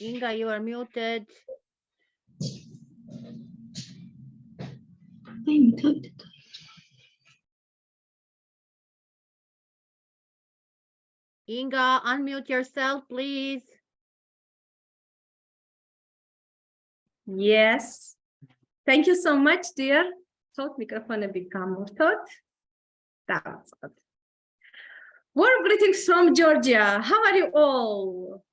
Inga, you are muted. I'm muted. Inga, unmute yourself, please. Yes. Thank you so much, dear. Tot mikrofonu bir tot. That's good. Warm greetings from Georgia. How are you all?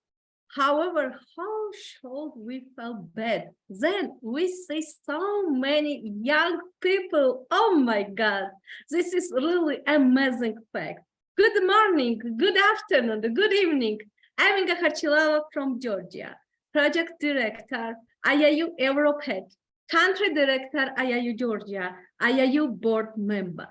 However, how should we feel bad? Then we see so many young people. Oh my God, this is really amazing fact. Good morning, good afternoon, good evening. I'm Inga Harchilova from Georgia, project director, IIU-Europe head, country director, IIU Georgia, IIU board member.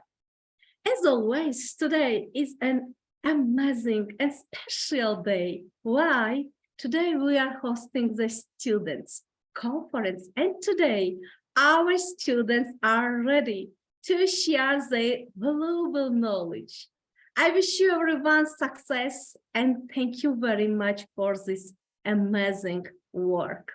As always, today is an amazing and special day. Why? Today we are hosting the students conference, and today our students are ready to share their valuable knowledge. I wish you everyone success and thank you very much for this amazing work.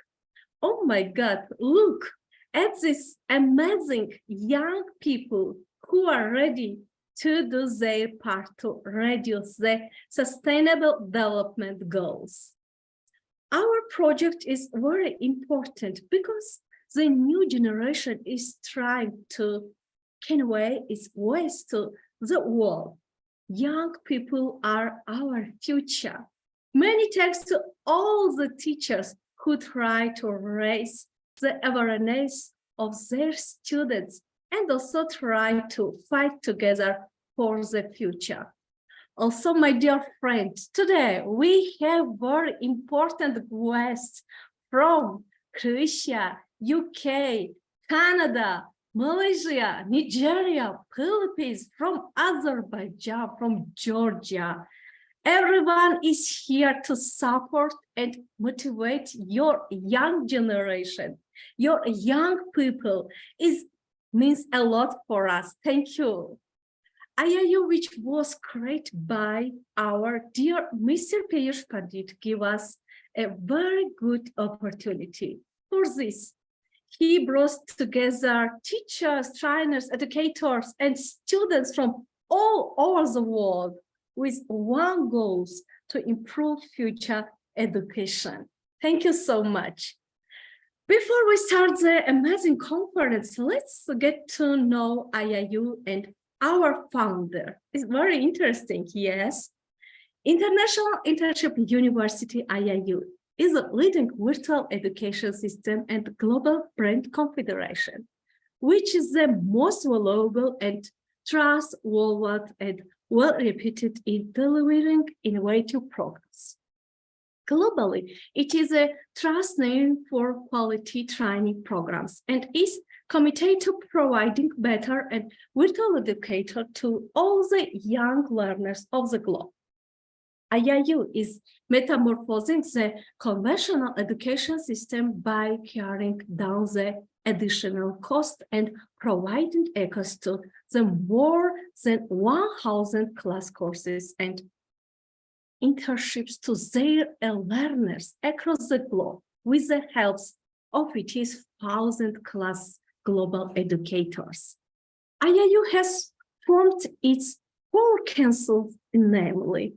Oh my God, look at these amazing young people who are ready to do their part to reduce the sustainable development goals. Our project is very important because the new generation is trying to convey its voice to the world. Young people are our future. Many thanks to all the teachers who try to raise the awareness of their students and also try to fight together for the future. Also, my dear friends, today we have very important guests from Croatia, UK, Canada, Malaysia, Nigeria, Philippines, from Azerbaijan, from Georgia. Everyone is here to support and motivate your young generation. Your young people means a lot for us. Thank you. IIU, which was created by our dear Mr. Piyush Pandit, give us a very good opportunity. For this, he brought together teachers, trainers, educators, and students from all over the world with one goal to improve future education. Thank you so much. Before we start the amazing conference, let's get to know IIU and our founder. It's very interesting, yes. International Internship University IIU is a leading virtual education system and global brand confederation, which is the most valuable and trustworthy and well-reputed in delivering innovative programs. Globally, it is a trust name for quality training programs and is committed to providing better and virtual education to all the young learners of the globe. IIU is metamorphosing the conventional education system by carrying down the additional cost and providing access to the more than 1,000 class courses and internships to their learners across the globe with the help of its 1,000 class global educators. IIU has formed its 4 councils, namely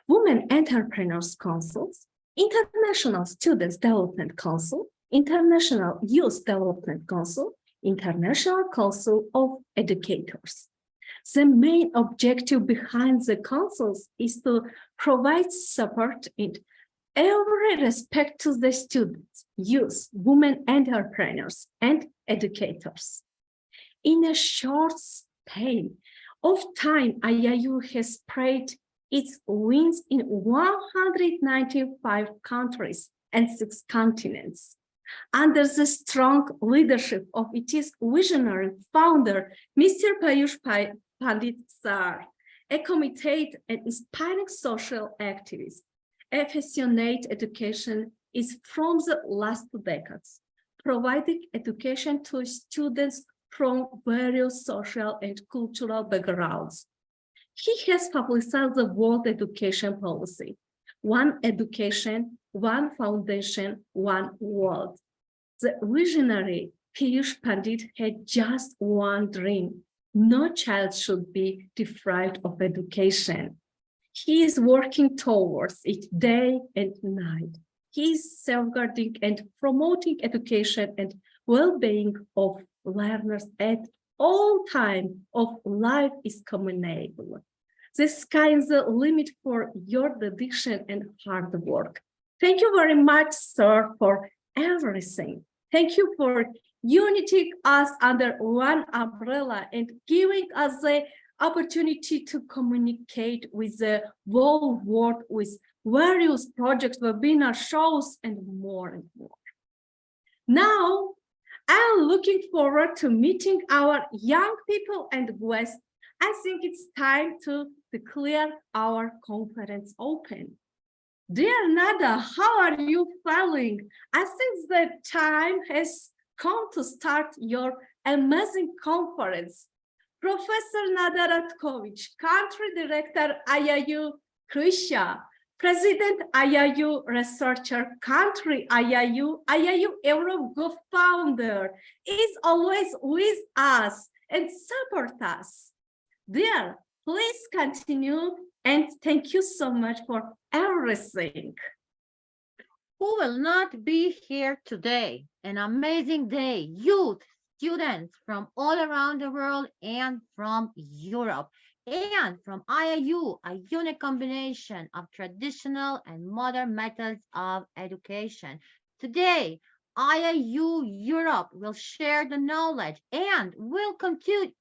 Women Entrepreneurs Council, International Students Development Council, International Youth Development Council, International Council of Educators. The main objective behind the councils is to provide support in every respect to the students, youth, women entrepreneurs, and educators. In a short span of time, IIU has spread its wings in 195 countries and 6 continents. Under the strong leadership of its visionary founder, Mr. Piyush Pandit Sir, a committed and inspiring social activist, affectionate education is from the last decades, providing education to students from various social and cultural backgrounds. He has publicized the World Education Policy, One education, one foundation, one world. The visionary Piyush Pandit had just one dream. No child should be deprived of education. He is working towards it day and night. He is safeguarding and promoting education and well-being of learners at all times of life is commendable. The sky is the limit for your dedication and hard work. Thank you very much, sir, for everything. Thank you for uniting us under one umbrella and giving us the opportunity to communicate with the whole world with various projects, webinar shows, and more. Now, I'm looking forward to meeting our young people and guests. I think it's time to declare our conference open. Dear Nada, how are you feeling? I think the time has come to start your amazing conference. Professor Nada Ratkovic, Country Director IIU Croatia, President IIU Researcher, Country IIU-Europe co-founder, is always with us and support us. Dear, please continue and thank you so much for everything. Who will not be here today? An amazing day. Youth, students from all around the world and from Europe and from IIU, a unique combination of traditional and modern methods of education. Today, IIU-Europe will share the knowledge and will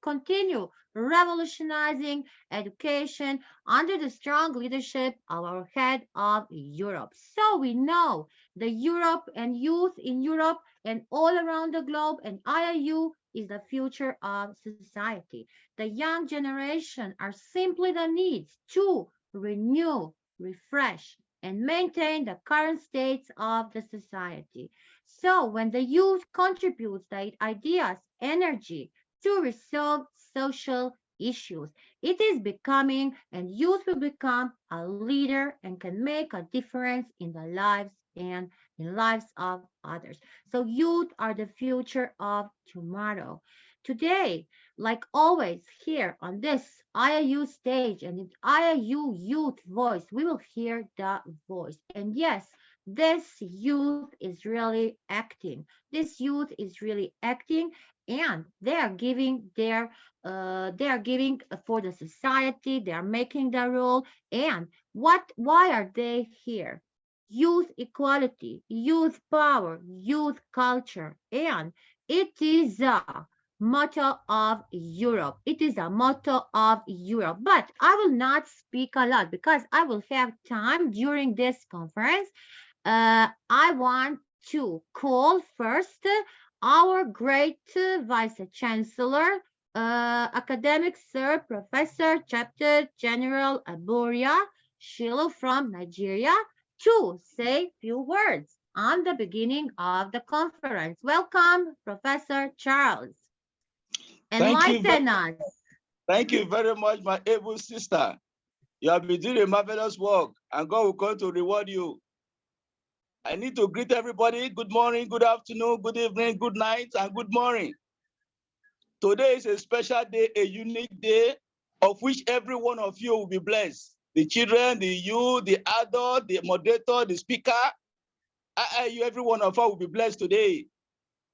continue revolutionizing education under the strong leadership of our head of Europe. So we know the Europe and youth in Europe and all around the globe, and IIU is the future of society. The young generation are simply the needs to renew, refresh, and maintain the current states of the society. So when the youth contributes their ideas, energy to resolve social issues, it is becoming and youth will become a leader and can make a difference in the lives and in lives of others. So youth are the future of tomorrow. Today, like always, here on this IIU stage and in IIU youth voice, we will hear the voice. And yes, this youth is really acting. This youth is really acting, and they are giving for the society. They are making the role. And why are they here? Youth equality, youth power, youth culture, and it is a motto of Europe. It is a motto of Europe. But I will not speak a lot because I will have time during this conference. I want to call first our great Vice Chancellor, Academic Sir Professor Chapter General Aboria Shiloh from Nigeria, to say few words on the beginning of the conference. Welcome, Professor Charles. Enlighten us. Thank you very much, my able sister. You have been doing a marvelous work, and God will come to reward you. I need to greet everybody. Good morning, good afternoon, good evening, good night, and good morning. Today is a special day, a unique day, of which every one of you will be blessed. The children, the youth, the adult, the moderator, the speaker, every one of us will be blessed today.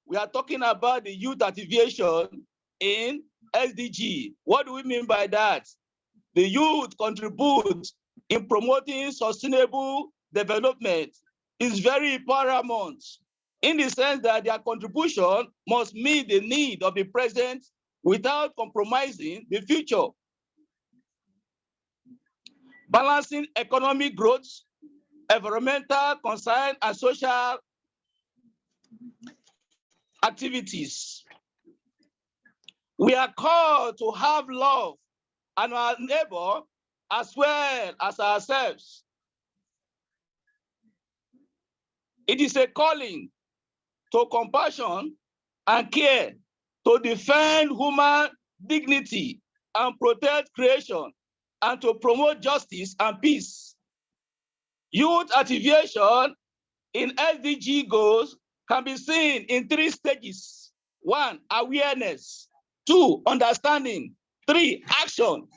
We are talking about the youth activation in SDG. What do we mean by that? The youth contribute in promoting sustainable development is very paramount in the sense that their contribution must meet the need of the present without compromising the future. Balancing economic growth, environmental concern, and social activities. We are called to have love and our neighbor as well as ourselves. It is a calling to compassion and care, to defend human dignity and protect creation, and to promote justice and peace. Youth activation in SDG goals can be seen in 3 stages. 1, awareness. 2, understanding. 3, action.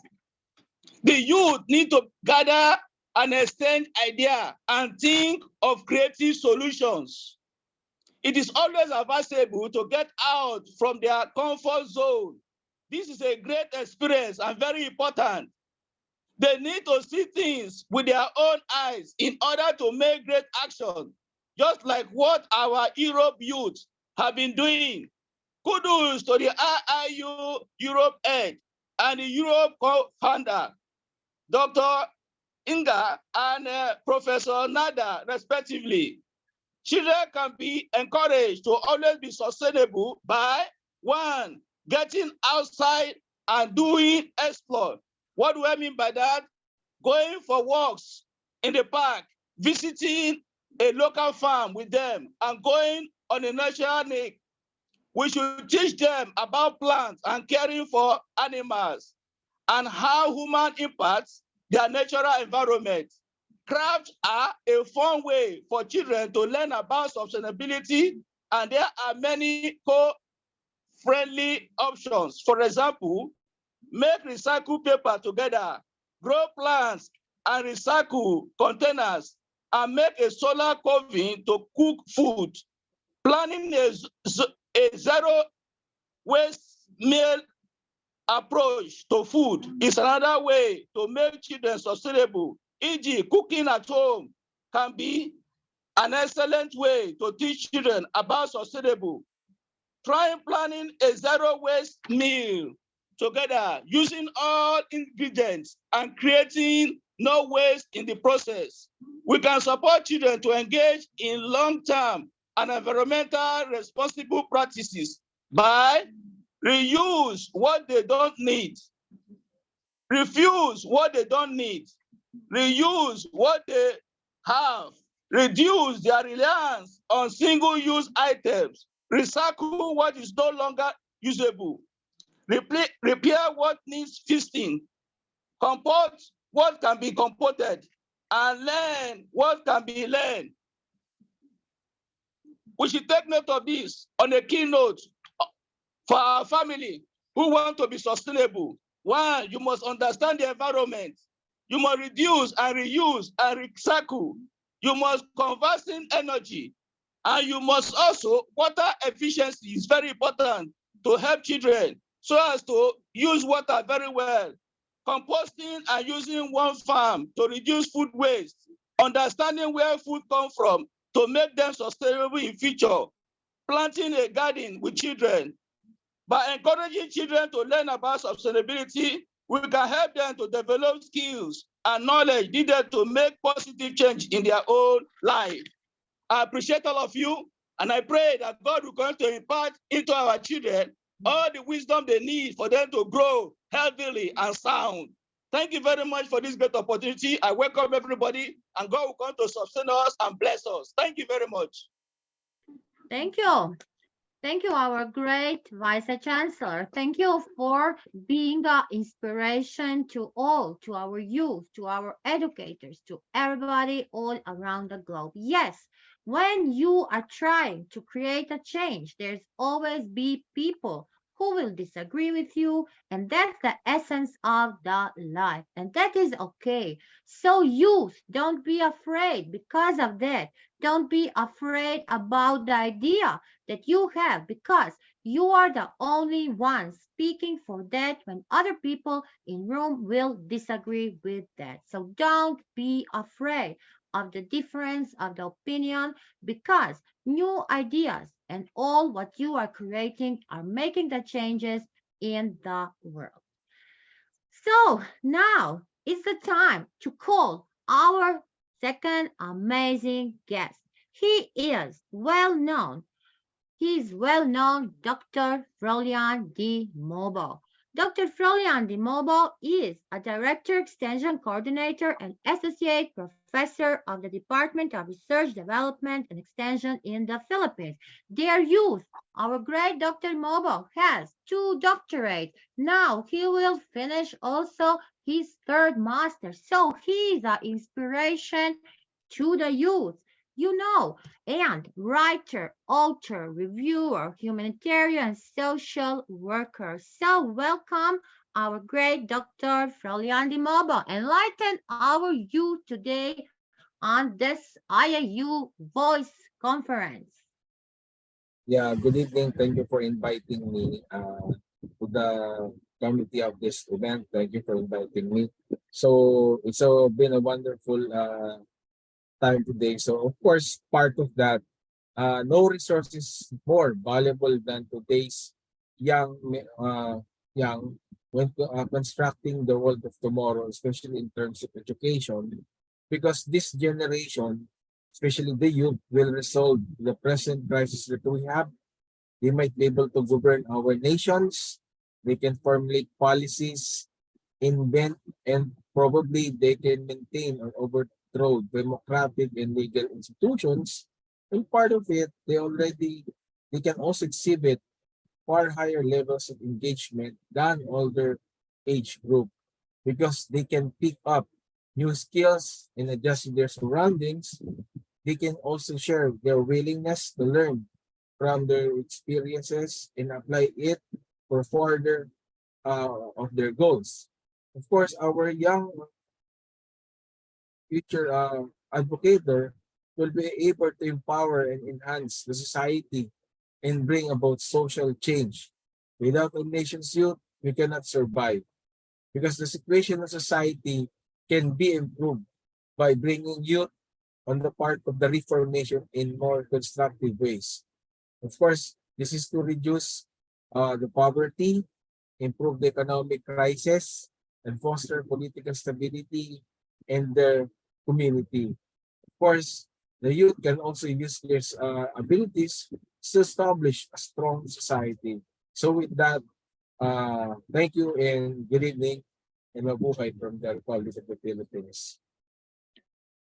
The youth need to gather and exchange ideas and think of creative solutions. It is always advisable to get out from their comfort zone. This is a great experience and very important. They need to see things with their own eyes in order to make great action, just like what our Europe youth have been doing. Kudos to the IIU-Europe head and the Europe co-founder, Dr. Inga and Professor Nada, respectively. Children can be encouraged to always be sustainable by 1, getting outside and doing explore. What do I mean by that? Going for walks in the park, visiting a local farm with them, and going on a natural hike. We should teach them about plants and caring for animals and how human impacts their natural environment. Crafts are a fun way for children to learn about sustainability, and there are many co-friendly options. For example, make recycled paper together, grow plants and recycle containers, and make a solar oven to cook food. Planning a zero waste meal approach to food is another way to make children sustainable. E.g., cooking at home can be an excellent way to teach children about sustainable. Try planning a zero waste meal together, using all ingredients and creating no waste in the process. We can support children to engage in long-term and environmental responsible practices by reuse what they don't need, refuse what they don't need, reuse what they have, reduce their reliance on single-use items, recycle what is no longer usable, repair what needs fixing, comport what can be comported, and learn what can be learned. We should take note of this on a keynote for our family who want to be sustainable. 1, you must understand the environment. You must reduce and reuse and recycle. You must conserve energy. And you must also, water efficiency is very important to help children so as to use water very well. Composting and using one farm to reduce food waste. Understanding where food comes from to make them sustainable in future. Planting a garden with children. By encouraging children to learn about sustainability, we can help them to develop skills and knowledge needed to make positive change in their own life. I appreciate all of you, and I pray that God will going to impart into our children all the wisdom they need for them to grow healthily and sound. Thank you very much for this great opportunity. I welcome everybody, and God will come to sustain us and bless us. Thank you very much. Thank you. Thank you, our great Vice Chancellor. Thank you for being the inspiration to all, to our youth, to our educators, to everybody all around the globe. Yes, when you are trying to create a change, there's always be people who will disagree with you, and that's the essence of the life, and that is okay. So youth, don't be afraid because of that. Don't be afraid about the idea that you have, because you are the only one speaking for that when other people in room will disagree with that. So don't be afraid of the difference of the opinion, because new ideas and all what you are creating are making the changes in the world. So now it's the time to call our second amazing guest. He is well known. He is well-known Dr. Frolian de Mobo. Dr. Frolian de Mobo is a Director, Extension Coordinator, and Associate Professor of the Department of Research, Development, and Extension in the Philippines. Dear youth, our great Dr. Mobo has 2 doctorates. Now he will finish also his 3rd master. So he is an inspiration to the youth, you know, and writer, author, reviewer, humanitarian, social worker. So welcome our great Dr. Frauliandi Mobo. Enlighten our youth today on this IIU Voice Conference. Yeah, good evening. Thank you for inviting me to the committee of this event. Thank you for inviting me. So it's been a wonderful time today. So of course, part of that, no resource is more valuable than today's young when constructing the world of tomorrow, especially in terms of education, because this generation, especially the youth, will resolve the present crisis that we have. They might be able to govern our nations. They can formulate policies, invent, and probably they can maintain or overthrow democratic and legal institutions. And part of it, they can also exhibit far higher levels of engagement than older age group because they can pick up new skills and adjust to their surroundings. They can also share their willingness to learn from their experiences and apply it for further of their goals. Of course, our young future advocator will be able to empower and enhance the society and bring about social change. Without a nation's youth, we cannot survive because the situation of society can be improved by bringing youth on the part of the reformation in more constructive ways. Of course, this is to reduce the poverty, improve the economic crisis, and foster political stability in the community. Of course, the youth can also use their abilities to establish a strong society. So with that, thank you and good evening and mabuhay from the Republic of the Philippines.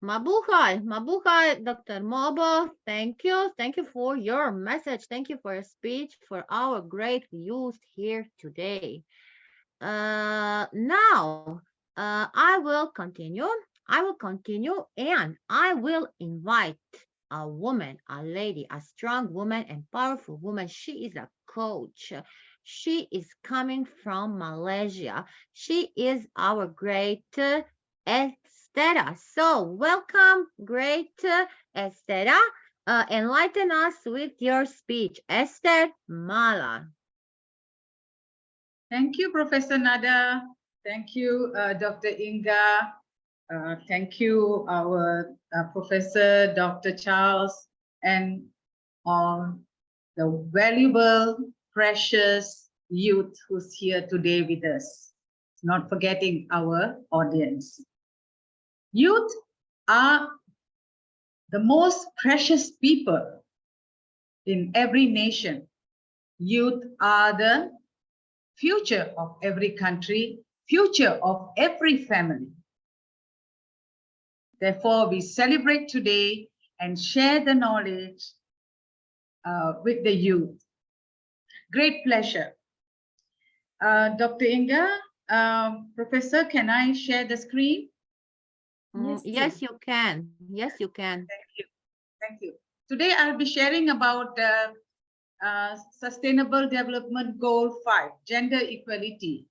Mabuhay, mabuhay, Dr. Mobo. Thank you. Thank you for your message. Thank you for your speech for our great youth here today. Now, I will continue. I will continue and I will invite a woman, a lady, a strong woman and powerful woman. She is a coach. She is coming from Malaysia. She is our great Estera. So, welcome, great Estera. Enlighten us with your speech. Esther Mala. Thank you, Professor Nada. Thank you, Dr. Inga. Thank you, our Professor Dr. Charles, and all the valuable, precious youth who's here today with us. Not forgetting our audience. Youth are the most precious people in every nation. Youth are the future of every country, future of every family. Therefore, we celebrate today and share the knowledge with the youth. Great pleasure. Dr. Inga, Professor, can I share the screen? Yes, you can. Yes, you can. Thank you. Thank you. Today, I'll be sharing about Sustainable Development Goal 5, gender equality.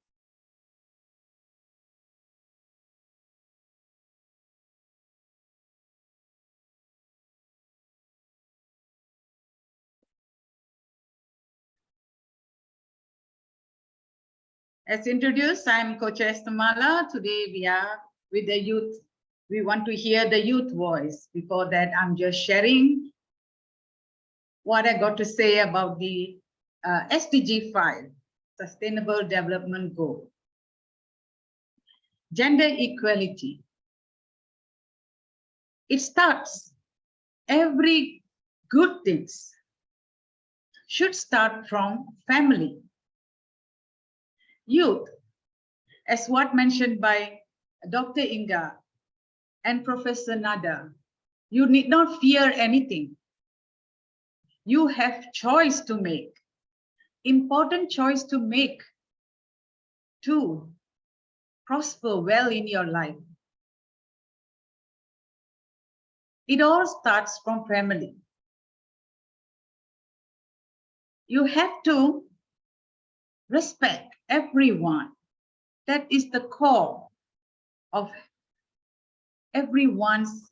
As introduced, I'm Coach Estamala. Today we are with the youth. We want to hear the youth voice. Before that, I'm just sharing what I got to say about the SDG 5, Sustainable Development Goal. Gender equality. It starts, every good things should start from family. Youth, as what mentioned by Dr. Inga and Professor Nada, you need not fear anything. You have choice to make, important choice to make to prosper well in your life. It all starts from family. You have to respect everyone. That is the core of everyone's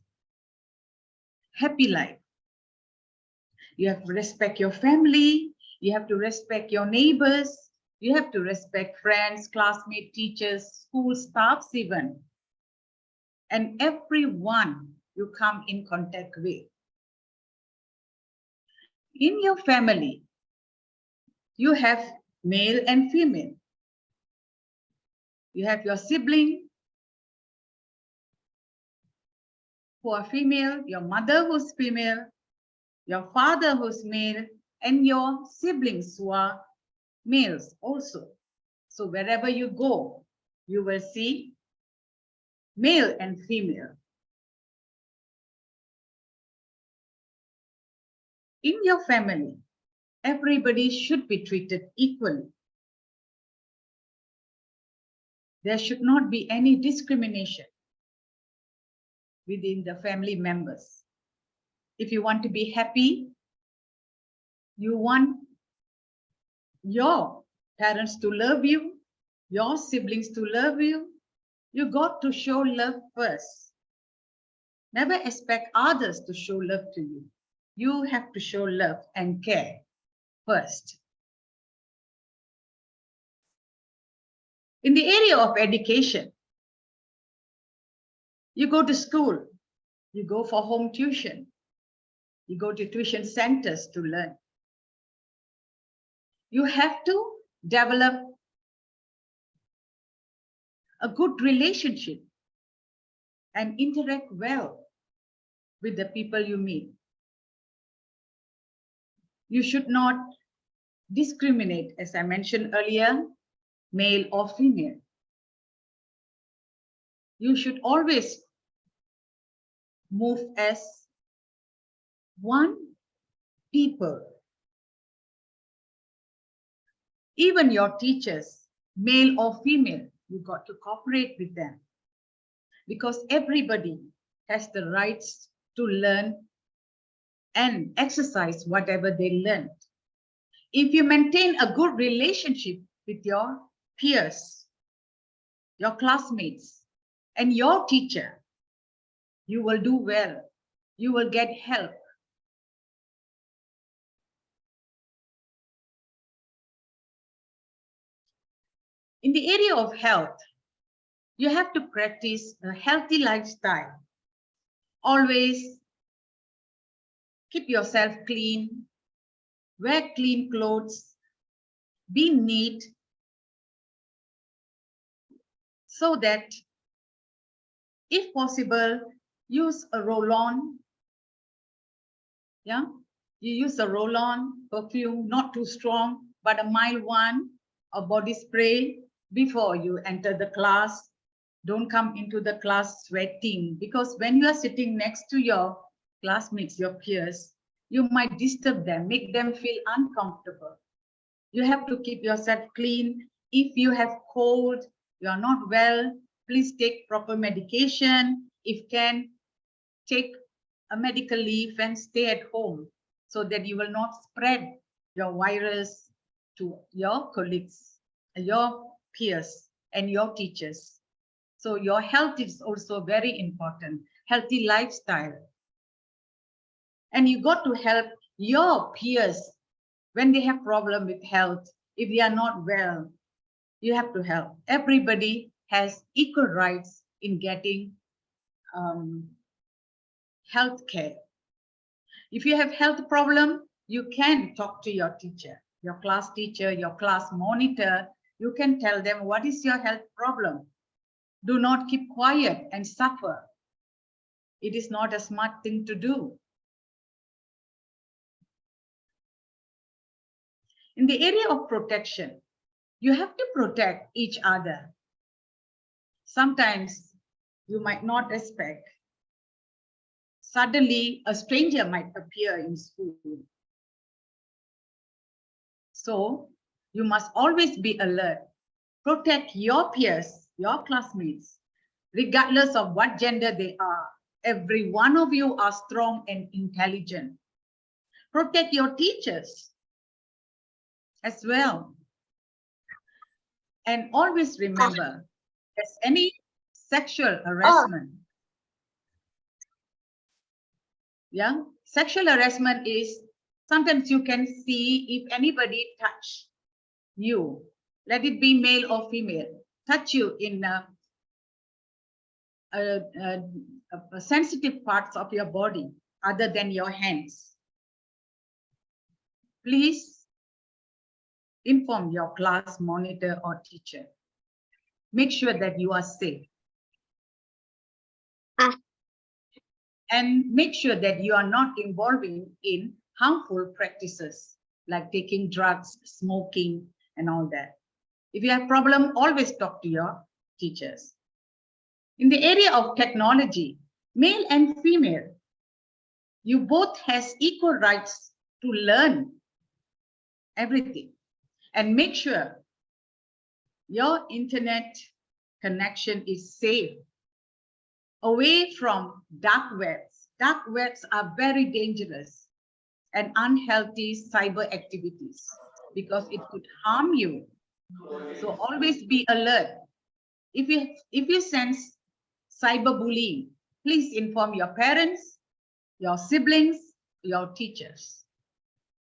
happy life. You have to respect your family. You have to respect your neighbors. You have to respect friends, classmates, teachers, school staffs even. And everyone you come in contact with. In your family, you have male and female. You have your sibling who are female, your mother who's female, your father who's male, and your siblings who are males also. So wherever you go, you will see male and female. In your family, everybody should be treated equally. There should not be any discrimination within the family members. If you want to be happy, you want your parents to love you, your siblings to love you, you got to show love first. Never expect others to show love to you. You have to show love and care first. In the area of education, you go to school, you go for home tuition, you go to tuition centers to learn. You have to develop a good relationship and interact well with the people you meet. You should not discriminate, as I mentioned earlier, male or female. You should always move as one people. Even your teachers, male or female, you got to cooperate with them, because everybody has the rights to learn and exercise whatever they learn. If you maintain a good relationship with your peers, your classmates, and your teacher, you will do well. You will get help. In the area of health, you have to practice a healthy lifestyle. Always keep yourself clean, wear clean clothes, be neat, so that if possible, use a roll-on. Yeah, you use a roll-on perfume, not too strong, but a mild one, a body spray before you enter the class. Don't come into the class sweating, because when you are sitting next to your classmates, your peers, you might disturb them, make them feel uncomfortable. You have to keep yourself clean. If you have cold, you are not well, please take proper medication. If can, take a medical leave and stay at home, so that you will not spread your virus to your colleagues, your peers, and your teachers. So your health is also very important, healthy lifestyle. And you got to help your peers when they have problem with health. If they are not well, you have to help. Everybody has equal rights in getting health care. If you have health problem, you can talk to your teacher, your class teacher, your class monitor. You can tell them what is your health problem. Do not keep quiet and suffer. It is not a smart thing to do. In the area of protection, you have to protect each other. Sometimes you might not expect. Suddenly, a stranger might appear in school. So you must always be alert. Protect your peers, your classmates, regardless of what gender they are. Every one of you are strong and intelligent. Protect your teachers as well. And always remember, there's any sexual harassment. Yeah, sexual harassment is sometimes you can see if anybody touch you, let it be male or female, touch you in sensitive parts of your body other than your hands. Please inform your class monitor or teacher. Make sure that you are safe. And make sure that you are not involving in harmful practices like taking drugs, smoking, and all that. If you have problem, always talk to your teachers. In the area of technology, male and female, you both has equal rights to learn everything. And make sure your internet connection is safe, away from dark webs. Dark webs are very dangerous and unhealthy cyber activities because it could harm you. So always be alert. If you sense cyberbullying, please inform your parents, your siblings, your teachers.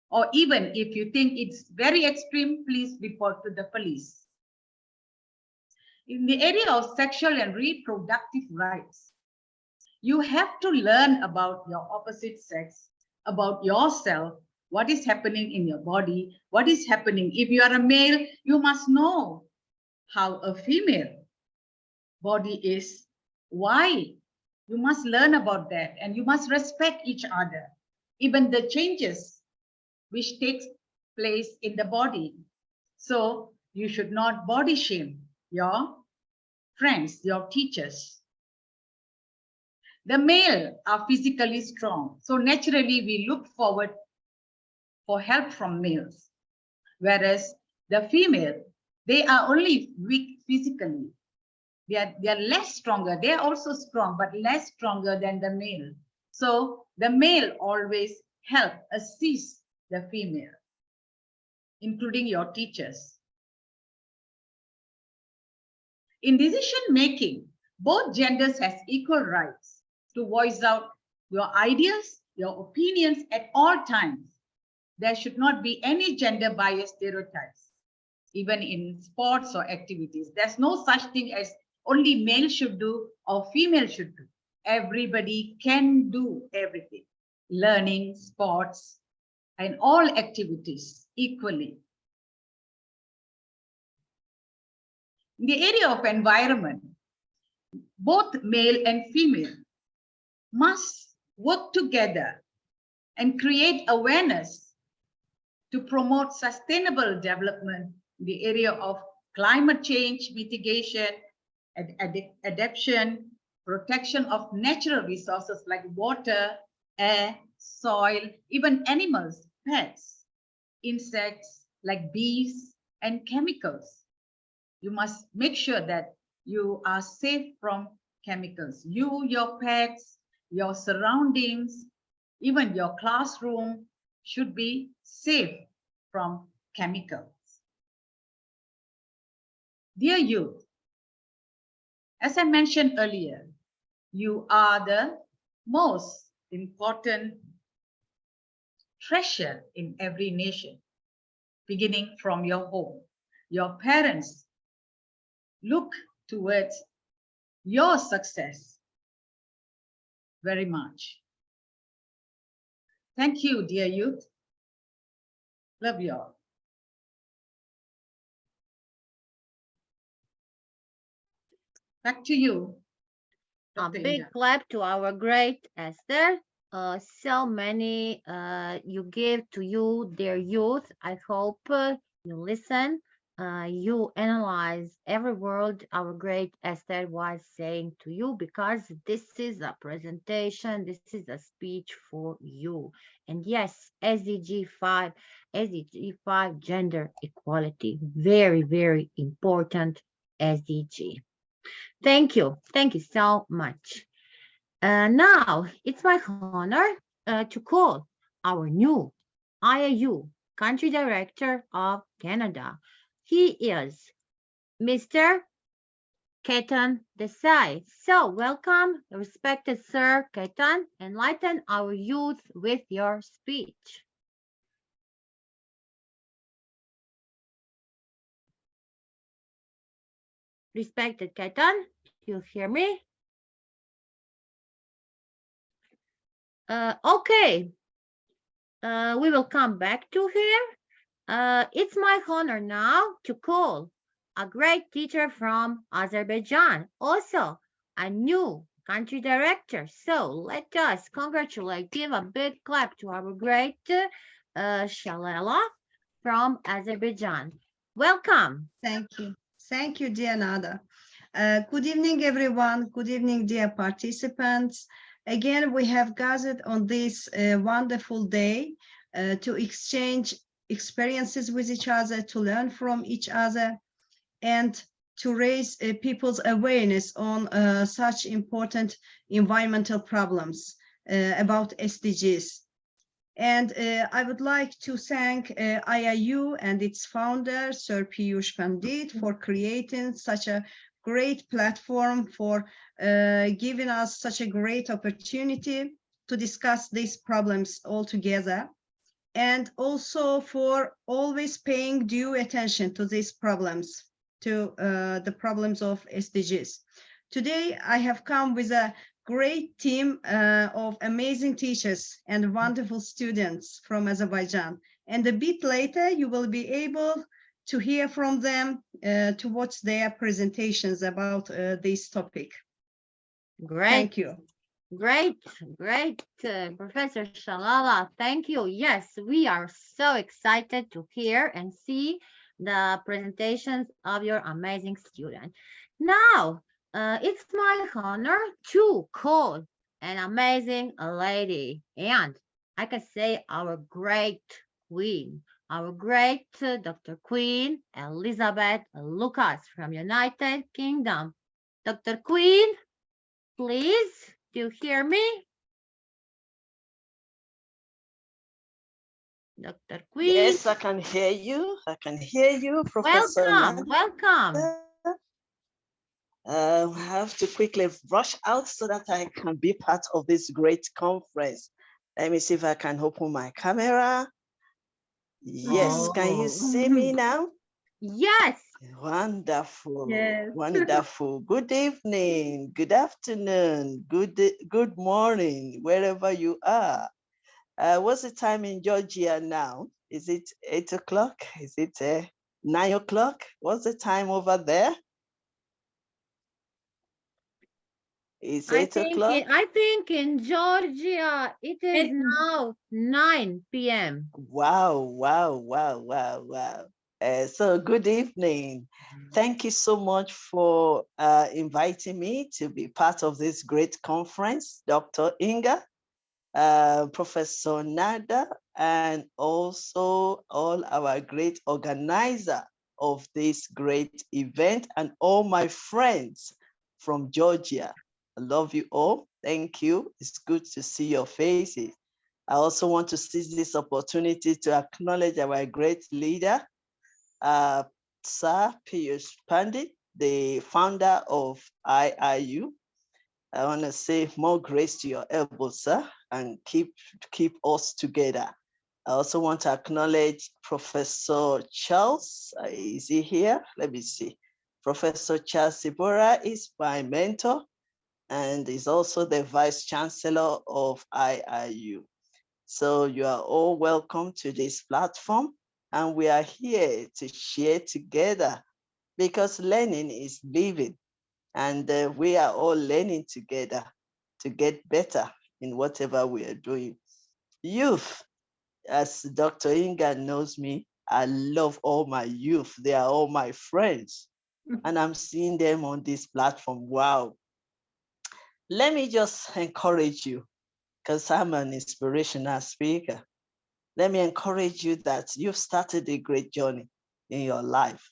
Or even if you think it's very extreme, please report to the police. In the area of sexual and reproductive rights, you have to learn about your opposite sex, about yourself, what is happening in your body, what is happening. If you are a male, you must know how a female body is, why. You must learn about that and you must respect each other, even the changes which takes place in the body. So you should not body shame your friends, your teachers. The male are physically strong, so naturally we look forward for help from males, whereas the female, they are only weak physically. They are less stronger. They are also strong, but less stronger than the male. So the male always help, assist the female, including your teachers. In decision making, both genders has equal rights to voice out your ideas, your opinions at all times. There should not be any gender bias stereotypes, even in sports or activities. There's no such thing as only male should do or female should do. Everybody can do everything, learning, sports, and all activities equally. In the area of environment, both male and female must work together and create awareness to promote sustainable development in the area of climate change mitigation, adaptation, protection of natural resources like water, air, soil, even animals, pets, insects like bees, and chemicals. You must make sure that you are safe from chemicals. You, your pets, your surroundings, even your classroom should be safe from chemicals. Dear youth, as I mentioned earlier, you are the most important treasure in every nation, beginning from your home. Your parents look towards your success very much. Thank you, dear youth. Love you all. Back to you. A Dr. big Inga. clap to our great Esther. So many you give to you, dear youth. I hope you listen, you analyze every word our great Esther was saying to you, because this is a presentation, this is a speech for you. And yes, SDG 5, gender equality, very, very important SDG. Thank you so much. Now, it's my honor to call our new IIU Country Director of Canada. He is Mr. Ketan Desai. So, welcome, respected Sir Ketan. Enlighten our youth with your speech. Respected Ketan, do you hear me? Okay, we will come back to here. It's my honor now to call a great teacher from Azerbaijan, also a new country director. So let us congratulate, give a big clap to our great Shalala from Azerbaijan. Welcome. Thank you. Thank you, dear Nada. Good evening, everyone. Good evening, dear participants. Again, we have gathered on this wonderful day to exchange experiences with each other, to learn from each other, and to raise people's awareness on such important environmental problems about SDGs. And I would like to thank IIU and its founder, Sir Piyush Pandit, for creating such a great platform, for giving us such a great opportunity to discuss these problems all together, and also for always paying due attention to these problems, to the problems of SDGs. Today, I have come with a great team of amazing teachers and wonderful students from Azerbaijan. And a bit later, you will be able to hear from them, to watch their presentations about this topic. Great. Thank you. Great, great, Professor Shalala. Thank you. Yes, we are so excited to hear and see the presentations of your amazing student. Now, it's my honor to call an amazing lady, and I can say our great queen, our great Dr. Queen Elizabeth Lucas from United Kingdom. Dr. Queen, please, do you hear me? Dr. Queen? Yes, I can hear you. I can hear you, Professor. Welcome, welcome. I have to quickly rush out so that I can be part of this great conference. Let me see if I can open my camera. Yes, can you see me now? Yes. Wonderful, Yes. wonderful. Good evening, good afternoon, good morning, wherever you are. What's the time in Georgia now? Is it 8 o'clock? Is it 9 o'clock? What's the time over there? It's 8 o'clock? I think in Georgia it is now 9 p.m. Wow, wow, wow, wow, wow. So good evening. Thank you so much for inviting me to be part of this great conference, Dr. Inga, Professor Nada, and also all our great organizer of this great event, and all my friends from Georgia. I love you all. Thank you. It's good to see your faces. I also want to seize this opportunity to acknowledge our great leader, Sir Piyush Pandit, the founder of IIU. I want to say more grace to your elbow, sir, and keep us together. I also want to acknowledge Professor Charles. Is he here? Let me see. Professor Charles Sibora is my mentor and is also the Vice Chancellor of IIU. So you are all welcome to this platform, and we are here to share together because learning is living, and we are all learning together to get better in whatever we are doing. Youth, as Dr. Inga knows me, I love all my youth. They are all my friends, and I'm seeing them on this platform. Wow. Let me just encourage you, because I'm an inspirational speaker. Let me encourage you that you've started a great journey in your life.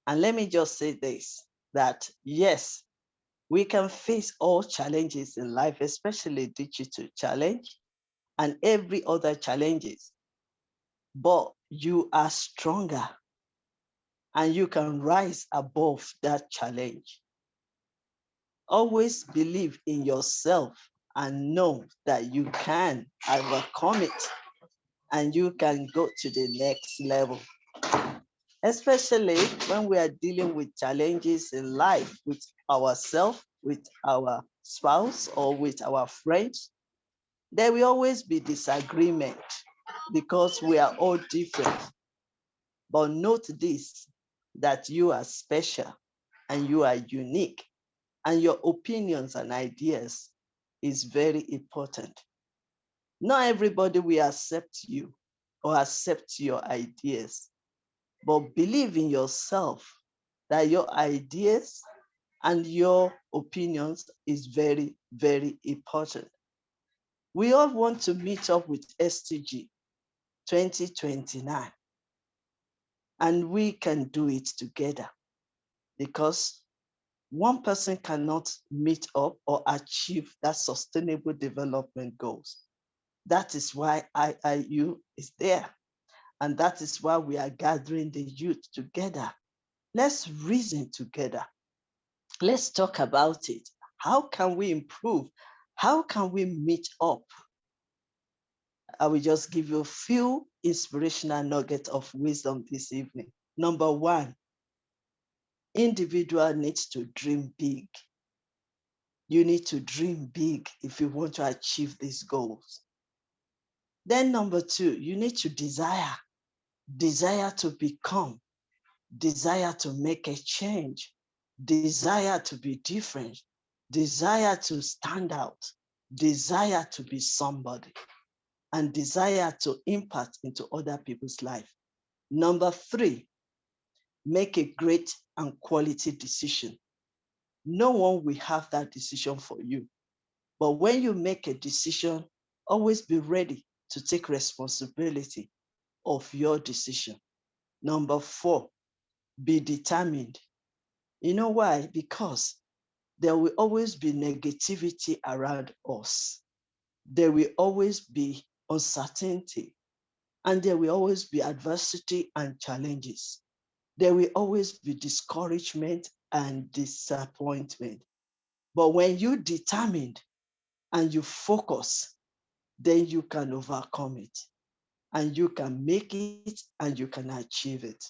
And let me just say this, that yes, We can face all challenges in life, especially digital challenge and every other challenges, but you are stronger and you can rise above that challenge. Always believe in yourself and know that you can overcome it and you can go to the next level. Especially when we are dealing with challenges in life with ourselves, with our spouse, or with our friends, there will always be disagreement because we are all different. But note this, that you are special and you are unique, and your opinions and ideas is very important. Not everybody will accept you or accept your ideas, but believe in yourself that your ideas and your opinions is very, very important. We all want to meet up with STG 2029, and we can do it together because one person cannot meet up or achieve that sustainable development goals. That is why IIU is there. And that is why we are gathering the youth together. Let's reason together. Let's talk about it. How can we improve? How can we meet up? I will just give you a few inspirational nuggets of wisdom this evening. Number one, individual needs to dream big. You need to dream big if you want to achieve these goals. Then number two, you need to desire to become, desire to make a change, desire to be different, desire to stand out, desire to be somebody, and desire to impact into other people's life. Number three, make a great and quality decision. No one will have that decision for you. But when you make a decision, always be ready to take responsibility of your decision. Number four, be determined. You know why? Because there will always be negativity around us. There will always be uncertainty, and there will always be adversity and challenges. There will always be discouragement and disappointment. But when you determined and you focus, then you can overcome it and you can make it and you can achieve it.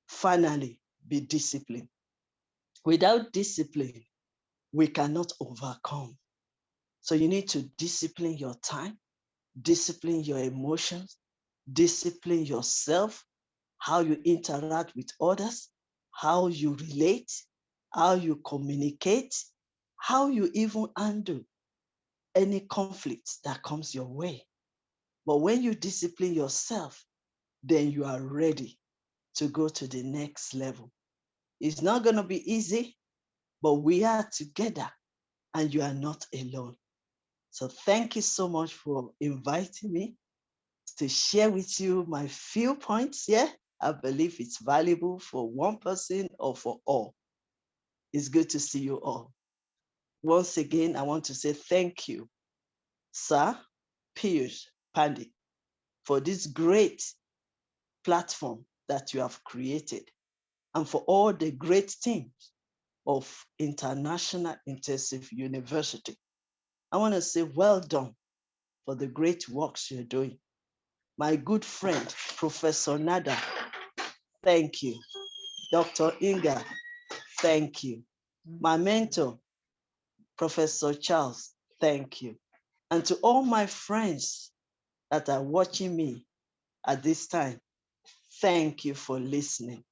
Finally, be disciplined. Without discipline, we cannot overcome. So you need to discipline your time, discipline your emotions, discipline yourself, how you interact with others, how you relate, how you communicate, how you even handle any conflict that comes your way. But when you discipline yourself, then you are ready to go to the next level. It's not going to be easy, but we are together and you are not alone. So thank you so much for inviting me to share with you my few points here. I believe it's valuable for one person or for all. It's good to see you all. Once again, I want to say thank you, Sir Piyush Pandey, for this great platform that you have created and for all the great teams of International Intensive University. I want to say well done for the great works you're doing. My good friend, Professor Nada, thank you. Dr. Inga, thank you. My mentor, Professor Charles, thank you. And to all my friends that are watching me at this time, thank you for listening.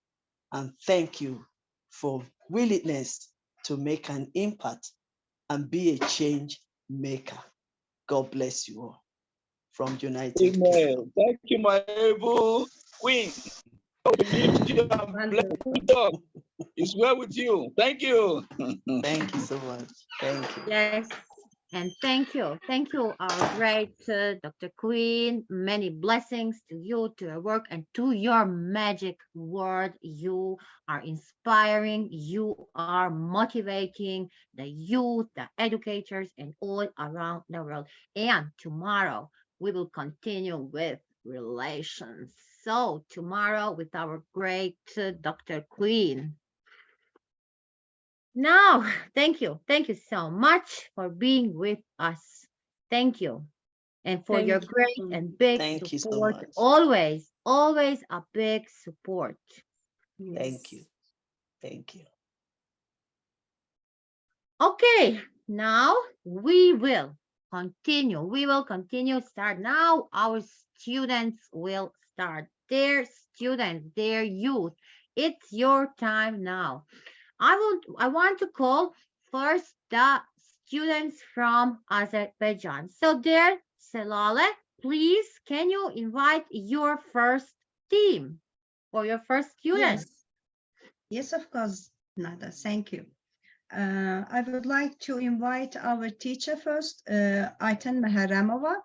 And thank you for willingness to make an impact and be a change maker. God bless you all from United Kingdom. Amen. Thank you, my able queen. It's well with you. Thank you. Thank you so much. Thank you. Yes. And thank you, our great Dr. Queen. Many blessings to you, to your work, and to your magic word. You are inspiring, you are motivating the youth, the educators, and all around the world. And tomorrow we will continue with relations. So, tomorrow with our great Dr. Queen. Now, thank you. Thank you so much for being with us. Thank you. And for your Thank great you. and big Thank you so support. much. Always, always a big support. Thank you. Yes. Thank you. Okay, now we will continue. We will continue. Start now. Our students will start. Their students, their youth. It's your time now. I want to call first the students from Azerbaijan. So there, Selale, please, can you invite your first team or your first students? Yes, yes, of course, Nada. Thank you. I would like to invite our teacher first, Ayten Meherramova.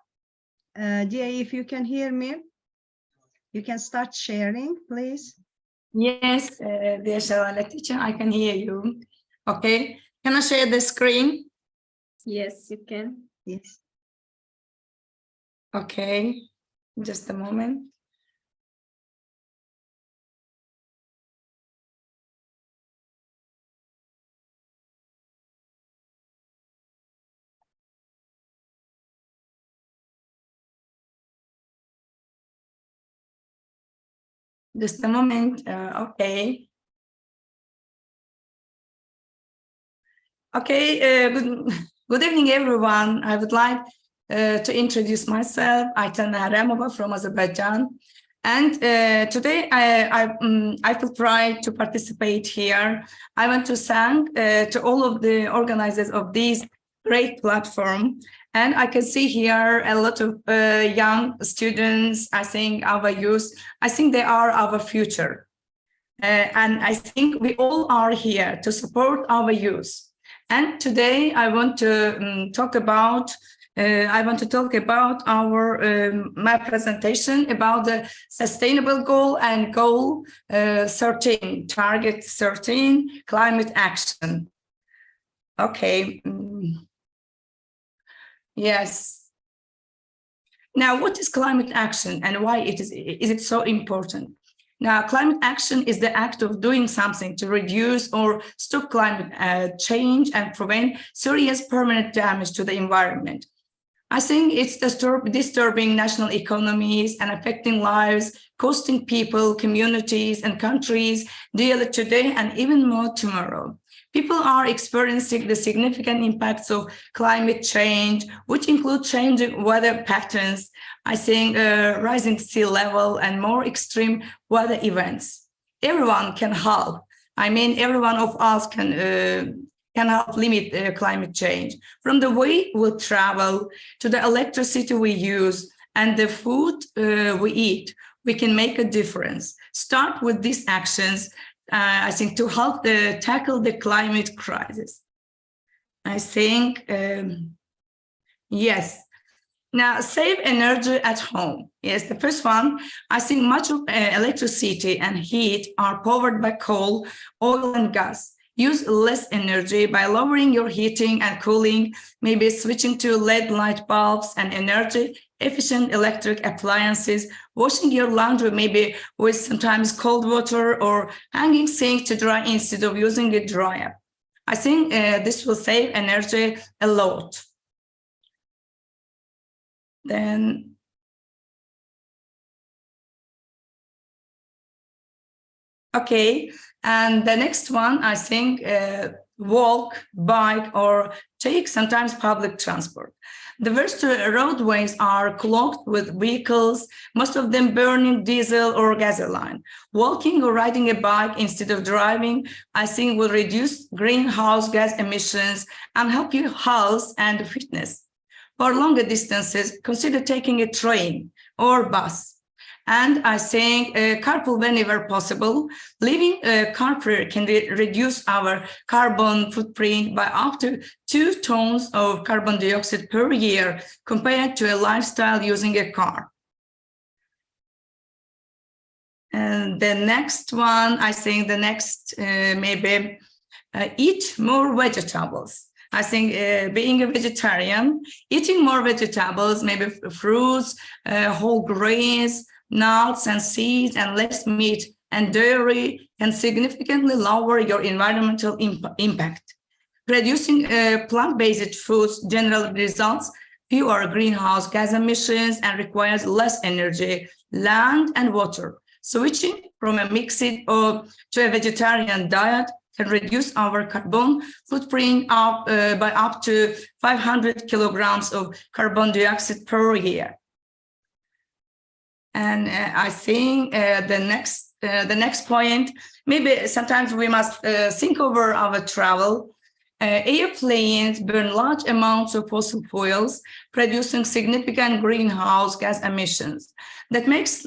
Dear, if you can hear me, you can start sharing, please. Yes, dear Shalala teacher, I can hear you. Okay, can I share the screen? Yes, you can. Yes. Okay, just a moment. Just a moment, okay. Okay, good evening, everyone. I would like to introduce myself, Ayten Meherramova from Azerbaijan. And today I feel pride to participate here. I want to thank to all of the organizers of this great platform. And I can see here a lot of young students, I think our youth, I think they are our future. And I think we all are here to support our youth. And today I want to talk about my presentation about the sustainable goal and goal 13, target 13, climate action. Okay. Yes. Now, what is climate action and why is it so important? Now, climate action is the act of doing something to reduce or stop climate change and prevent serious permanent damage to the environment. I think it's disturbing national economies and affecting lives, costing people, communities, and countries dearly today and even more tomorrow. People are experiencing the significant impacts of climate change, which include changing weather patterns, I think rising sea level and more extreme weather events. Everyone can help. I mean, every one of us can help limit climate change. From the way we travel to the electricity we use and the food we eat, we can make a difference. Start with these actions, I think, to help tackle the climate crisis. I think, yes. Now, save energy at home. Yes, the first one, I think much of electricity and heat are powered by coal, oil, and gas. Use less energy by lowering your heating and cooling, maybe switching to LED light bulbs and energy-efficient electric appliances, washing your laundry maybe with sometimes cold water or hanging sink to dry instead of using a dryer. I think this will save energy a lot. Then, okay, and the next one, I think, walk, bike, or take sometimes public transport. The worst roadways are clogged with vehicles, most of them burning diesel or gasoline. Walking or riding a bike instead of driving, I think, will reduce greenhouse gas emissions and help your health and fitness. For longer distances, consider taking a train or bus. And I think carpool whenever possible. Living carpool can reduce our carbon footprint by up to 2 tons of carbon dioxide per year compared to a lifestyle using a car. And the next one, I think the next maybe eat more vegetables. I think being a vegetarian, eating more vegetables, maybe fruits, whole grains, nuts and seeds, and less meat and dairy can significantly lower your environmental impact. Producing plant-based foods generally results fewer greenhouse gas emissions and requires less energy, land, and water. Switching from a mixed to a vegetarian diet can reduce our carbon footprint by up to 500 kilograms of carbon dioxide per year. And I think the next point, maybe sometimes we must think over our travel. Airplanes burn large amounts of fossil fuels, producing significant greenhouse gas emissions. That makes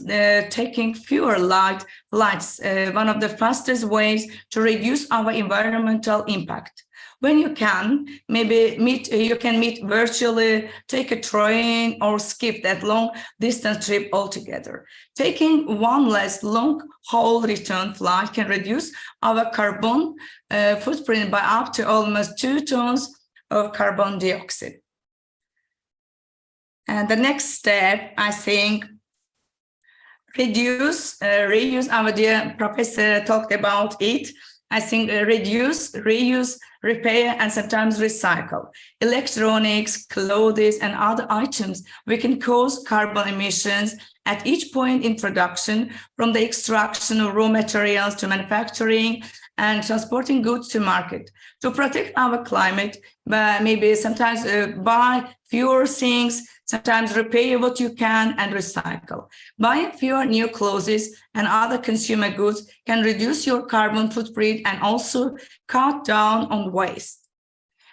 taking fewer flights one of the fastest ways to reduce our environmental impact. When you can, maybe you can meet virtually, take a train, or skip that long distance trip altogether. Taking one less long-haul return flight can reduce our carbon footprint by up to almost 2 tons of carbon dioxide. And the next step, I think, reuse. Our dear professor talked about it. I think reduce, reuse, repair, and sometimes recycle. Electronics, clothes, and other items, we can cause carbon emissions at each point in production, from the extraction of raw materials to manufacturing and transporting goods to market. To protect our climate, maybe sometimes buy fewer things, sometimes repair what you can and recycle. Buying fewer new clothes and other consumer goods can reduce your carbon footprint and also cut down on waste.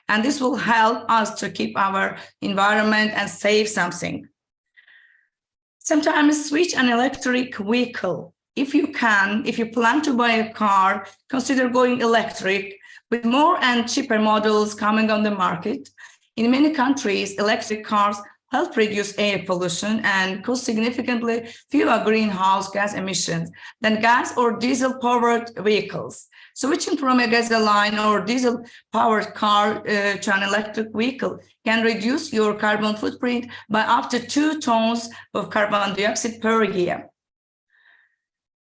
And this will help us to keep our environment and save something. Sometimes switch an electric vehicle. If you plan to buy a car, consider going electric with more and cheaper models coming on the market. In many countries, electric cars help reduce air pollution and cause significantly fewer greenhouse gas emissions than gas or diesel-powered vehicles. Switching from a gasoline or diesel-powered car to an electric vehicle can reduce your carbon footprint by up to 2 tons of carbon dioxide per year.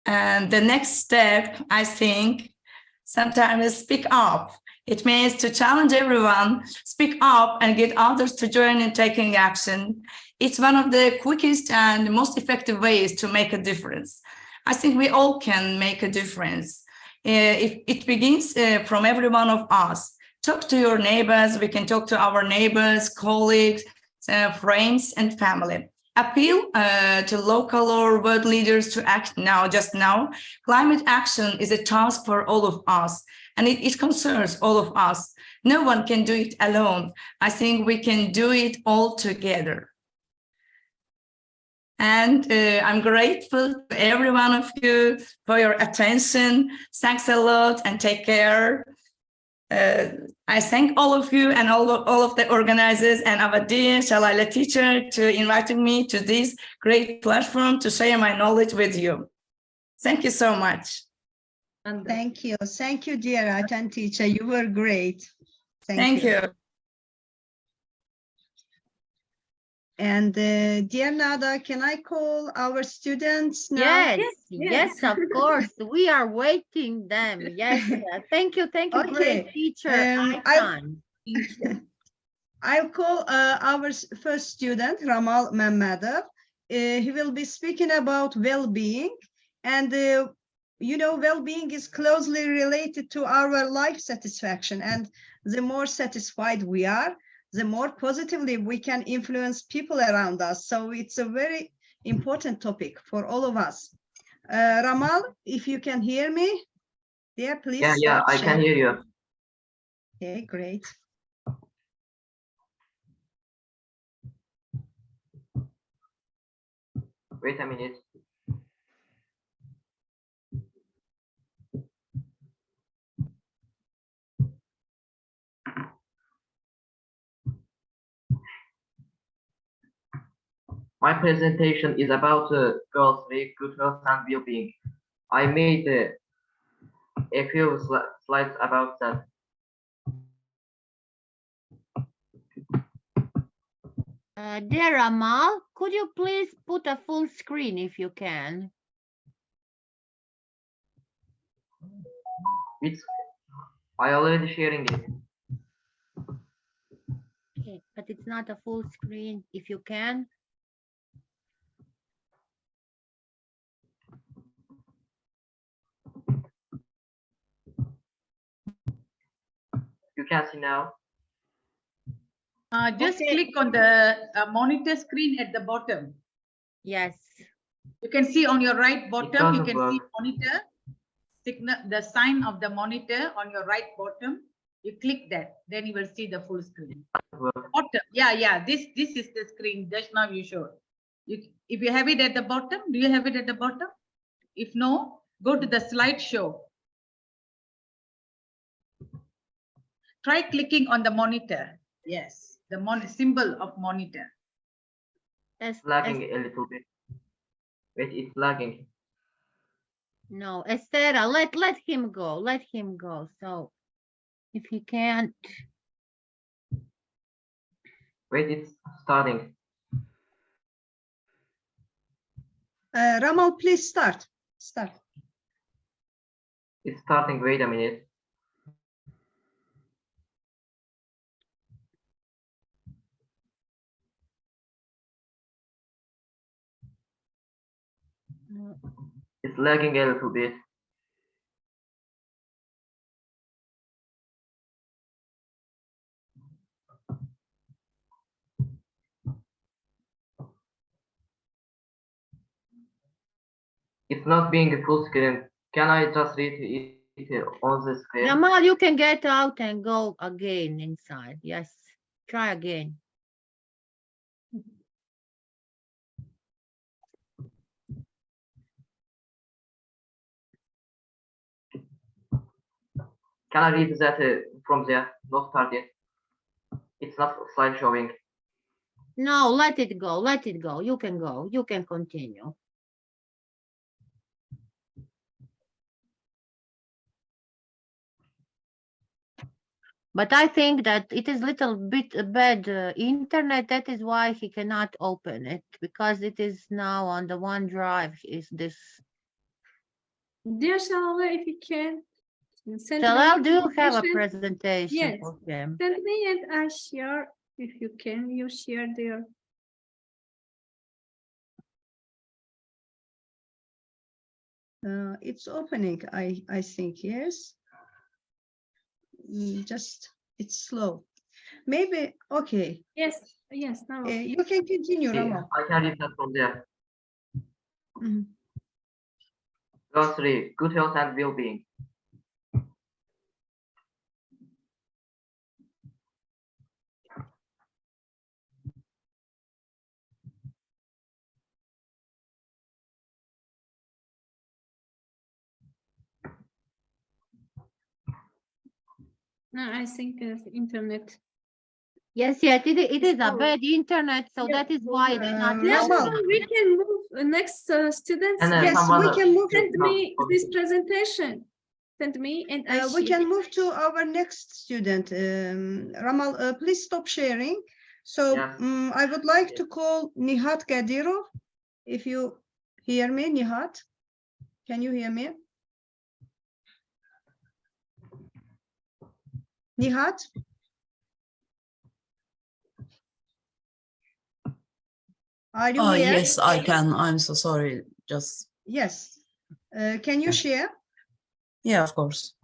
And the next step, I think, sometimes is speak up. It means to challenge everyone, speak up, and get others to join in taking action. It's one of the quickest and most effective ways to make a difference. I think we all can make a difference. It begins from every one of us. Talk to your neighbors. We can talk to our neighbors, colleagues, friends, and family. Appeal to local or world leaders to act now, just now. Climate action is a task for all of us, and it concerns all of us. No one can do it alone. I think we can do it all together. And I'm grateful to every one of you for your attention. Thanks a lot and take care. I thank all of you and all of the organizers and our dear Shalala teacher to inviting me to this great platform to share my knowledge with you. Thank you so much. Thank you. Thank you, dear Ayten teacher. You were great. Thank you. And dear Nada, can I call our students now? Yes, of course. We are waiting them. Yes. Thank you, Okay. great teacher. Ayten. I'll call our first student, Ramal Mehmedov. He will be speaking about well-being. And you know, well-being is closely related to our life satisfaction. And the more satisfied we are, the more positively we can influence people around us. So it's a very important topic for all of us. Ramal, if you can hear me, yeah, please. Yeah, I can hear you. Okay, great. Wait a minute. My presentation is about girls' good health and well-being. I made a few slides about that. Dear Amal, could you please put a full screen if you can? I already sharing it. Okay, but it's not a full screen if you can. You can see now. Just Okay. click on the monitor screen at the bottom. Yes. You can see on your right bottom, you doesn't can see work. monitor, signal, the sign of the monitor on your right bottom. You click that, then you will see the full screen. Bottom. Yeah, this is the screen just now you showed. If you have it at the bottom, do you have it at the bottom? If no, go to the slideshow. Try clicking on the monitor. Yes, the symbol of monitor. It's lagging a little bit. Wait, it's lagging. No, Estera, let him go. Let him go. So if he can't. Wait, it's starting. Ramal, please start. Start. It's starting. Wait a minute. It's lagging a little bit. It's not being a full screen. Can I just read it on the screen? Jamal, you can get out and go again inside. Yes, try again. Can I read that from there? Not started. It's not slide showing. No, let it go. Let it go. You can go. You can continue. But I think that it is little bit bad internet. That is why he cannot open it, because it is now on the OneDrive. Is this? Dear Shalala, if you can send Jalal, me do you have a presentation. presentation Yes. for him? Send me and I share. If you can, you share there. It's opening, I think, yes. Just, it's slow. Maybe, okay. Yes, now. You can continue, Ramal. I can read that from there. Mhm. Verse 3, good health and well-being. No, I think internet. Yes, it is a bad internet, so that is why it's not. Yes, Ramal. we can move next students. And Yes, we can move. Send me this presentation. Send me and I We share. can move to our next student. Ramal, please stop sharing. So Yes. I would like to call Nihat Gadirov. If you hear me, Nihat, can you hear me? Nihat? Are you here? Yes, I can. I'm so sorry. Just Yes. Can you share? yeah, of course.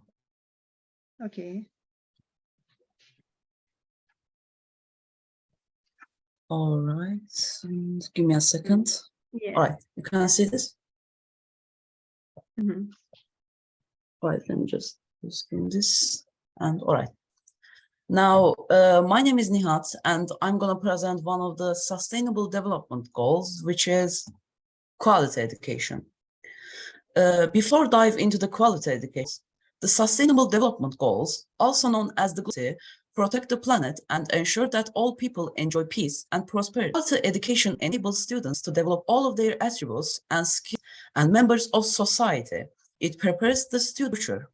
Okay. All right. Give me a second. Yeah. All right. You can see this. Mhm. All right. Let me just screen this. And all right. Now, my name is Nihat, and I'm going to present one of the Sustainable Development Goals, which is quality education. Before dive into the quality education, the Sustainable Development Goals, also known as the goals protect the planet, and ensure that all people enjoy peace and prosperity. Quality education enables students to develop all of their attributes and skills and members of society. It prepares the student future.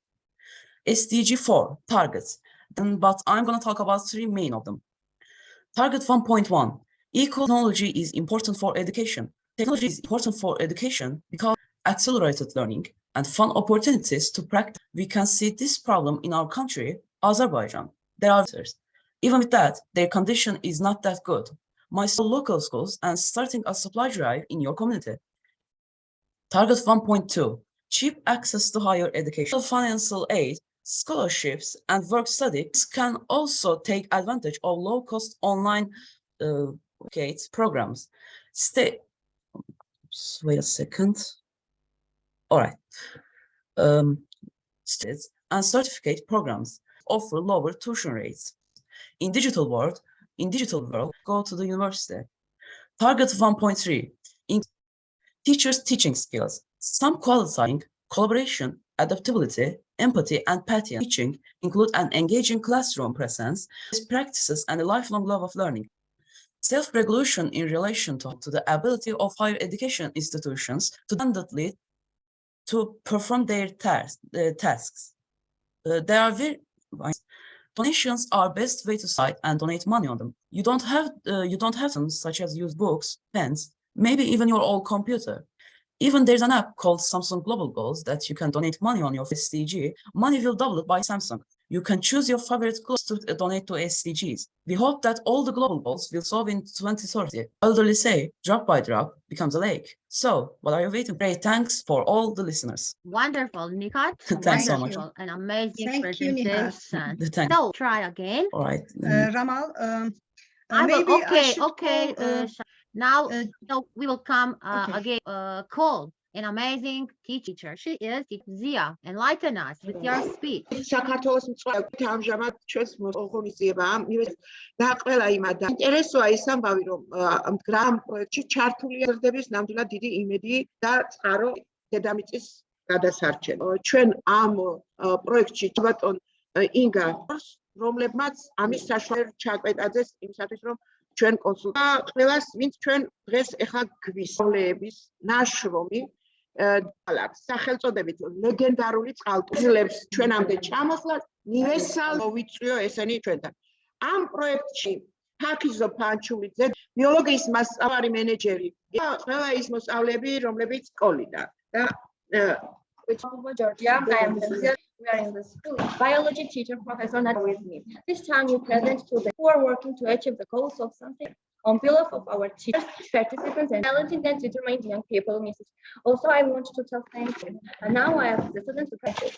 SDG 4, targets. But I'm going to talk about three main of them. Target 1.1, equal technology is important for education. Technology is important for education because accelerated learning and fun opportunities to practice. We can see this problem in our country, Azerbaijan. There are others. Even with that, their condition is not that good. My local schools and starting a supply drive in your community. Target 1.2, cheap access to higher education. Financial aid, scholarships, and work studies can also take advantage of low-cost online programs. Wait a second. All right. States and certificate programs offer lower tuition rates. In digital world, go to the university. Target 1.3, teachers' teaching skills. Some qualifying, collaboration, adaptability, empathy, and empathy teaching include an engaging classroom presence, practices, and a lifelong love of learning. Self-regulation in relation to the ability of higher education institutions to independently to perform their tasks. Donations are best way to cite and donate money on them. You don't have them such as use books, pens, maybe even your old computer. Even there's an app called Samsung Global Goals that you can donate money on your SDG. Money will double it by Samsung. You can choose your favorite goals to donate to SDGs. We hope that all the global goals will solve in 2030. Elderly say, drop by drop becomes a lake. So, what are you waiting for? Great, thanks for all the listeners. Wonderful, Nihat. Thanks so much. Wonderful. An amazing Thank you, Nihat. presentation. Thanks. So, try again. All right. Ramal, I will, maybe I okay, should okay. call, Now, uh, no, we will come okay. again, call an amazing teacher. She is Zia. Enlighten us with your speech. საქართველოს მწვავედ ამჟამად ჩვენს ღონისძიებაა და ყველა იმ ინტერესოა ის ამბავი რომ ამ პროექტში ჩართული აზრდების ნამდვილად დიდი იმედი და წყარო დედამიწის გადასარჩენად. ჩვენ ამ პროექტში ბატონ ინგა რომლებმაც ამის საშუალებით ჩაკვეტაძეს იმისათვის რომ ჩვენ კონსულტა ყველას ვინც ჩვენ დღეს ეხა გვისწავლების ნაშრომი სახელწოდებით ლეგენდარული წყალტუბილებს ჩვენამდე ჩამოსვლას ნივესალ მოვიწვიო ესენი ჩვენთან. ამ პროექტში ფაქიზო ფანჩულიძე ბიოლოგიის მასწავლარი მენეჯერი ყველა ის მოსწავლეები რომლებიც სკოლიდან და Georgia, I am Lucia. We are in the school. Biology teacher, Professor Nadia with me. This time we present to the who are working to achieve the goals of something. On behalf of our teachers, participants, and talented and determined young people, Mrs. Also, I want to tell thank you. And now I have the students to practice.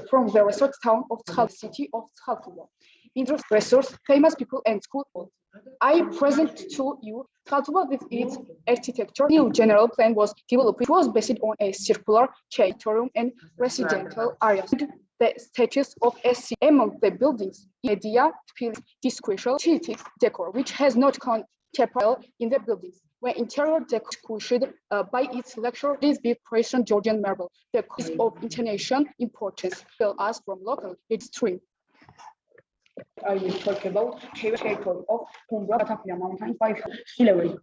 From the resort town of Tkal city of Tkaltuba. Interest resource, famous people and school. I present to you Tkaltuba with its architecture. New general plan was developed. It was based on a circular auditorium and residential areas. The status of SC among the buildings, idea feels discretional decor, which has not contemporary in the buildings. When interior decor should by its lecture, this be Persian Georgian marble. The cause of international importance tell us from local history. I will talk about territory of Tumbra Batavia Mountains by sea level.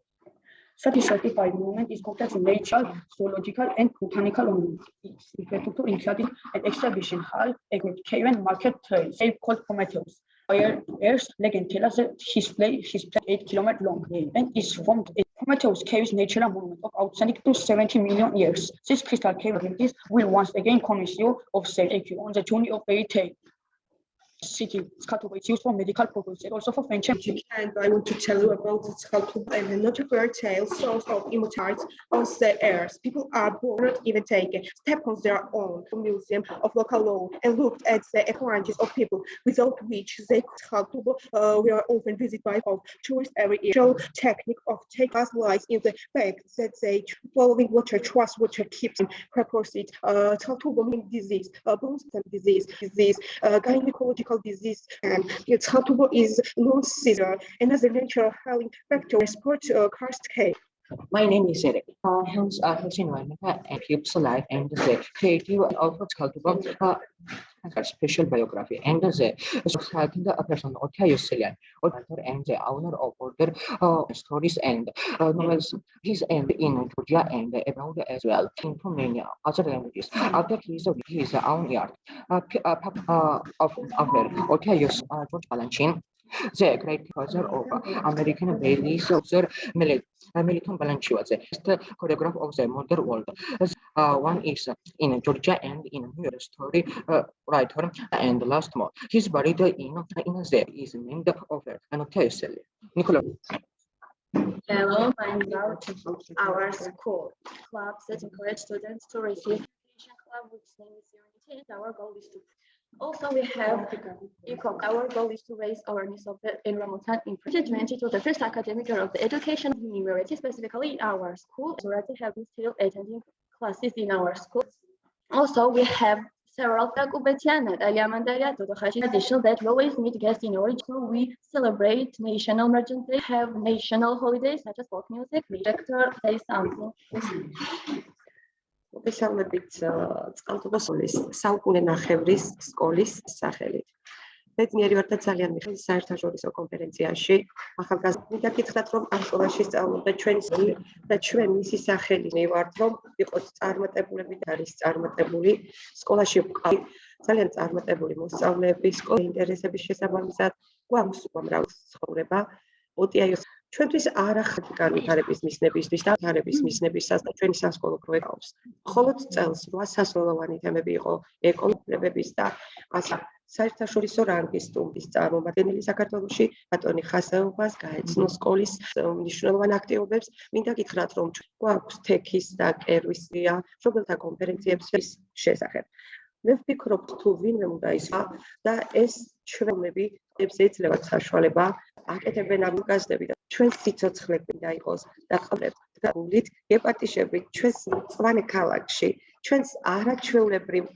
Such a certified monument is complex in nature, zoological, and botanical monument. It's referred to initiative and exhibition hall, a great cave and market trails, called Prometheus. Earth's legend tells us that his place 8 kilometers long and is formed a Prometheus cave's natural monument of outstanding to 70 million years. This crystal cave will once again convince you of safety on the journey of fairy tale. City. Tkaltuba is used for medical purposes and also for friendship. And I want to tell you about Tkaltuba and not a fairy tale source of immortality on the earth. People are born, not even taken, step on their own to museum of local law and looked at the appearances of people without which they Tkaltuba we are often visited by tourists every year. Show technique of take us lies in the fact that they following water trust water keeps precursors Tkaltuba disease, bone stem disease, gynecological disease, and Tkaltuba is non-seizure, another natural healing factor, sport karst cave. My name is Eric. Health environment and keeps alive and the creative also cultivar special biography and the the person Author and the owner of other stories and novels. He's and in Georgia and abroad as well in Romania, other languages. After his own art of Author George Balanchine. The great father of American babies of the American Balanchine was the choreographer of the modern world. One is in Georgia and in New York story writer and last month. He's buried in the is named over and Nicola. Hello, I'm about our school clubs that encourage students to receive education club, which name is Unity, and our goal is to also we have ECO. Our goal is to raise awareness of the environmental in 2022, the first academic year of the education university, specifically in our school. So already have been still attending classes in our school. Also, we have several additional that we always meet guests in our school. We celebrate national emergency, have national holidays such as folk music. Director say something. მოგესალმებით წყალტუბოს საუკუნე ნახევრის სკოლის სახელით. ბედნიერი ვარ და ძალიან მიხარ საერთაშორისო კონფერენციაში ახალგაზრდა გითხრათ რომ ამ სკოლაში სწავლობდა ჩვენი და ჩვენ მისი სახელი მივართ რომ იყოს წარმატებულები და არის წარმატებული სკოლაში ვყავი ძალიან წარმატებული მოსწავლეები სკოლის ინტერესების შესაბამისად გვაქვს უამრავი ცხოვრება IIU ჩვენთვის არ ახალი განვითარების მიზნებისთვის და განვითარების მიზნებისას და ჩვენი სასკოლო პროექტს მხოლოდ წელს 8 სასწავლოვანი თემები იყო ეკოლოგიების და ასე საერთაშორისო რანგის სტუმრის წარმომადგენელი საქართველოში ბატონი ხასეობას გაეცნო სკოლის მნიშვნელოვან აქტივობებს მინდა გითხრათ რომ გვაქვს თექის და კერვის მშობელთა კონფერენციების შესახებ მე ვფიქრობ თუ ვინმე უნდა ისვა და ეს ჩვენები ეძლევა საშუალება აკეთებენ ამგაზრდები და ჩვენ სიცოცხლე მინდა იყოს და ყოლით გეპატიშებით ჩვენს მწვანე ქალაქში ჩვენს არაჩვეულებრივ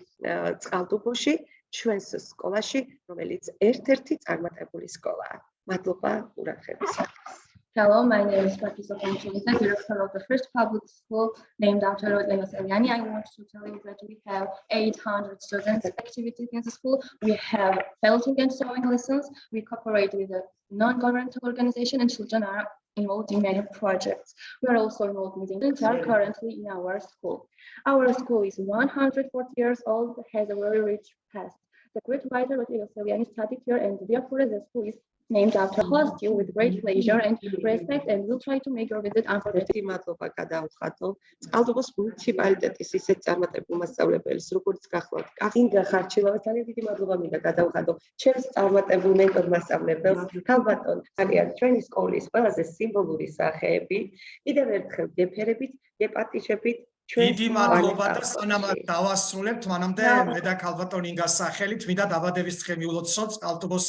წყალტუბოში ჩვენს სკოლაში რომელიც ერთ-ერთი წარმატებული სკოლაა მადლობა ყურადღებისათვის Hello, my name is Patricia Panchulita, director of the first public school named after Lena Seliani. I want to tell you that we have 800 students activities in the school. We have felting and sewing lessons. We cooperate with a non-governmental organization and children are involved in many projects. We are also involved with students are currently in our school. Our school is 140 years old, has a very rich past. The great writer Lena Seliani studied here and therefore the school is named after host you with great pleasure and respect and we'll try to make your visit unforgettable. მადლობა გადავხატო. წყალტუბოს მუნიციპალიტეტის ისეთ წარმატებულ მასწავლებელს როგორც გახლავთ. კახინგა ხარჩილავა ძალიან დიდი მადლობა მინდა გადავხატო. ჩემს წარმატებულ მენტორ მასწავლებელს ქალბატონ ძალიან ჩვენი სკოლის ყველაზე სიმბოლური სახეები. კიდევ ერთხელ გეფერებით, გეპატიშებით დიდი მადლობა და სანამ დავასრულებთ, მანამდე მე და ქალბატონ ინგას სახელით მინდა დაბადების დღე მიულოცოთ წყალტუბოს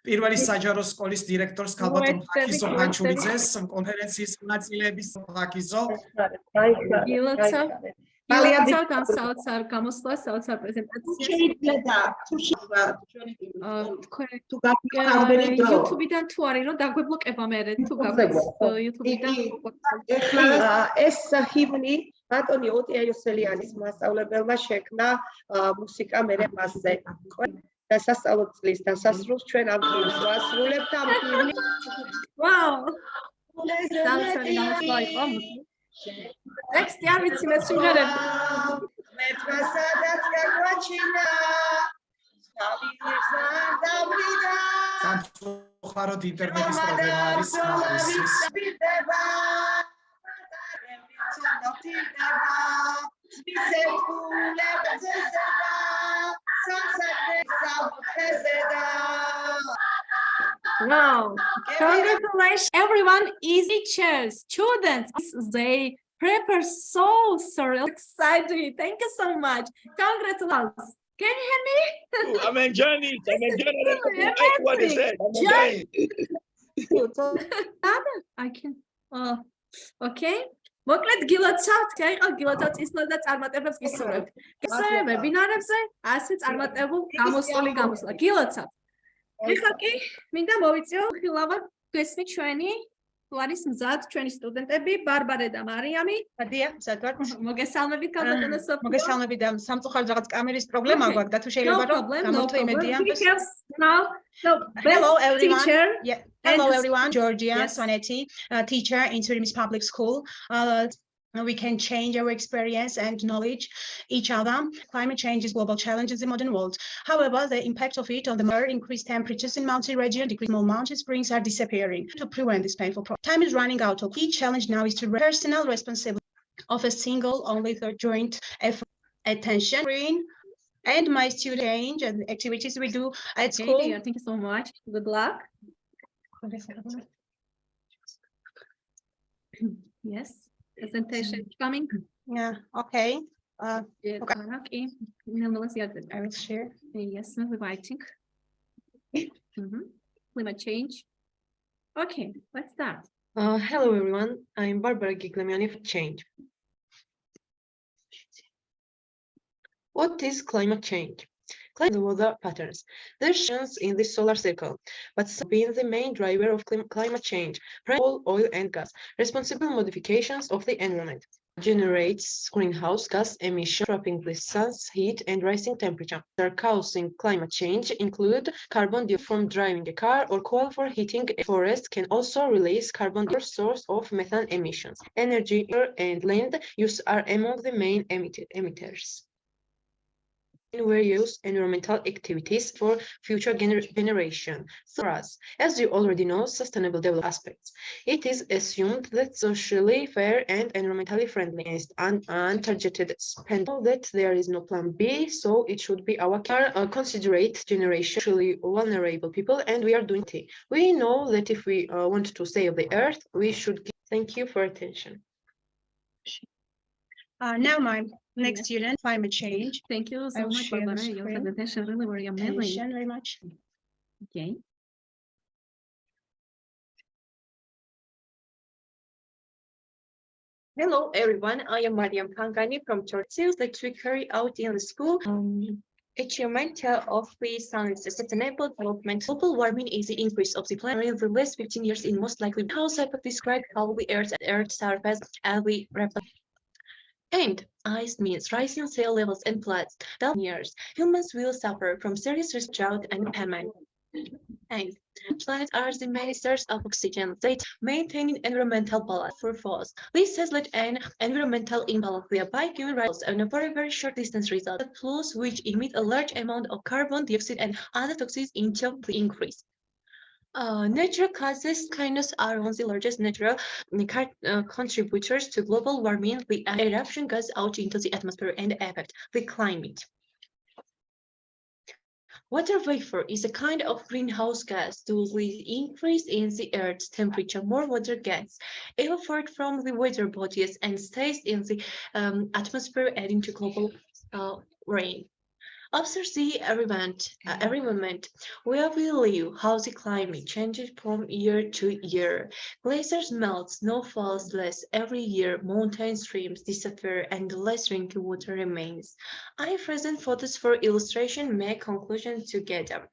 პირველი საჯარო სკოლის დირექტორს ქალბატონ ფაქიზო ხანჩულიძეს კონფერენციის მონაწილეების ფაქიზო გილოცავ ამ საოცარ გამოსვლას, საოცარ პრეზენტაციას. შეიძლება თუ გაგვიყვარდეთ YouTube-დან თუ არის რომ დაგვებლოკება მე თუ გაგვიყვარდეთ YouTube-დან. ეხლა ეს ჰიმნი ბატონი IIU სელიანის მასწავლებელმა შექმნა მუსიკა მერე მასზე. და სასწავლო წლის დასასრულს ჩვენ ამ ფილმს ვასრულებთ ამ ფილმს. ვაუ! საოცარი გამოსვლა იყო. ტექსტი არ ვიცი მე სიმღერები. მერტმა სადაც გაგვაჩინა დავიძერს დავიდა სამწუხაროდ ინტერნეტის პრობლემა არის ხმარის Wow! Congratulations, everyone! Is teachers, students, they prepare so excited. Thank you so much. Congratulations. Can you hear me? I'm enjoying it. I'm enjoying it. I like what they said. I'm enjoying it. I can. Okay. მოკლედ გილოცავთ, აიყო გილოცავთ ისლა და წარმატებებს გისურვებთ. ესე ვებინარებზე ასე წარმატებულ გამოსვლილი გილოცავთ. ეხლა კი მინდა მოვიწიო ხილავა გესმით ჩვენი არის მზად ჩვენი სტუდენტები ბარბარე და მარიამი. დია, საერთოდ. მოგესალმებით ქალბატონო სოფიო. მოგესალმებით და სამწუხაროდ რაღაც კამერის პრობლემა გვაქვს და თუ შეიძლება რომ გამორთო იმედია. Hello everyone. Teacher. Yeah. Hello everyone. Georgia Swanetti, teacher in Suriname Public School. We can change our experience and knowledge each other. Climate change is global challenges in modern world. However, the impact of it on the more increased temperatures in mountain region, decreased small mountain springs are disappearing. To prevent this painful process, time is running out. Key challenge now is to personal responsibility of a single, only third joint effort, attention, and my student change and activities we do at school. Dear, thank you so much. Good luck. Yes. Presentation coming. Yeah, okay. Okay. I will share. Yes, we're writing. Climate change. Okay, let's start. Hello everyone, I'm Barbara Giglemiani for Change. What is climate change? Climate weather patterns. There's change in the solar cycle, but being the main driver of climate change, coal, oil and gas, responsible modifications of the environment, generates greenhouse gas emissions, trapping the sun's heat and rising temperature. Are causing climate change include carbon dioxide from driving a car or coal for heating a forest can also release carbon dioxide, source of methane emissions. Energy, air and land use are among the main emitters. Were used environmental activities for future generation. For us, as you already know, sustainable development aspects. It is assumed that socially fair and environmentally friendly is untargeted spending, that there is no plan B, so it should be our care, considerate generation, actually vulnerable people, and we are doing it. We know that if we want to save the earth, we should give. Thank you for attention. Now my next student, climate change. Thank you so much, Barbara. Your presentation really very amazing. Very much. Okay. Hello, everyone. I am Mariam Kangani from Turkey that we carry out in the school. Achievement of the sustainable development. Global warming is the increase of the planet in the last 15 years in most likely house I describe how the Earth surface as we reflect. And ice means rising sea levels and floods. That years, humans will suffer from serious drought and famine. And plants are the main source of oxygen. They maintain environmental balance for force. This has led an environmental imbalance whereby human rights on a very short distance result. Flows which emit a large amount of carbon dioxide and other toxins into the increase. Natural causes are one of the largest natural contributors to global warming. The eruption gas out into the atmosphere and affect the climate. Water vapor is a kind of greenhouse gas due to the increase in the Earth's temperature. More water gets evaporated from the weather bodies and stays in the atmosphere, adding to global rain. Observe the environment where we live, how the climate changes from year to year. Glaciers melt, snow falls less every year, mountain streams disappear, and less drinking water remains. I present photos for illustration, make conclusion together,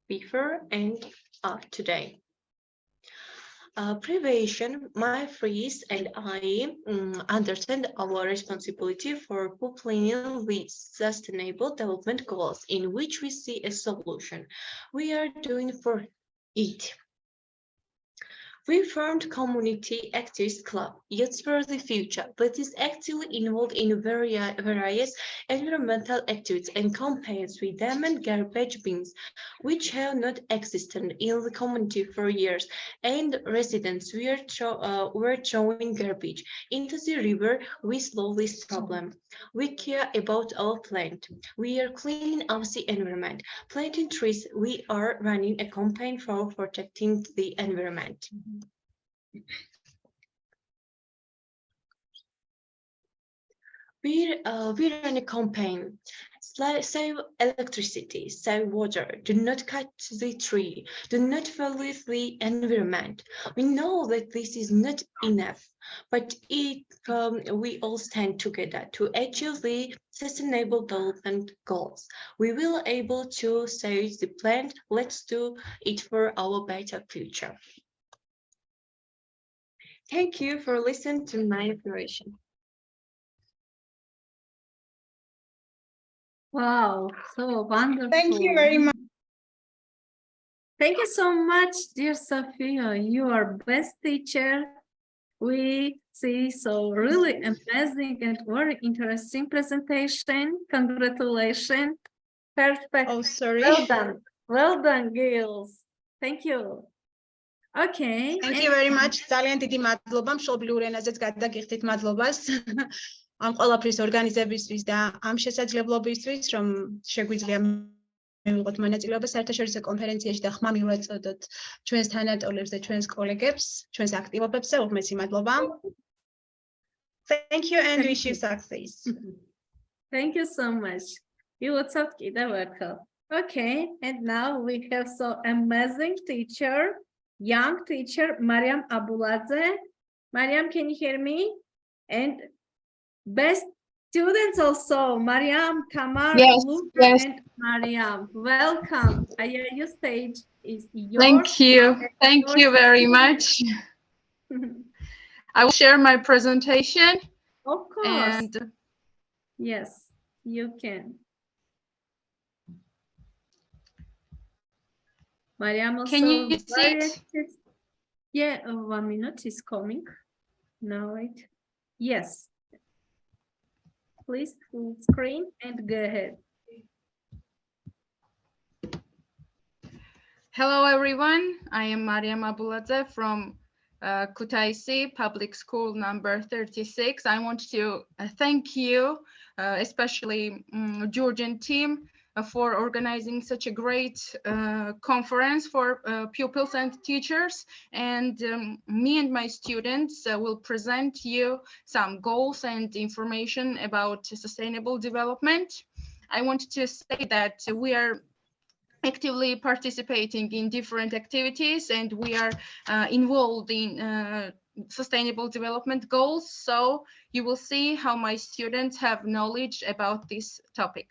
before and today. Prevention, my friends and I understand our responsibility for fulfilling the sustainable development goals in which we see a solution. We are doing for it. We formed Community Activist Club, Youth for the Future, that is actively involved in various environmental activities and campaigns with them and garbage bins, which have not existed in the community for years, and residents were throwing garbage into the river. We solve this problem. We care about our planet. We are cleaning up the environment. Planting trees, we are running a campaign for protecting the environment. We run a campaign. Save electricity, save water, do not cut the tree, do not pollute the environment. We know that this is not enough, but we all stand together to achieve the sustainable development goals. We will able to save the planet. Let's do it for our better future. Thank you for listening to my operation. Wow, so wonderful. Thank you very much. Thank you so much, dear Sophia. You are best teacher. We see so really amazing and very interesting presentation. Congratulations. Perfect. Oh, sorry. Well done. Well done, girls. Thank you. Okay. Thank you very much. ძალიან დიდი მადლობა მშობლიურ ენაზეც გადაგიხდით მადლობას. ამ ყველაფრის ორგანიზებისთვის და ამ შესაძლებლობისთვის, რომ შეგვიძლია მივიღოთ მონაწილეობა საერთაშორისო კონფერენციაში და ხმა მივაწოდოთ ჩვენს თანატოლებს და ჩვენს კოლეგებს, ჩვენს აქტივობებზე. უღმესი მადლობა. Thank you and wish you success. Thank you so much. You would have კიდევ ერთხელ. Okay, and now we have so amazing teacher, young teacher, Mariam Abuladze. Mariam, can you hear me? And best students also, Mariam, Tamar, Yes, Luca, yes. and Mariam. Welcome. IIU stage is yours. Thank you. Thank you very much. I will share my presentation. Of course. And yes, you can. Can also you see very it? active. Yeah, 1 minute is coming. Now wait. Yes. Please full screen and go ahead. Hello, everyone. I am Mariam Abuladze from Kutaisi Public School number 36. I want to thank you, especially Georgian team, for organizing such a great conference for pupils and teachers. And me and my students will present you some goals and information about sustainable development. I want to say that we are actively participating in different activities and we are involved in sustainable development goals. So you will see how my students have knowledge about this topic.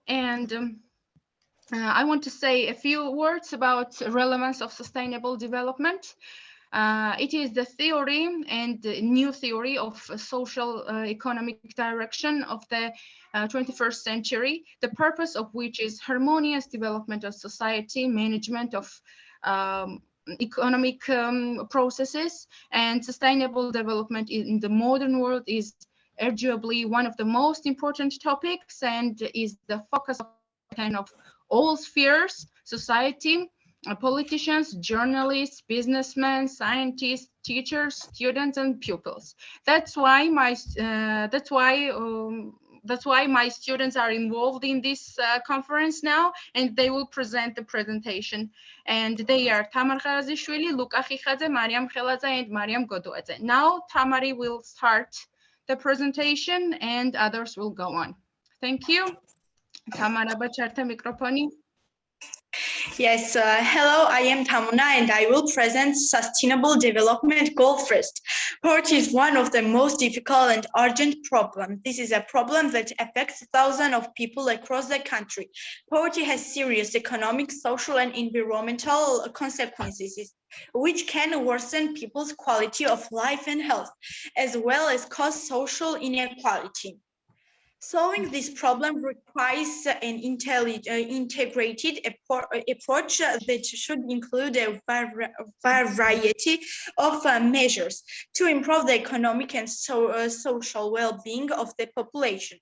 And I want to say a few words about relevance of sustainable development. It is the theory and the new theory of social economic direction of the 21st century, the purpose of which is harmonious development of society, management of economic processes, and sustainable development in the modern world is arguably one of the most important topics and is the focus of all spheres, society, politicians, journalists, businessmen, scientists, teachers, students, and pupils. That's why my students are involved in this conference now, and they will present the presentation. And they are Tamar Kharazishvili, Luka Khikhadze, Mariam Kheladze, and Mariam Godoadze. Now Tamari will start the presentation, and others will go on. Thank you. Tamara Bacharta microphone. Yes, hello, I am Tamuna and I will present Sustainable Development Goal first. Poverty is one of the most difficult and urgent problems. This is a problem that affects thousands of people across the country. Poverty has serious economic, social, and environmental consequences, which can worsen people's quality of life and health, as well as cause social inequality. Solving this problem requires an integrated approach that should include a variety of measures to improve the economic and social well-being of the population.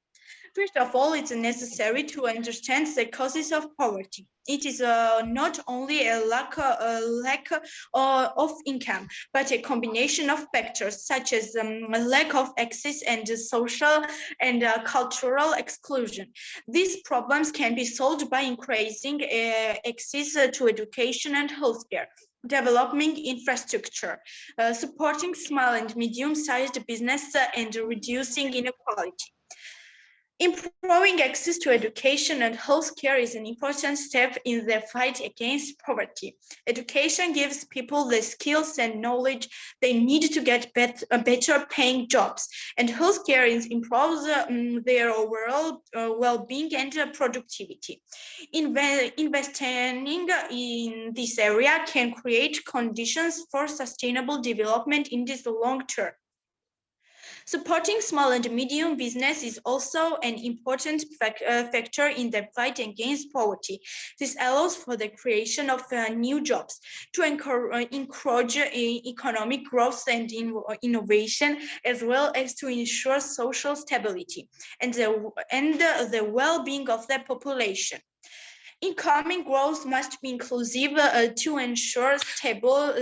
First of all, it's necessary to understand the causes of poverty. It is not only a lack of income, but a combination of factors such as lack of access and social and cultural exclusion. These problems can be solved by increasing access to education and healthcare, developing infrastructure, supporting small and medium-sized business, and reducing inequality. Improving access to education and healthcare is an important step in the fight against poverty. Education gives people the skills and knowledge they need to get better paying jobs, and healthcare improves their overall well-being and productivity. Investing in this area can create conditions for sustainable development in the long term. Supporting small and medium business is also an important factor in the fight against poverty. This allows for the creation of new jobs to encourage economic growth and innovation, as well as to ensure social stability and the well-being of the population. Incoming growth must be inclusive to ensure stable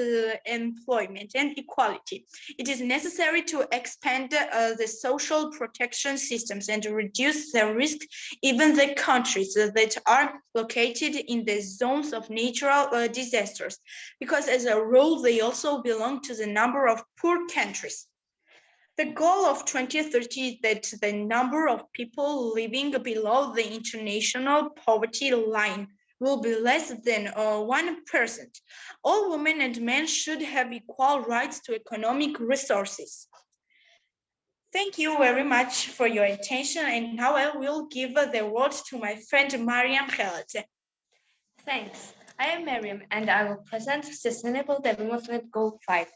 employment and equality. It is necessary to expand the social protection systems and reduce the risk even the countries that are located in the zones of natural disasters, because as a rule, they also belong to the number of poor countries. The goal of 2030 is that the number of people living below the international poverty line will be less than 1%. All women and men should have equal rights to economic resources. Thank you very much for your attention, and now I will give the word to my friend Mariam Khalate. Thanks. I am Mariam, and I will present Sustainable Development Goal 5.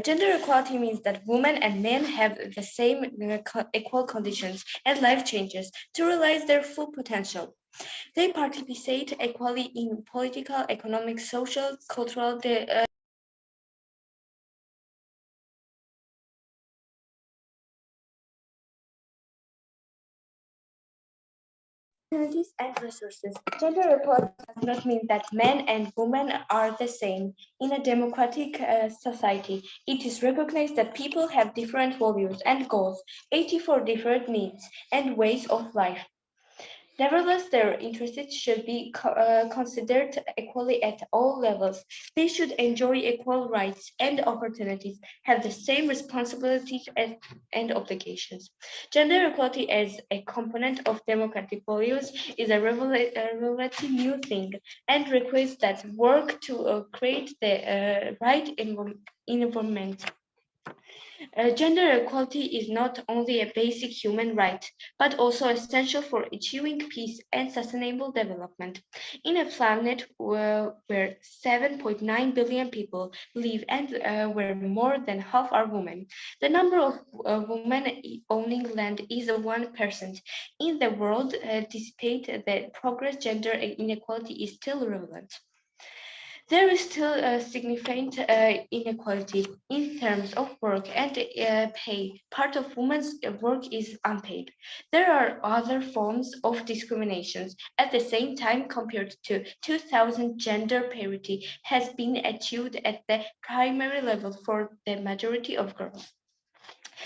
Gender equality means that women and men have the same equal conditions and life changes to realize their full potential. They participate equally in political, economic, social, cultural opportunities and resources. Gender equality does not mean that men and women are the same. In a democratic society, it is recognized that people have different values and goals, 84 different needs and ways of life. Nevertheless, their interests should be considered equally at all levels. They should enjoy equal rights and opportunities, have the same responsibilities and obligations. Gender equality as a component of democratic values is a relatively new thing and requires that work to create the right environment. Gender equality is not only a basic human right, but also essential for achieving peace and sustainable development. In a planet where 7.9 billion people live and where more than half are women, the number of women owning land is 1%. In the world, despite the progress, gender inequality is still relevant. There is still a significant inequality in terms of work and pay. Part of women's work is unpaid. There are other forms of discriminations. At the same time, compared to 2000, gender parity has been achieved at the primary level for the majority of girls.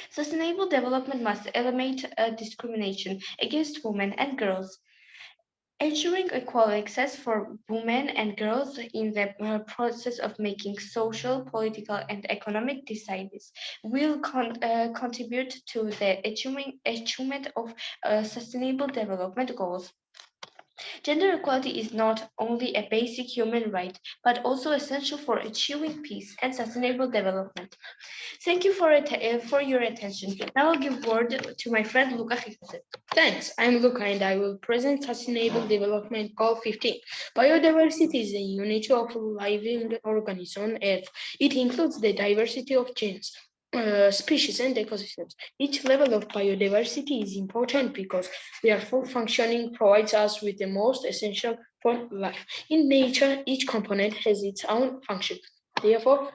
Sustainable development must eliminate discrimination against women and girls. Ensuring equal access for women and girls in the process of making social, political, and economic decisions will contribute to the achievement of sustainable development goals. Gender equality is not only a basic human right, but also essential for achieving peace and sustainable development. Thank you for your attention. Now I'll give word to my friend Luca Fifete. Thanks, I'm Luca and I will present Sustainable Development Goal 15. Biodiversity is the unity of living organisms on Earth. It includes the diversity of genes, species and ecosystems. Each level of biodiversity is important because their full functioning provides us with the most essential for life. In nature, each component has its own function. Therefore,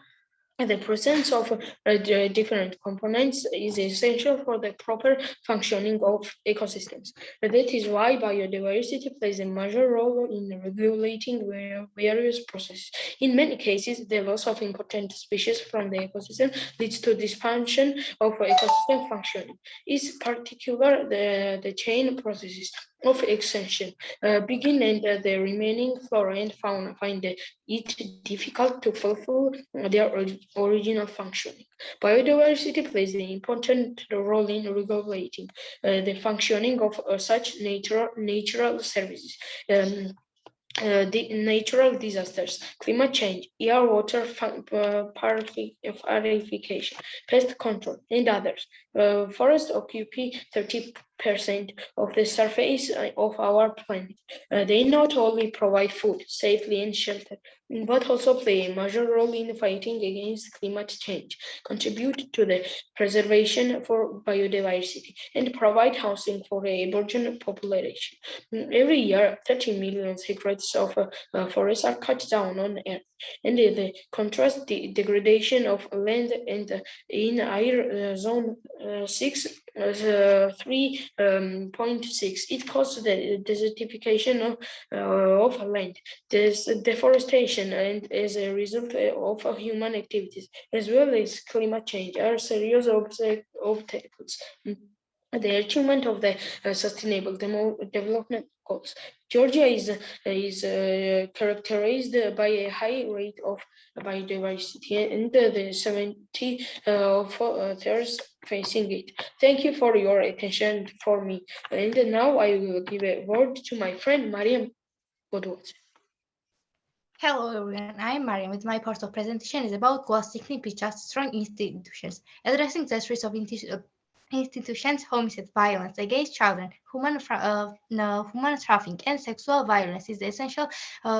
the presence of different components is essential for the proper functioning of ecosystems. That is why biodiversity plays a major role in regulating various processes. In many cases, the loss of important species from the ecosystem leads to dysfunction of ecosystem functioning. In particular, the chain processes of extension begin, and the remaining flora and fauna find it difficult to fulfill their original functioning. Biodiversity plays an important role in regulating the functioning of such natural services. The natural disasters, climate change, air water purification, pest control, and others. Forests occupy 30% of the surface of our planet. They not only provide food safely and shelter, but also play a major role in fighting against climate change, contribute to the preservation for biodiversity, and provide housing for a burgeoning population. Every year, 30 million hectares of forests are cut down on Earth, and the contrast the degradation of land and in air zone 3.6. It causes the desertification of land, this deforestation, and as a result of human activities, as well as climate change, are serious obstacles. The achievement of the sustainable development goals. Georgia is characterized by a high rate of biodiversity, and the 70 of others facing it. Thank you for your attention for me. And now I will give a word to my friend Mariam. Hello everyone, I am Mariam, and my part of presentation is about classically just strong institutions, addressing the threats of institutions, homicide, violence against children, human trafficking, and sexual violence is essential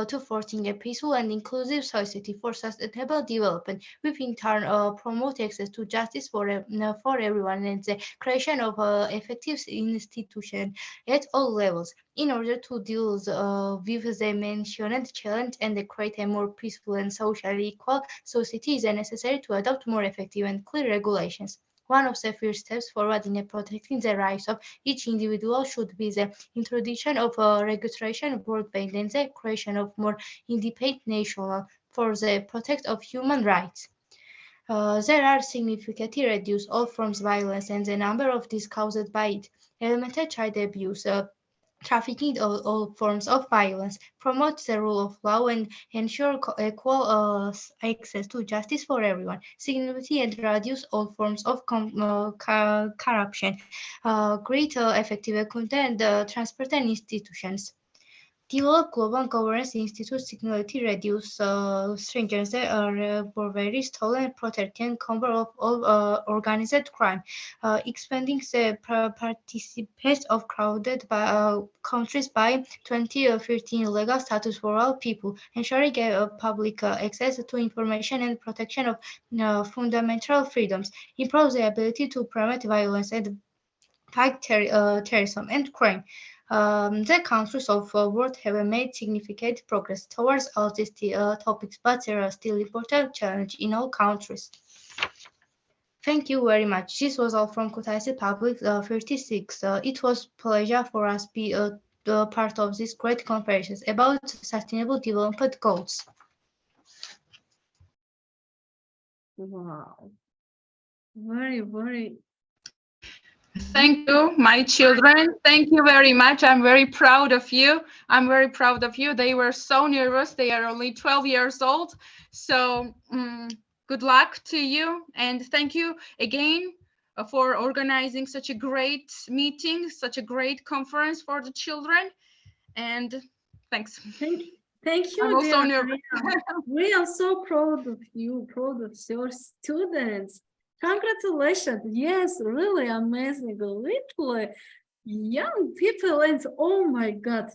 to fostering a peaceful and inclusive society for sustainable development, which in turn promote access to justice for everyone and the creation of effective institutions at all levels. In order to deal with the mentioned challenge and create a more peaceful and socially equal society, it is necessary to adopt more effective and clear regulations. One of the first steps forward in protecting the rights of each individual should be the introduction of a regulation worldwide and the creation of more independent national for the protection of human rights. There are significantly reduced all forms of violence and the number of these caused by it. Elementary child abuse, trafficking, all forms of violence, promote the rule of law and ensure equal access to justice for everyone, significantly and reduce all forms of corruption, great effective content, transparent institutions. Develop global governance institutes significantly reduce stringency, robbery, stolen property, and combat of all organized crime, expanding the participation of crowded countries by 2013 legal status for all people, ensuring public access to information and protection of fundamental freedoms, improve the ability to prevent violence and fight terrorism and crime. The countries of the world have made significant progress towards all these topics, but there are still important challenges in all countries. Thank you very much. This was all from Kutaisi Public 36. It was a pleasure for us to be part of this great conference about sustainable development goals. Wow. Very. Thank you, my children. Thank you very much. I'm very proud of you. They were so nervous. They are only 12 years old. So good luck to you. And thank you again for organizing such a great meeting, such a great conference for the children. And thanks. Thank you, I'm also nervous. We are so proud of you, proud of your students. Congratulations. Yes, really amazing. Little young people, and oh my God,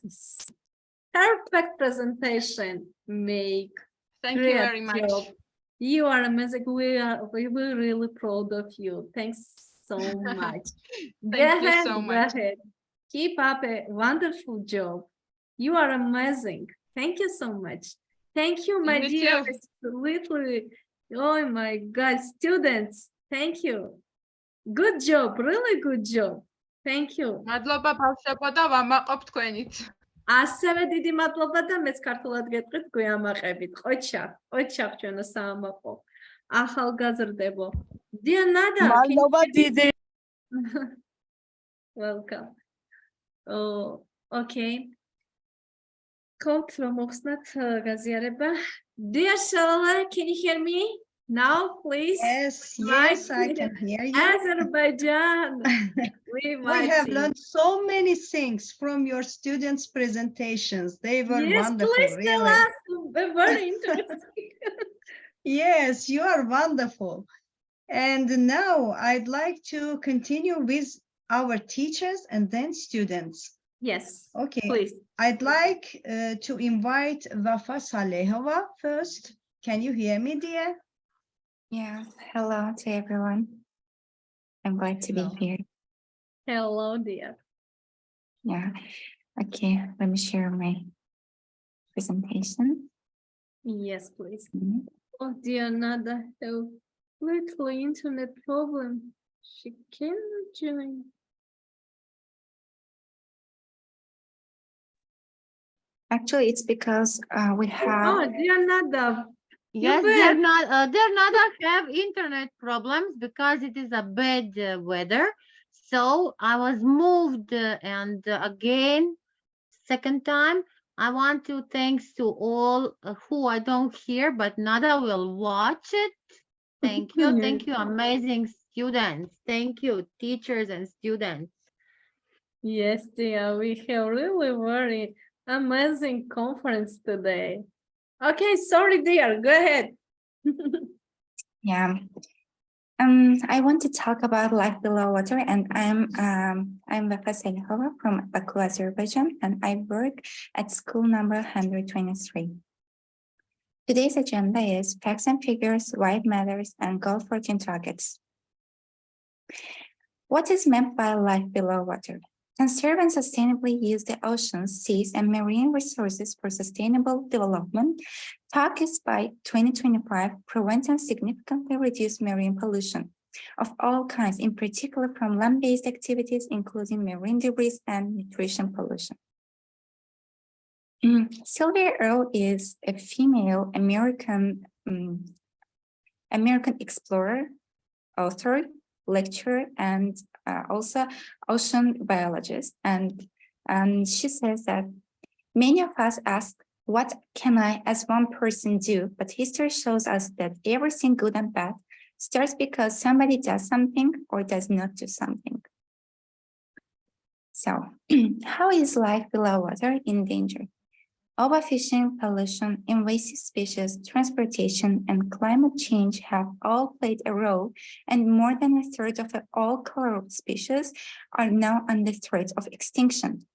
perfect presentation. Thank you very much. Job. You are amazing. We were really proud of you. Thanks so much. Thank you so much. Go ahead. Keep up a wonderful job. You are amazing. Thank you so much. Thank you, my dear little, oh my God, students. Thank you. Good job, really good job. Thank you. მადლობა ბავშვებო და ვამაყობ თქვენით. ასევე დიდი მადლობა და მეც ქართულად გეტყვით გვიამაყებით. ყოჩა ჩვენო საამაყო. ახალგაზრდებო. დიანადა. მადლობა დიდი. Welcome. Oh, Okay. Code from Oxnard Gaziareba. Dear Shalala, can you hear me now, please? Yes, yes, I can hear you. Azerbaijan. We have learned so many things from your students' presentations. They were Yes, wonderful, please tell really. us. Very interesting. Yes, you are wonderful. And now I'd like to continue with our teachers and then students. Yes, okay. Please. I'd like to invite Wafa Salehova first. Can you hear me, dear? Yeah, hello to everyone. I'm glad to be here. Hello, dear. Yeah, okay, let me share my presentation. Yes, please. Oh, dear Nada, a little internet problem. She cannot join. Actually, it's because we have. Oh, dear Nada. Yes, they're not have internet problems because it is a bad weather. So I was moved and again, second time, I want to thanks to all who I don't hear, but Nada will watch it. Thank you. Thank you, amazing students. Thank you, teachers and students. Yes, dear, we have really very amazing conference today. Okay, sorry, dear, go ahead. Yeah. I want to talk about life below water, and I'm Wafa Salehova from Baku, Azerbaijan, and I work at school number 123. Today's agenda is facts and figures, why it matters, and goal 14 targets. What is meant by life below water? Conserve and sustainably use the oceans, seas, and marine resources for sustainable development. Targets by 2025 prevent and significantly reduce marine pollution of all kinds, in particular from land-based activities, including marine debris and nutrition pollution. Sylvia Earle is a female American explorer, author, lecturer, and also ocean biologist. And she says that many of us ask, what can I as one person do? But history shows us that everything good and bad starts because somebody does something or does not do something. So how is life below water in danger? Overfishing, pollution, invasive species, transportation, and climate change have all played a role, and more than a third of all coral species are now under threat of extinction.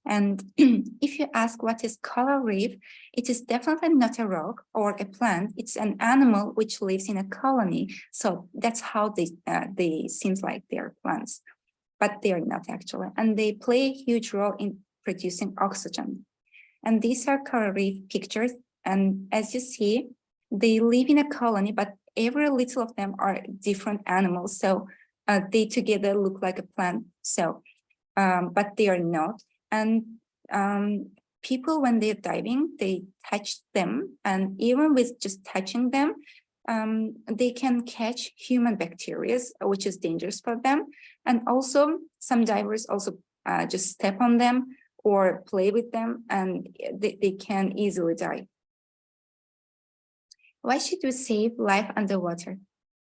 And if you ask what is coral reef, it is definitely not a rock or a plant. It's an animal which lives in a colony. So that's how they seem like they're plants, but they are not actually. And they play a huge role in producing oxygen. And these are coral reef pictures. And as you see, they live in a colony, but every little of them are different animals. So they together look like a plant. So, but they are not. And people, when they're diving, they touch them. And even with just touching them, they can catch human bacteria, which is dangerous for them. And also some divers also just step on them or play with them, and they can easily die. Why should we save life underwater?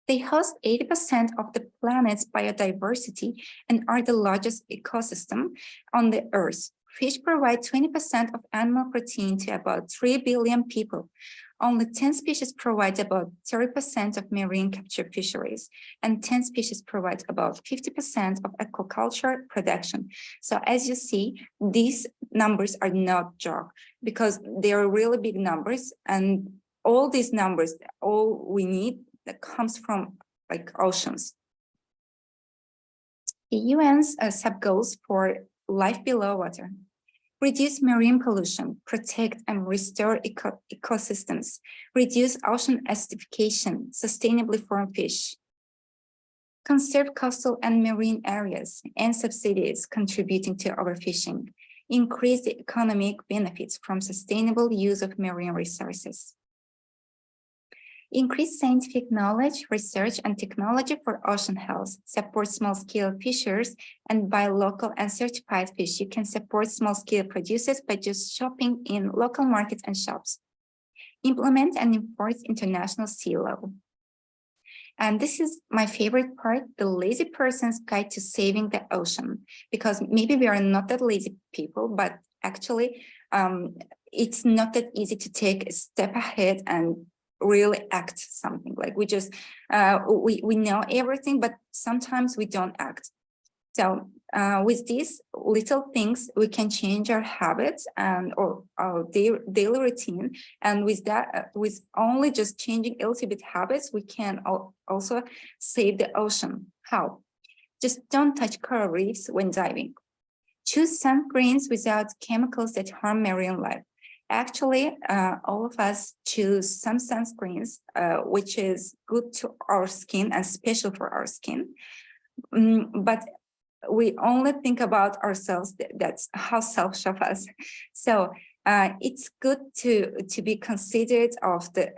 They host 80% of the planet's biodiversity and are the largest ecosystem on the Earth. Fish provide 20% of animal protein to about 3 billion people. Only 10 species provide about 30% of marine capture fisheries, and 10 species provide about 50% of aquaculture production. So as you see, these numbers are not joke because they are really big numbers, and all these numbers, all we need that comes from like oceans. The UN's sub-goals for life below water: reduce marine pollution, protect and restore ecosystems, reduce ocean acidification, sustainably farm fish, conserve coastal and marine areas, and subsidies contributing to overfishing, increase the economic benefits from sustainable use of marine resources. Increase scientific knowledge, research, and technology for ocean health. Support small-scale fishers and buy local and certified fish. You can support small-scale producers by just shopping in local markets and shops. Implement and enforce international sea law. And this is my favorite part, the lazy person's guide to saving the ocean, because maybe we are not that lazy people, but actually it's not that easy to take a step ahead and really act something. Like we just, we know everything, but sometimes we don't act. So with these little things, we can change our habits and or our daily routine. And with that, with only just changing a little bit habits, we can also save the ocean. How? Just don't touch coral reefs when diving. Choose sunscreens without chemicals that harm marine life. Actually, all of us choose some sunscreens, which is good to our skin and special for our skin. But we only think about ourselves. That's how selfish of us. So it's good to be considerate of the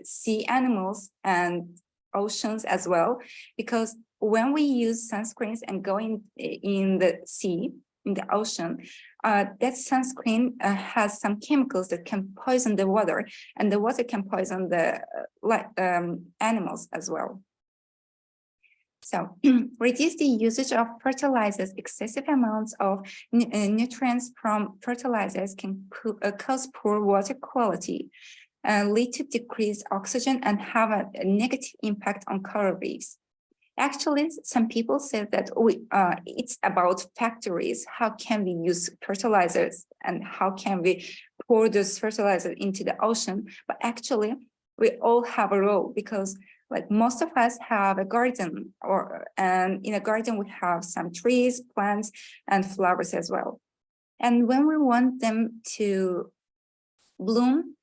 sea animals and oceans as well, because when we use sunscreens and go in the sea, in the ocean, that sunscreen has some chemicals that can poison the water, and the water can poison the animals as well. So reduce the usage of fertilizers. Excessive amounts of nutrients from fertilizers can cause poor water quality, lead to decreased oxygen, and have a negative impact on coral reefs. Actually, some people say that it's about factories. How can we use fertilizers and how can we pour those fertilizers into the ocean? But actually, we all have a role, because like most of us have a garden, and in a garden we have some trees, plants, and flowers as well. And when we want them to bloom,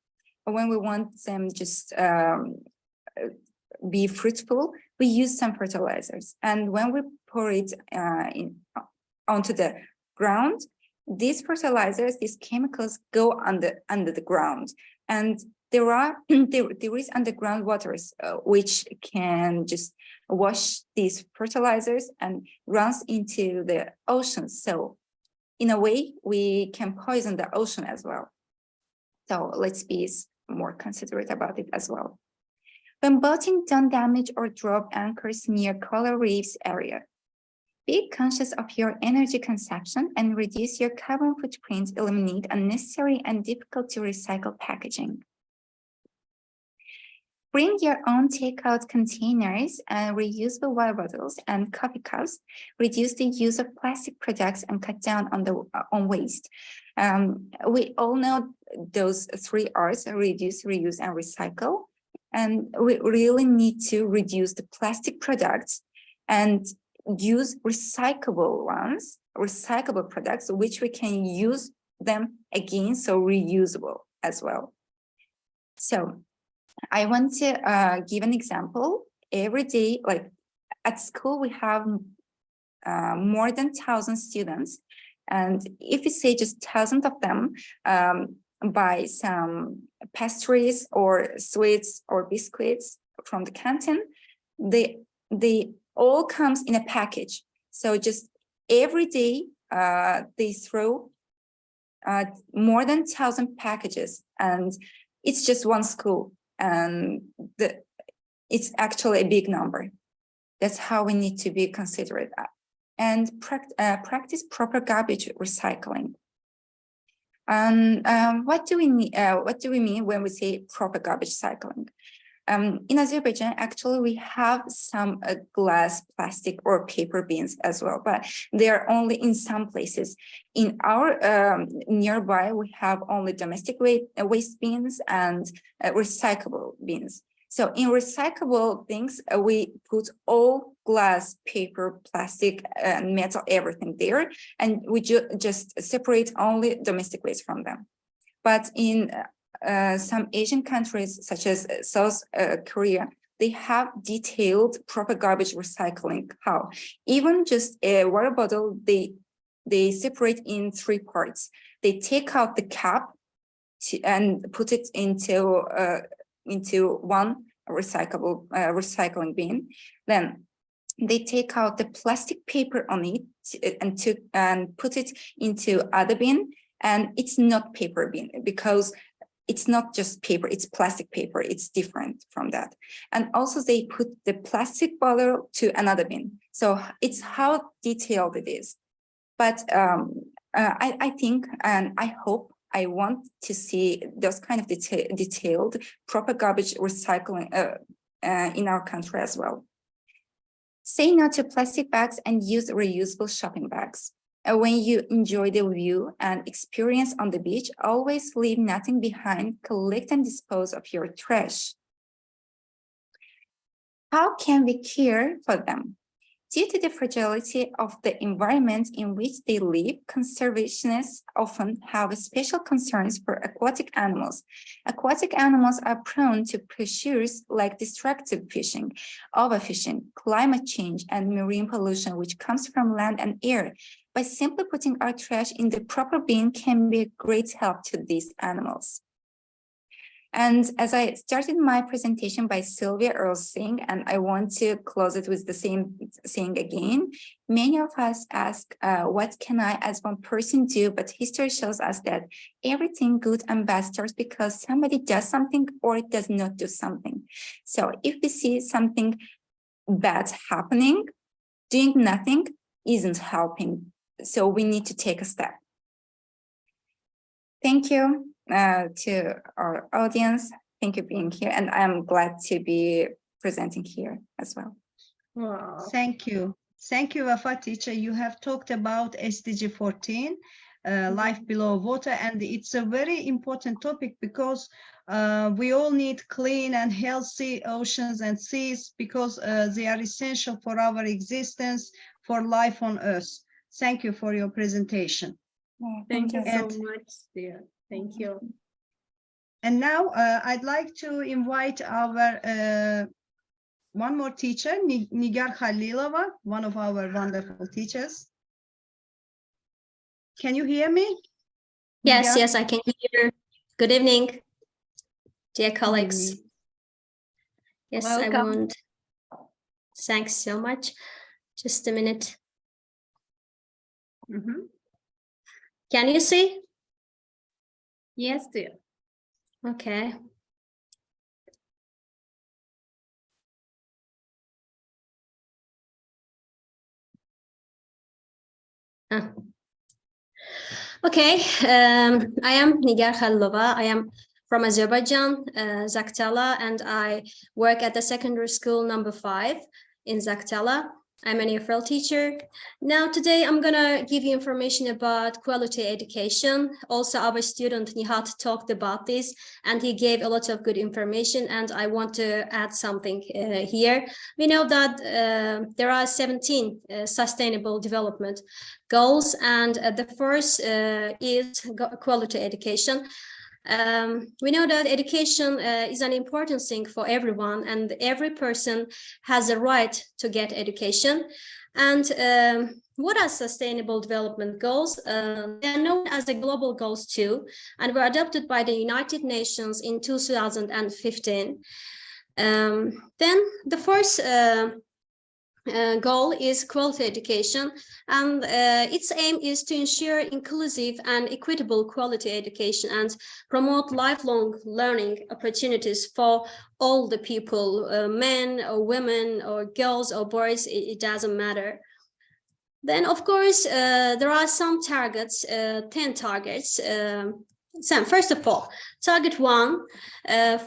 or when we want them just be fruitful, we use some fertilizers. And when we pour it onto the ground, these fertilizers, these chemicals go under the ground, and there is underground waters which can just wash these fertilizers and runs into the ocean. So in a way, we can poison the ocean as well. So let's be more considerate about it as well. When boating, don't damage or drop anchors near coral reefs area. Be conscious of your energy consumption and reduce your carbon footprint. Eliminate unnecessary and difficult to recycle packaging. Bring your own takeout containers and reusable water bottles and coffee cups. Reduce the use of plastic products and cut down on waste. We all know those 3 R's: reduce, reuse, and recycle. And we really need to reduce the plastic products and use recyclable ones, recyclable products, which we can use them again, so reusable as well. So I want to give an example. Every day, like at school, we have more than 1,000 students. And if we say just 1,000 of them buy some pastries or sweets or biscuits from the canteen, they all comes in a package. So just every day they throw more than 1,000 packages, and it's just one school. And it's actually a big number. That's how we need to be considerate. And practice proper garbage recycling. And what do we mean when we say proper garbage recycling? In Azerbaijan, actually, we have some glass, plastic, or paper bins as well, but they are only in some places. In our nearby, we have only domestic waste bins and recyclable bins. So in recyclable things, we put all glass, paper, plastic, metal, everything there, and we just separate only domestic waste from them. But in some Asian countries, such as South Korea, they have detailed proper garbage recycling. How? Even just a water bottle, they separate in 3 parts. They take out the cap, and put it into one recycling bin. Then they take out the plastic paper on it and put it into other bin, and it's not paper bin because it's not just paper, it's plastic paper. It's different from that. And also they put the plastic bottle to another bin. So it's how detailed it is. But I think, and I hope, I want to see those kind of detailed, proper garbage recycling in our country as well. Say no to plastic bags and use reusable shopping bags. When you enjoy the view and experience on the beach, always leave nothing behind, collect and dispose of your trash. How can we care for them? Due to the fragility of the environment in which they live, conservationists often have special concerns for aquatic animals. Aquatic animals are prone to pressures like destructive fishing, overfishing, climate change, and marine pollution, which comes from land and air. By simply putting our trash in the proper bin can be a great help to these animals. And as I started my presentation by Sylvia Earle saying, and I want to close it with the same saying again, many of us ask, what can I as one person do? But history shows us that everything good and bad starts because somebody does something or does not do something. So if we see something bad happening, doing nothing isn't helping. So we need to take a step. Thank you to our audience. Thank you for being here. And I'm glad to be presenting here as well. Wow. Thank you. Thank you, Wafa teacher. You have talked about SDG 14, life below water, and it's a very important topic because we all need clean and healthy oceans and seas because they are essential for our existence, for life on Earth. Thank you for your presentation. Thank you so much, dear. Thank you. And now I'd like to invite our one more teacher, Nigar Khalilova, one of our wonderful teachers. Can you hear me? Yes, Nigar? yes, I can hear. Good evening, dear colleagues. Yes, Welcome. I want. Thanks so much. Just a minute. Can you see? Yes, dear. Okay. Okay, I am Nigar Khalilova. I am from Azerbaijan, Zaktala, and I work at the secondary school number 5 in Zaktala. I'm an EFL teacher. Now, today I'm gonna give you information about quality education. Also, our student Nihat talked about this, and he gave a lot of good information, and I want to add something here. We know that there are 17 sustainable development goals, and the first is quality education. We know that education is an important thing for everyone, and every person has a right to get education. And what are sustainable development goals? They are known as the global goals too, and were adopted by the United Nations in 2015. Then the first goal is quality education, and its aim is to ensure inclusive and equitable quality education and promote lifelong learning opportunities for all the people, men or women or girls or boys, it doesn't matter. Then, of course, there are some targets, 10 targets. So first of all, target 1,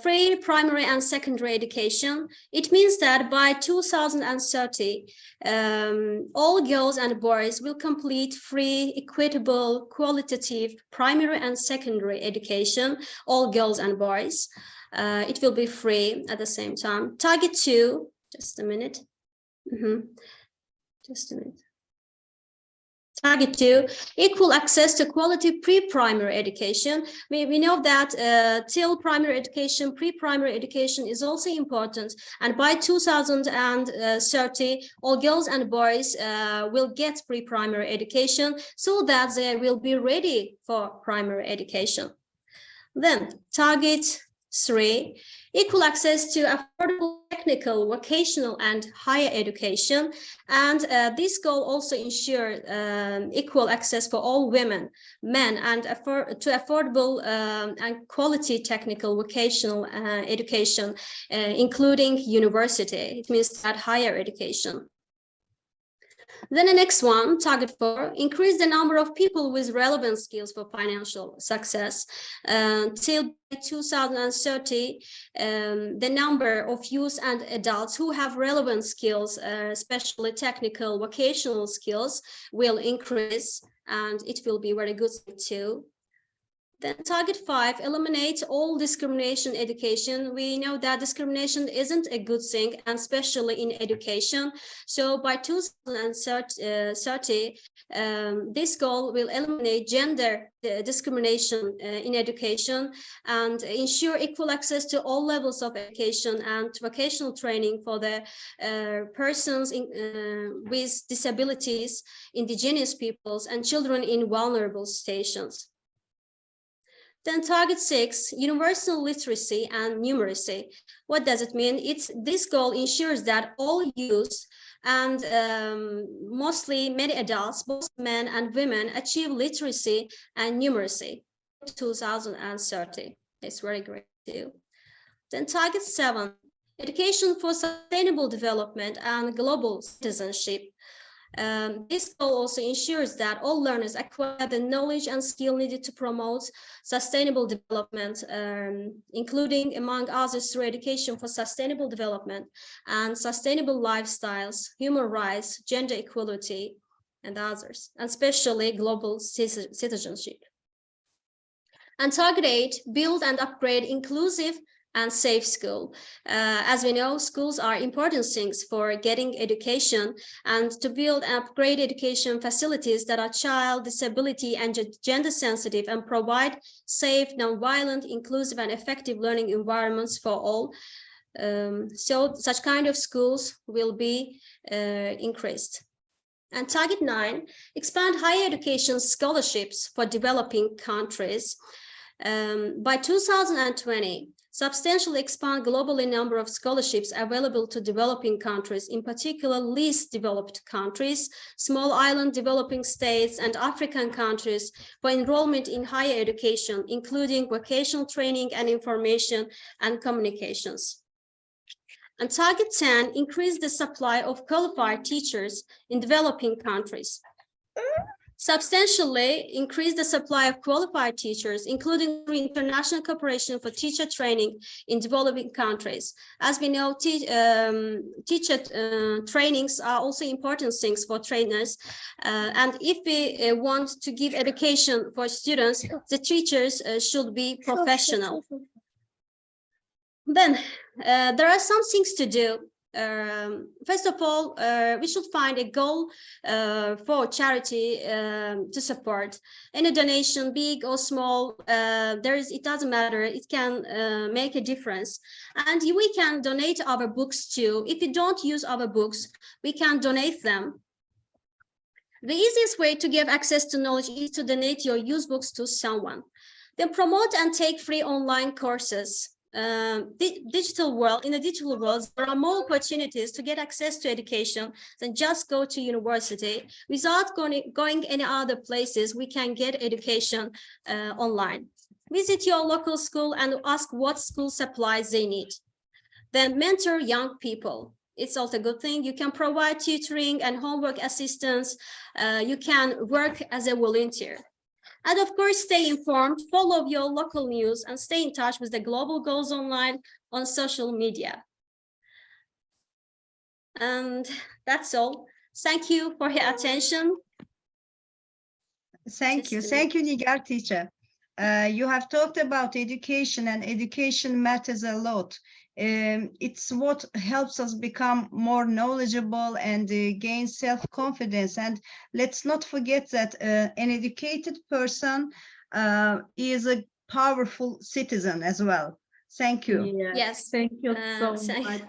free primary and secondary education. It means that by 2030, all girls and boys will complete free, equitable, qualitative primary and secondary education, all girls and boys. It will be free at the same time. Target 2, just a minute. Just a minute. Target 2, equal access to quality pre-primary education. We know that till primary education, pre-primary education is also important. And by 2030, all girls and boys will get pre-primary education so that they will be ready for primary education. Then target 3, equal access to affordable technical, vocational, and higher education. And this goal also ensures equal access for all women, men, and to affordable and quality technical, vocational education, including university. It means that higher education. Then the next one, target 4, increase the number of people with relevant skills for financial success. Till 2030, the number of youth and adults who have relevant skills, especially technical, vocational skills, will increase, and it will be very good too. Then target 5, eliminate all discrimination education. We know that discrimination isn't a good thing, and especially in education. So by 2030, this goal will eliminate gender discrimination in education and ensure equal access to all levels of education and vocational training for the persons with disabilities, indigenous peoples, and children in vulnerable stations. Then target 6, universal literacy and numeracy. What does it mean? This goal ensures that all youth and mostly many adults, both men and women, achieve literacy and numeracy 2030. It's very great too. Then target 7, education for sustainable development and global citizenship. This goal also ensures that all learners acquire the knowledge and skill needed to promote sustainable development, including, among others, through education for sustainable development and sustainable lifestyles, human rights, gender equality, and others, and especially global citizenship. And target 8, build and upgrade inclusive and safe school. As we know, schools are important things for getting education, and to build and upgrade education facilities that are child, disability, and gender sensitive and provide safe, non-violent, inclusive, and effective learning environments for all. So such kind of schools will be increased. And target 9, expand higher education scholarships for developing countries. By 2020, substantially expand globally number of scholarships available to developing countries, in particular least developed countries, small island developing states, and African countries for enrollment in higher education, including vocational training and information and communications. And target 10, increase the supply of qualified teachers in developing countries. Substantially increase the supply of qualified teachers, including international cooperation for teacher training in developing countries. As we know, teacher trainings are also important things for trainers. And if we want to give education for students, the teachers should be professional. Then there are some things to do. First of all, we should find a goal for charity to support. Any donation, big or small, it doesn't matter. It can make a difference. And we can donate our books too. If you don't use our books, we can donate them. The easiest way to give access to knowledge is to donate your used books to someone. Then promote and take free online courses. In the digital world, there are more opportunities to get access to education than just go to university. Without going any other places, we can get education online. Visit your local school and ask what school supplies they need. Then mentor young people. It's also a good thing. You can provide tutoring and homework assistance. You can work as a volunteer. And of course, stay informed, follow your local news, and stay in touch with the global goals online on social media. And that's all. Thank you for your attention. Thank you, Nigar teacher. You have talked about education, and education matters a lot. It's what helps us become more knowledgeable and gain self-confidence. And let's not forget that an educated person is a powerful citizen as well. Thank you. Yes, thank you so much.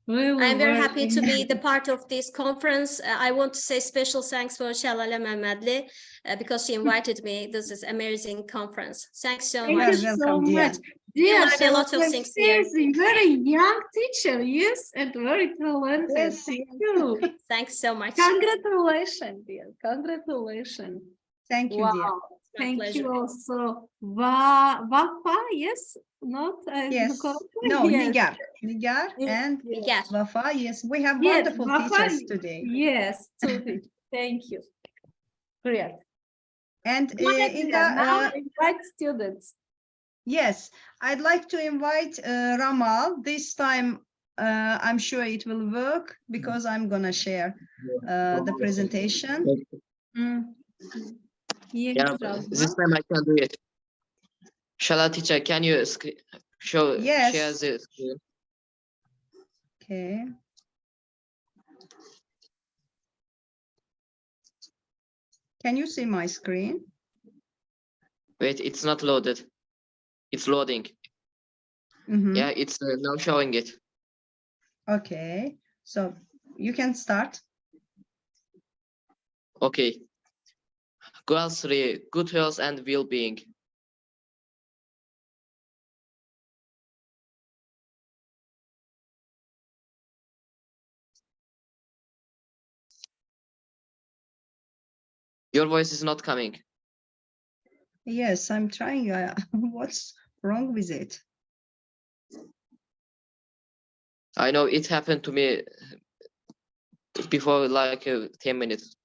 Really I'm very happy to be working. the part of this conference. I want to say special thanks for Shalala Mehmedli because she invited me. This is amazing conference. Thanks so Thank much. you so much. We Dear, learned a lot of Shalala, things here. amazing, very young teacher, yes, and very talented. Yes, Thank you. Thanks so much. Congratulations, dear. Congratulations. Thank you, Wow. dear. My Thank pleasure. you also. Wafa, yes, not Yes. correctly? No, Yes. Nigar and Nigar. Wafa. Yes, we have Yes, wonderful Wafa, teachers today. yes, two teachers. Thank you. Great. And Right, Inga, now invite students. yes, I'd like to invite Ramal. This time, I'm sure it will work because I'm gonna share the presentation. Yeah, this time I can do it. Shala teacher, can you share Yes. the screen? Okay. Can you see my screen? Wait, it's not loaded. It's loading. Mhm. Yeah, it's now showing it. Okay, so you can start. Okay. Goal 3, good health and well-being. Your voice is not coming. Yes, I'm trying. What's wrong with it? I know it happened to me before like 10 minutes.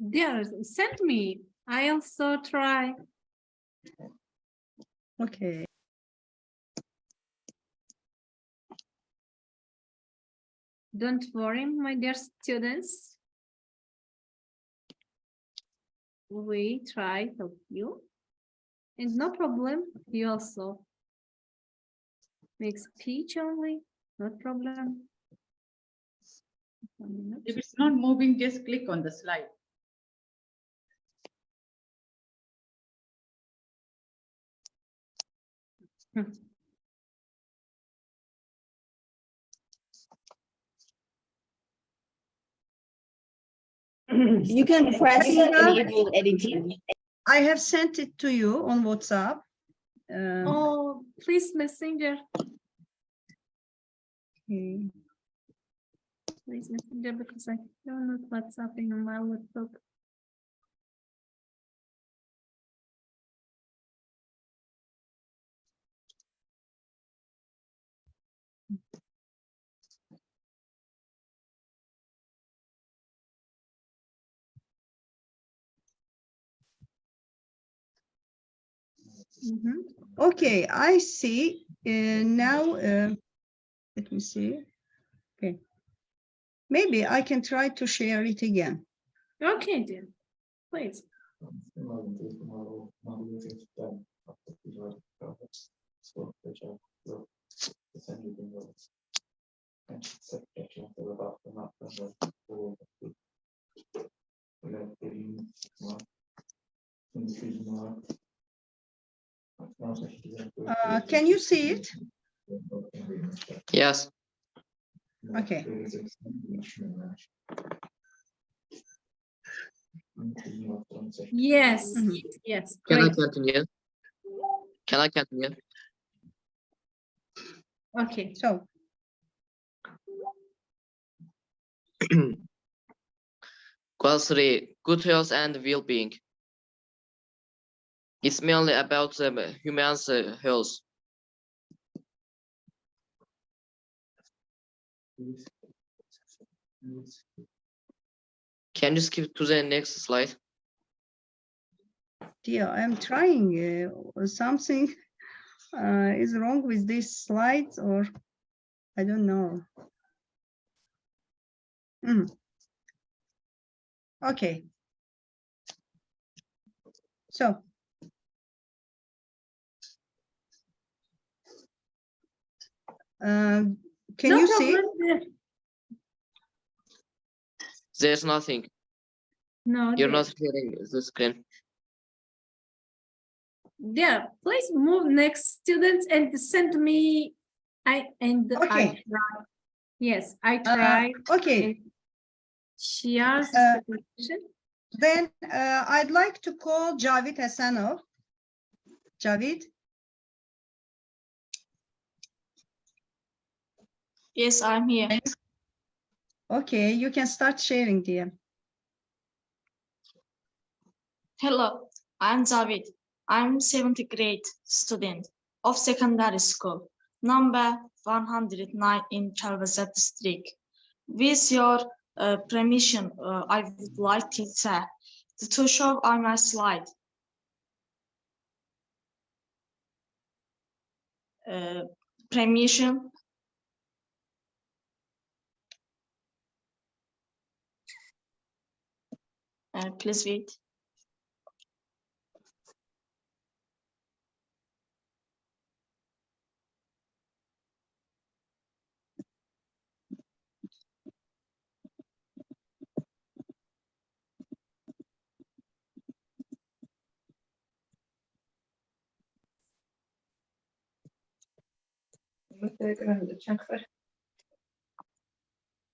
Dear, send me. I also try. Okay. Don't worry, my dear students. We try to help you. And no problem, you also make speech only, no problem. If it's not moving, just click on the slide. You can press enable editing. I have sent it to you on WhatsApp. Oh, please, Messenger. Okay. Please, Messenger, because I don't know what's happening on my laptop. Okay, I see. Now, let me see. Okay. Maybe I can try to share it again. Okay, dear. Please. Can you see it? Yes. Okay. Yes, yes. Can I Great. continue? Can I continue? Okay. So. Goal 3, good health and well-being. It's mainly about humans' health. Can you skip to the next slide? Yeah, I'm trying. Something is wrong with these slides, or I don't know. Okay. So. Can No you problem. see? There's nothing. No, You're dear. not hearing the screen. Yeah, please move next students and send me. Okay. Yes, I tried. Okay. Shia's presentation. Then I'd like to call Javid Hasanov. Javid? Yes, I'm here. Okay, you can start sharing, dear. Hello, I'm Javid. I'm 7th grade student of secondary school, number 109 in Chalvazat district. With your permission, I would like to show on my slide. Permission. Please wait.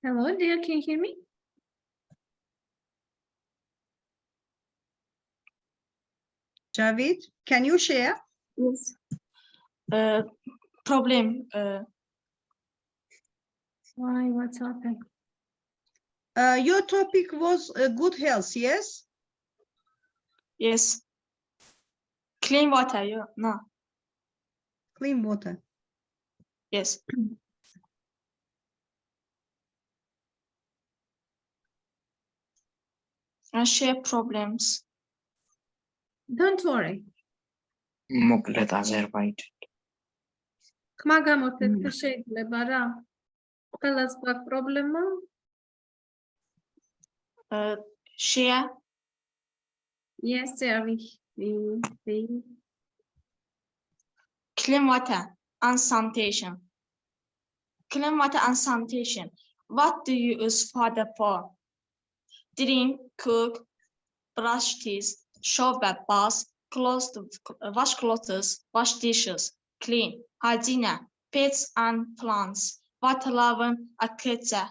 Hello, dear, can you hear me? Javid, can you share? Yes. Problem. Why? What's happened? Your topic was good health, yes? Yes. Clean water, yeah. No. Clean water. Yes. And share problems. Don't worry. მოკლედ აზერბაიჯანი. ხმა გამორთეთ შეიძლება რა? ყველას გვაქვს პრობლემა? Share. Yes, sir. We. Clean water and sanitation. Clean water and sanitation. What do you use water for? Drink, cook, brush teeth, shower, bath, wash clothes, wash dishes, clean, hygiene, pets and plants, water level, etc.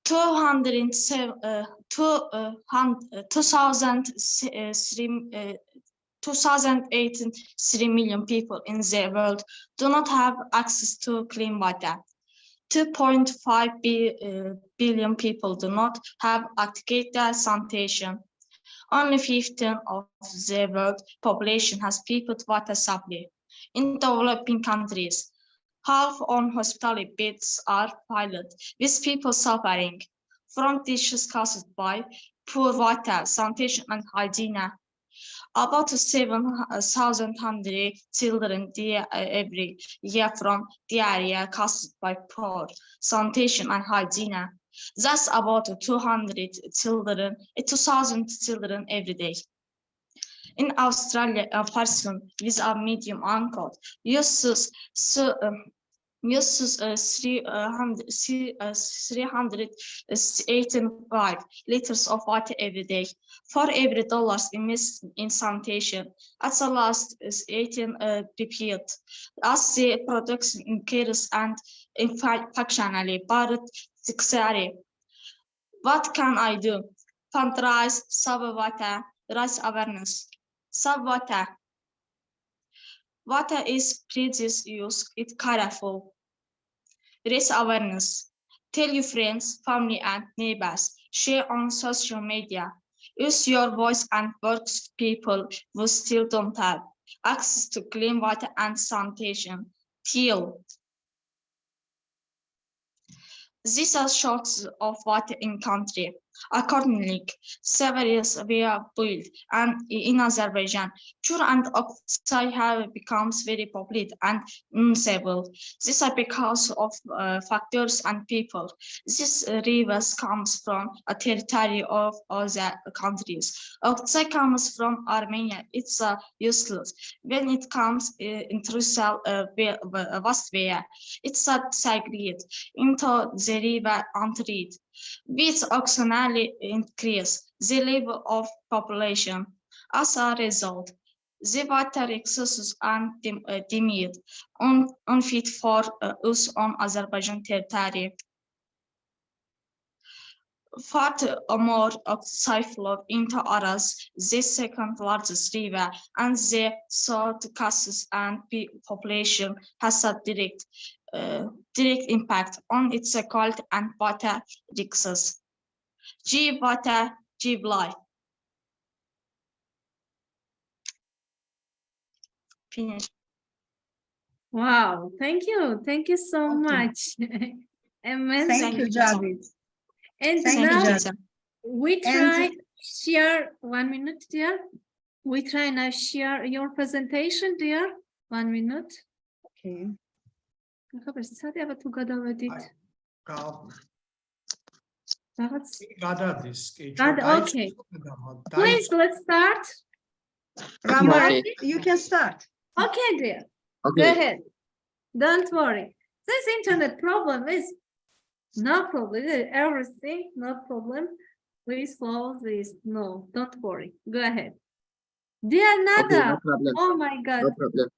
2003 million people in the world do not have access to clean water. 2.5 billion people do not have adequate sanitation. Only 15% of the world population has people water supply. In developing countries, half on hospital beds are filled with people suffering from diseases caused by poor water, sanitation, and hygiene. About 7,100 children die every year from diarrhea caused by poor sanitation and hygiene. That's about 2,000 children every day. In Australia, a person with a medium ankle uses 385 liters of water every day. For every $1 invested in sanitation, at the last is 18 repeat. As the production increases and functionally, but what can I do? Fundraise, save water, raise awareness. Save water. Water is precious use, it's careful. Raise awareness. Tell your friends, family, and neighbors. Share on social media. Use your voice and work with people who still don't have access to clean water and sanitation. Till. These are shortages of water in country. Accordingly, several years were built, and in Azerbaijan, pure and oxide have become very popular and unstable. This is because of factors and people. This rivers comes from a territory of other countries. Oxide comes from Armenia. It's useless. When it comes into vast way, it's segregated into the river untreated. With oxygenally increase the level of population. As a result, The water resources are deemed unfit for use on Azerbaijan territory. Furthermore, oxide flow into Aras, the second largest river, and the third causes and population has a direct impact on its quality and water resources. G water, G life. Finish. Wow, thank you so much. Amazing. Thank you, Javid. And Thank you, now Javid. we And- try share 1 minute, dear. We try now share your presentation, dear. 1 minute. Okay. Okay. Please, let's start. Ramal, Okay. you can start. Okay, dear. Go Okay. ahead. Don't worry. This internet problem is no problem. Everything, no problem. Please solve this. No, don't worry. Go ahead. Dear Okay, Nada. no problem. Oh my God. No problem.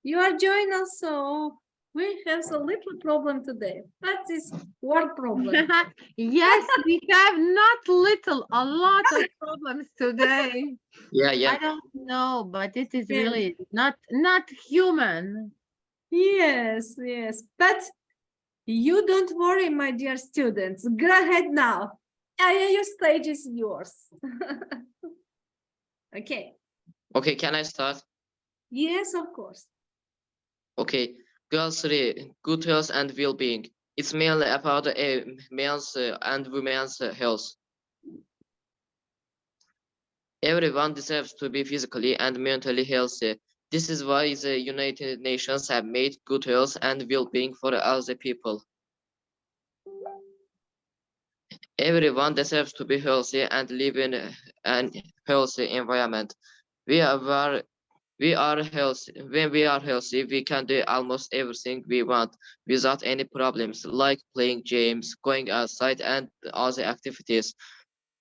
You are joining us, so we have a little problem today. That is work problem. Yes, we have not little, a lot of problems today. Yeah, yeah. I don't know, but this is Yes. really not human. Yes, yes. But you don't worry, my dear students. Go ahead now. Your stage is yours. Okay. Okay, can I start? Yes, of course. Okay, girls 3, good health and well-being. It's mainly about men's and women's health. Everyone deserves to be physically and mentally healthy. This is why the United Nations have made good health and well-being for all the people. Everyone deserves to be healthy and live in an healthy environment. We are healthy. When we are healthy, we can do almost everything we want without any problems, like playing games, going outside, and other activities.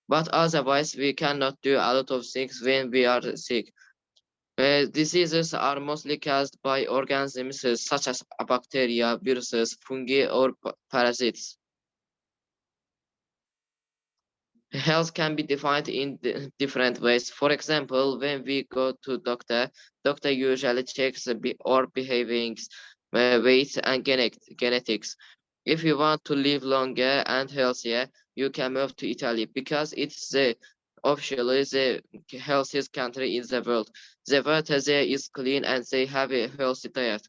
But otherwise, we cannot do a lot of things when we are sick. Diseases are mostly caused by organisms such as bacteria, viruses, fungi, or parasites. Health can be defined in different ways. For example, when we go to doctor usually checks our behaviors, weight, and genetics. If you want to live longer and healthier, you can move to Italy because it's officially the healthiest country in the world. The water there is clean and they have a healthy diet.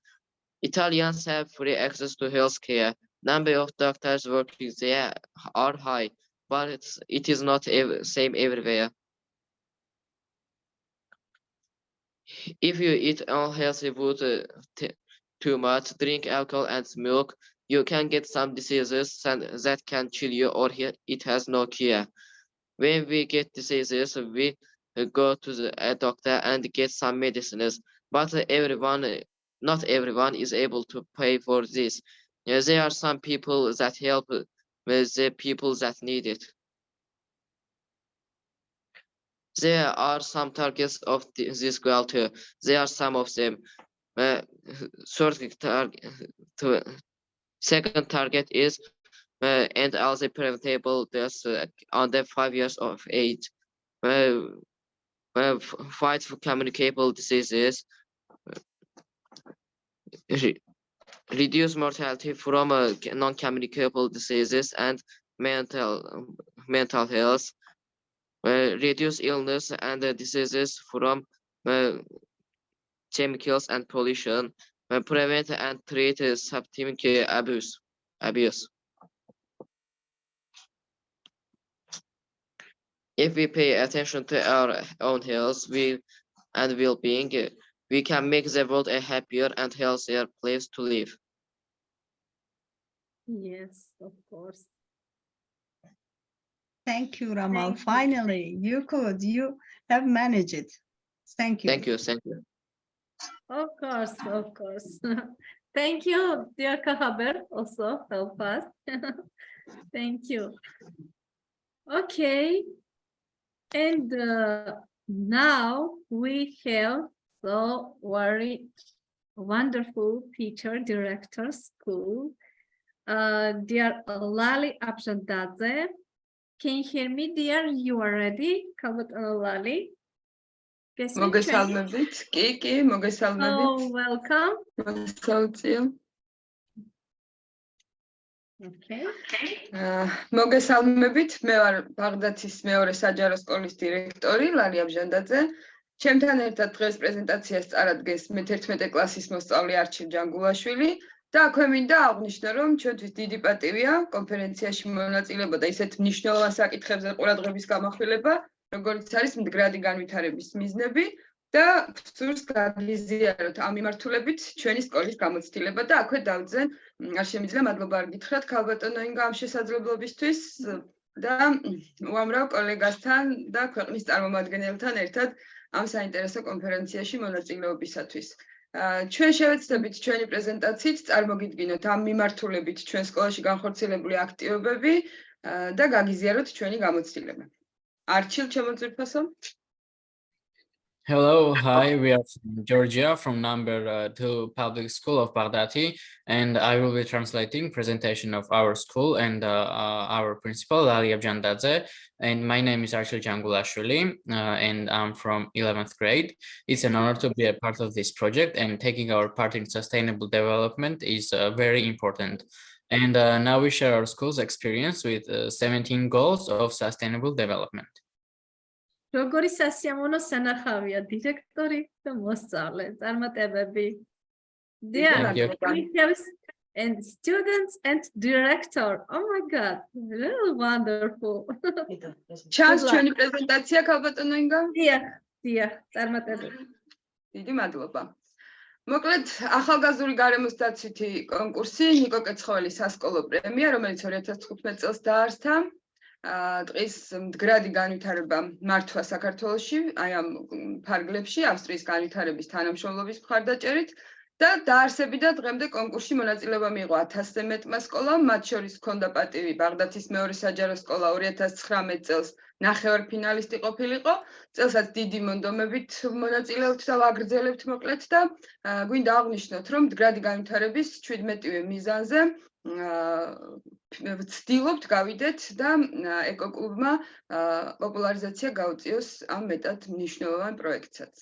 Italians have free access to health care. Number of doctors working there are high, but it is not same everywhere. If you eat unhealthy food too much, drink alcohol and smoke, you can get some diseases that can kill you or it has no cure. When we get diseases, we go to a doctor and get some medicines, but not everyone is able to pay for this. There are some people that help the people that need it. There are some targets of this goal too. There are some of them. Second target is end all the preventable deaths under 5 years of age. Fight for communicable diseases. Reduce mortality from non-communicable diseases and mental health. Reduce illness and diseases from chemicals and pollution. Prevent and treat systemic abuse. If we pay attention to our own health and well-being, we can make the world a happier and healthier place to live. Yes, of course. Thank you, Ramal. Finally, you have managed it. Thank you. Thank you. Of course. Thank you, dear Kahaber, also help us. Thank you. Okay. And Now we have so very wonderful teacher, director, school. Dear Lali Abshadadze, can you hear me, dear? You are ready? Kalbat Lali. მოგესალმებით, კი, მოგესალმებით. Oh, welcome. მოსწავლეო. Okay. მოგესალმებით, მე ვარ ბაღდათის მეორე საჯარო სკოლის დირექტორი ლალი აბჟანდაძე. ჩემთან ერთად დღეს პრეზენტაციას წარადგენს მე-11 კლასის მოსწავლე არჩილ ჯანგულაშვილი და აქვე მინდა აღვნიშნო, რომ ჩვენთვის დიდი პატივია კონფერენციაში მონაწილეობა და ისეთ მნიშვნელოვან საკითხებზე ყურადღების გამახვილება, როგორც არის მდგრადი განვითარების მიზნები და გსურს გაგიზიაროთ ამ მიმართულებით ჩვენი სკოლის გამოცდილება და აქვე დავძენ, არ შემიძლია მადლობა არ გითხრათ ქალბატონო ინგა ამ შესაძლებლობისთვის და უამრავ კოლეგასთან და ქვეყნის წარმომადგენელთან ერთად ამ საინტერესო კონფერენციაში მონაწილეობისათვის. ჩვენ შევეცდებით ჩვენი პრეზენტაციით წარმოგიდგინოთ ამ მიმართულებით ჩვენ სკოლაში განხორციელებული აქტივობები და გაგიზიაროთ ჩვენი გამოცდილება. Archil, შემოწირფასო. Hello, hi, we are from Georgia, from number 2 public school of Baghdati, and I will be translating presentation of our school and our principal, Lali Abjandadze, and my name is Archil Jangulashvili, and I'm from 11th grade. It's an honor to be a part of this project, and taking our part in sustainable development is very important. And now we share our school's experience with 17 goals of sustainable development. როგორი სასიამოვნო სანახავია დირექტორი და მოსწავლე წარმატებები. And students and director. Oh my God, really wonderful. Chance ჩვენი პრეზენტაცია ქალბატონო ინგა? დიახ, წარმატებები. დიდი მადლობა. მოკლედ, ახალგაზრდული გარემოს დაცვითი კონკურსი ნიკო კეცხოველის სასკოლო პრემია, რომელიც 2015 წელს დაარსდა. დღის მდგრადი განვითარება მართვა საქართველოში, აი ამ ფარგლებში ავსტრიის განვითარების თანამშრომლობის მხარდაჭერით და დაარსებიდან დღემდე კონკურსში მონაწილეობა მიიღო 1000-ზე მეტმა სკოლამ, მათ შორის ჰქონდა პატივი ბაღდათის მეორე საჯარო სკოლა 2019 წელს ნახევარფინალისტი ყოფილიყო, წელსაც დიდი მონდომებით მონაწილეობთ და ვაგრძელებთ მოკლედ და გვინდა აღვნიშნოთ, რომ მდგრადი განვითარების 17-ვე მიზანზე ვცდილობთ გავიდეთ და ეკოკლუბმა პოპულარიზაცია გაუწიოს ამ მეტად მნიშვნელოვან პროექტსაც.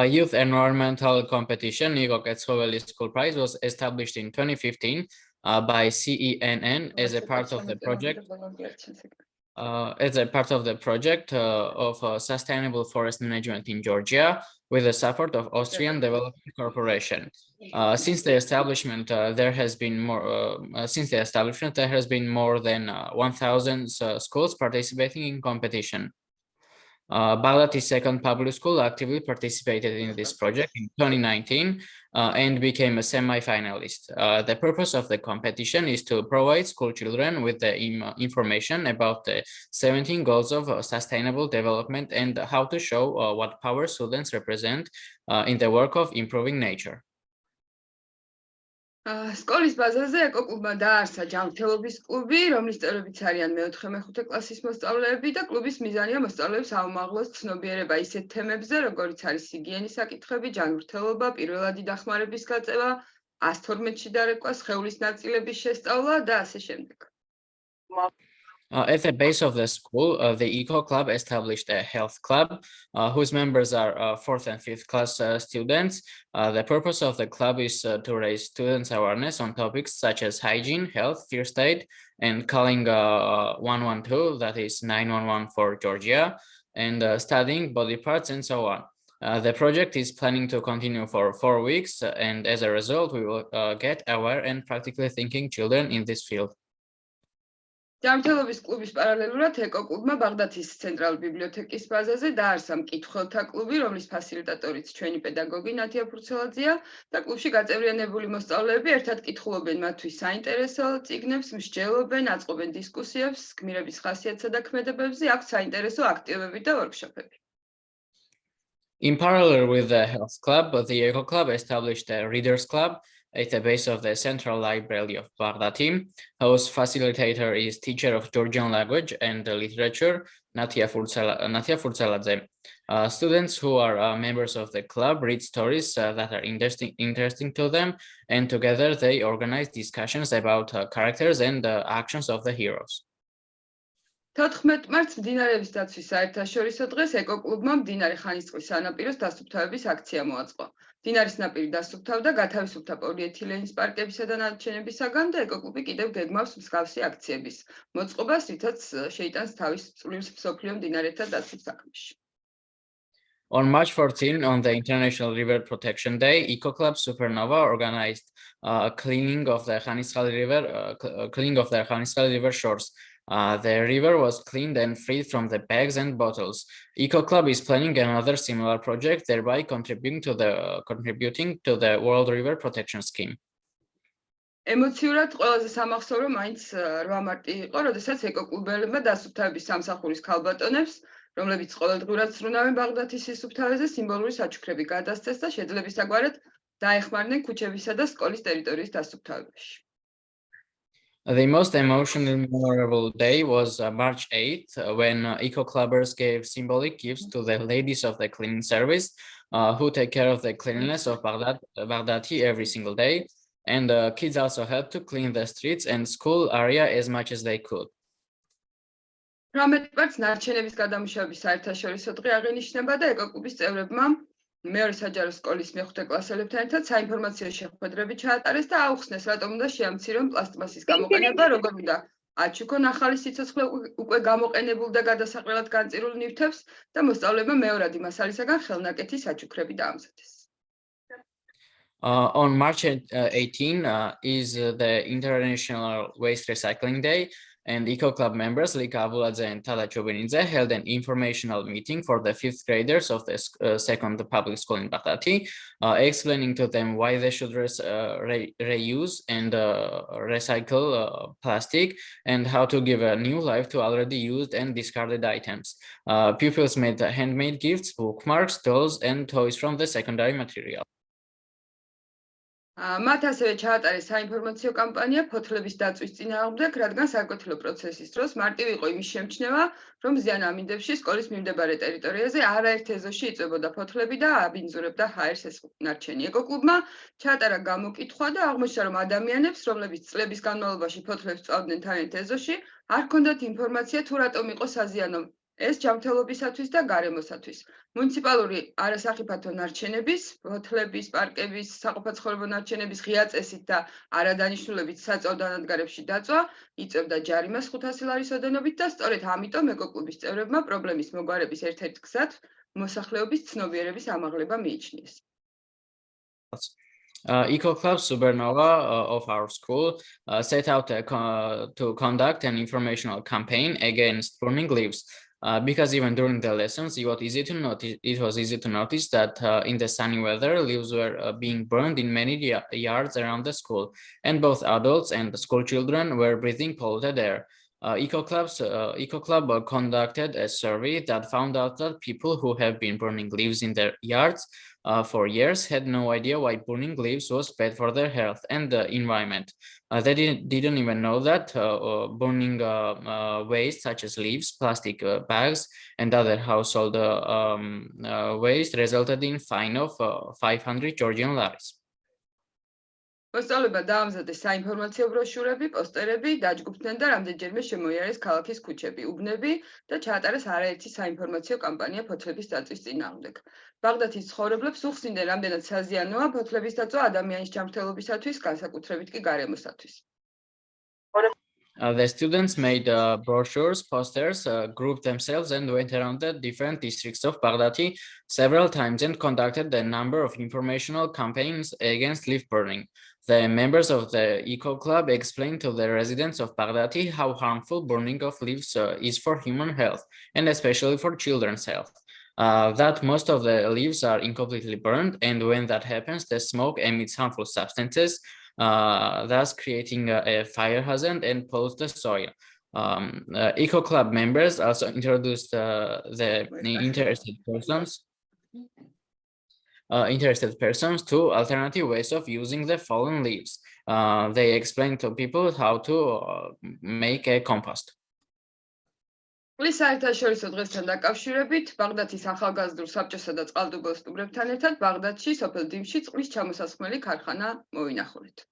Youth Environmental Competition, Igor Ketschovelis School Prize, was established in 2015 by CENN as a part of the project. Of sustainable forest management in Georgia with the support of Austrian Development Corporation. Since the establishment, there has been more than 1,000 schools participating in competition. Baghdati's second public school actively participated in this project in 2019 and became a semi-finalist. The purpose of the competition is to provide school children with the information about the 17 goals of sustainable development and how to show what power students represent in the work of improving nature. სკოლის ბაზაზე ეკოკლუბმა დაარსა ჯანმრთელობის კლუბი, რომლის წევრებიც არიან მე-4 მე-5 კლასის მოსწავლეები და კლუბის მიზანია მოსწავლეებს აუმაღლოს ცნობიერება ისეთ თემებზე, როგორიც არის ჰიგიენის საკითხები, ჯანმრთელობა, პირველადი დახმარების გაწევა, 112-ში დარეკვა, სხეულის ნაწილების შესწავლა და ასე შემდეგ. At the base of the school, the Eco Club established a health club whose members are 4th and 5th class students. The purpose of the club is to raise students' awareness on topics such as hygiene, health, first aid, and calling 112, that is 911 for Georgia, and studying body parts and so on. The project is planning to continue for 4 weeks, and as a result, we will get aware and practically thinking children in this field. ჯანმრთელობის კლუბის პარალელურად ეკოკლუბმა ბაღდათის ცენტრალურ ბიბლიოთეკის ბაზაზე დაარსა მკითხველთა კლუბი, რომლის ფასილიტატორიც ჩვენი პედაგოგი ნათია ფურცელაძეა და კლუბში გაწევრიანებული მოსწავლეები ერთად კითხულობენ მათთვის საინტერესო წიგნებს, მსჯელობენ, აწყობენ დისკუსიებს, გმირების ხასიათსა და ქმედებებზე, აქვს საინტერესო აქტივობები და ვორქშოპები. In parallel with the health club, the Eco Club established a readers club at the base of the Central Library of Baghdati, whose facilitator is teacher of Georgian language and literature, Natia Fursaladze. Students who are members of the club read stories that are interesting to them, and together they organize discussions about characters and actions of the heroes. 14 მარტს მდინარეების დაცვის საერთაშორისო დღეს ეკოკლუბმა მდინარე ხანისწყლის სანაპიროს დასუფთავების აქცია მოაწყო. მდინარის ნაპირი დასუფთავდა გათავისუფლდა პოლიეთილენის პარკებისა და ნარჩენებისაგან და ეკოკლუბი კიდევ გეგმავს მსგავსი აქციების მოწყობას, რითაც შეიტანს თავის წვლილს მსოფლიო მდინარეთა დაცვის საქმეში. On March 14, on the International River Protection Day, Eco Club Supernova organized cleaning of the Khaniskhali River shores. The river was cleaned and freed from the bags and bottles. Eco Club is planning another similar project, thereby contributing to the World River Protection Scheme. ემოციურად ყველაზე სამახსოვრო მაინც 8 მარტი იყო, როდესაც ეკოკლუბელებმა დასუფთავების სამსახურის ქალბატონებს, რომლებიც ყოველდღურად ზრუნავენ ბაღდათის სისუფთავეზე, სიმბოლური საჩუქრები გადასცეს და შეძლებისაგვარად დაეხმარნენ ქუჩებისა და სკოლის ტერიტორიის დასუფთავებაში. The most emotionally memorable day was March 8th, when Eco Clubbers gave symbolic gifts to the ladies of the cleaning service, who take care of the cleanliness of Baghdati every single day, and kids also helped to clean the streets and school area as much as they could. 18 მარტს ნარჩენების გადამუშავების საერთაშორისო დღე აღინიშნება და ეკოკლუბის წევრებმა მეორე საჯარო სკოლის მეხუთე კლასელებთან ერთად საინფორმაციო შეხვედრები ჩაატარეს და აუხსნეს, რატომ უნდა შეამცირონ პლასტმასის გამოყენება, როგორ უნდა აჩუქონ ახალი სიცოცხლე უკვე გამოყენებულ და გადასაყრელად განწირულ ნივთებს და მოსწავლეებმა მეორადი მასალისაგან ხელნაკეთი საჩუქრები დაამზადეს. On March 18 is the International Waste Recycling Day, and Eco Club members Lika Abuladze and Tada Chobinidze held an informational meeting for the 5th graders of the second public school in Baghdati, explaining to them why they should reuse and recycle plastic, and how to give a new life to already used and discarded items. Pupils made handmade gifts, bookmarks, dolls, and toys from the secondary material. მათ ასევე ჩაატარეს საინფორმაციო კამპანია ფოთლების დაწვის წინააღმდეგ, რადგან საკვეთილო პროცესის დროს მარტივი იყო იმის შემჩნევა, რომ ზიან ამინდებში სკოლის მიმდებარე ტერიტორიაზე არაერთ ეზოში იწვებოდა ფოთლები და აბინძურებდა ჰაერს ეს ნარჩენი. ეკოკლუბმა ჩაატარა გამოკითხვა და აღმოჩნდა, რომ ადამიანებს, რომლებიც წლების განმავლობაში ფოთლებს წვავდნენ თავიანთ ეზოში, არ ჰქონდათ ინფორმაცია თუ რატომ იყო საზიანო ეს ჯანმრთელობისათვის და გარემოსათვის. მუნიციპალური არასახიფათო ნარჩენების, ფოთლების, პარკების, საყოფაცხოვრებო ნარჩენების ღია წესით და არადანიშნულებით საწვავ დანადგარებში დაწვა იწევდა ჯარიმას 500 ლარის ოდენობით და სწორედ ამიტომ ეკოკლუბის წევრებმა პრობლემის მოგვარების ერთ-ერთ გზად მოსახლეობის ცნობიერების ამაღლება მიიჩნიეს. Eco Club Supernova of our school set out to conduct an informational campaign against burning leaves. Because even during the lessons, it was easy to notice that in the sunny weather, leaves were being burned in many yards around the school, and both adults and the school children were breathing polluted air. Eco Club conducted a survey that found out that people who have been burning leaves in their yards for years had no idea why burning leaves was bad for their health and the environment. They didn't even know that burning waste such as leaves, plastic bags, and other household waste resulted in fine of 500 Georgian laris. მოსწავლეებმა დაამზადეს საინფორმაციო ბროშურები, პოსტერები, დაჯგუფდნენ და რამდენჯერმე შემოიარეს ქალაქის ქუჩები, უბნები და ჩაატარეს არაერთი საინფორმაციო კამპანია ფოთლების დაწვის წინააღმდეგ. ბაღდათის ცხოვრებლებს უხსნიდნენ, რამდენად საზიანოა ფოთლების დაწვა ადამიანის ჯანმრთელობისათვის, განსაკუთრებით კი გარემოსათვის. The students made brochures, posters, grouped themselves and went around the different districts of Baghdati several times and conducted a number of informational campaigns against leaf burning. The members of the Eco Club explained to the residents of Baghdati how harmful burning of leaves is for human health and especially for children's health. That most of the leaves are incompletely burned, and when that happens, the smoke emits harmful substances, thus creating a fire hazard and pollutes the soil. Eco Club members also introduced the interested persons interested persons to alternative ways of using the fallen leaves. They explain to people how to make a compost. წყლის საერთაშორისო დღესთან დაკავშირებით ბაღდათის ახალგაზრდულ საბჭოსა და წყალტუბოს სტუმრებთან ერთად ბაღდათში სოფელ დინში წყლის ჩამოსასხმელი ქარხანა მოვინახულეთ.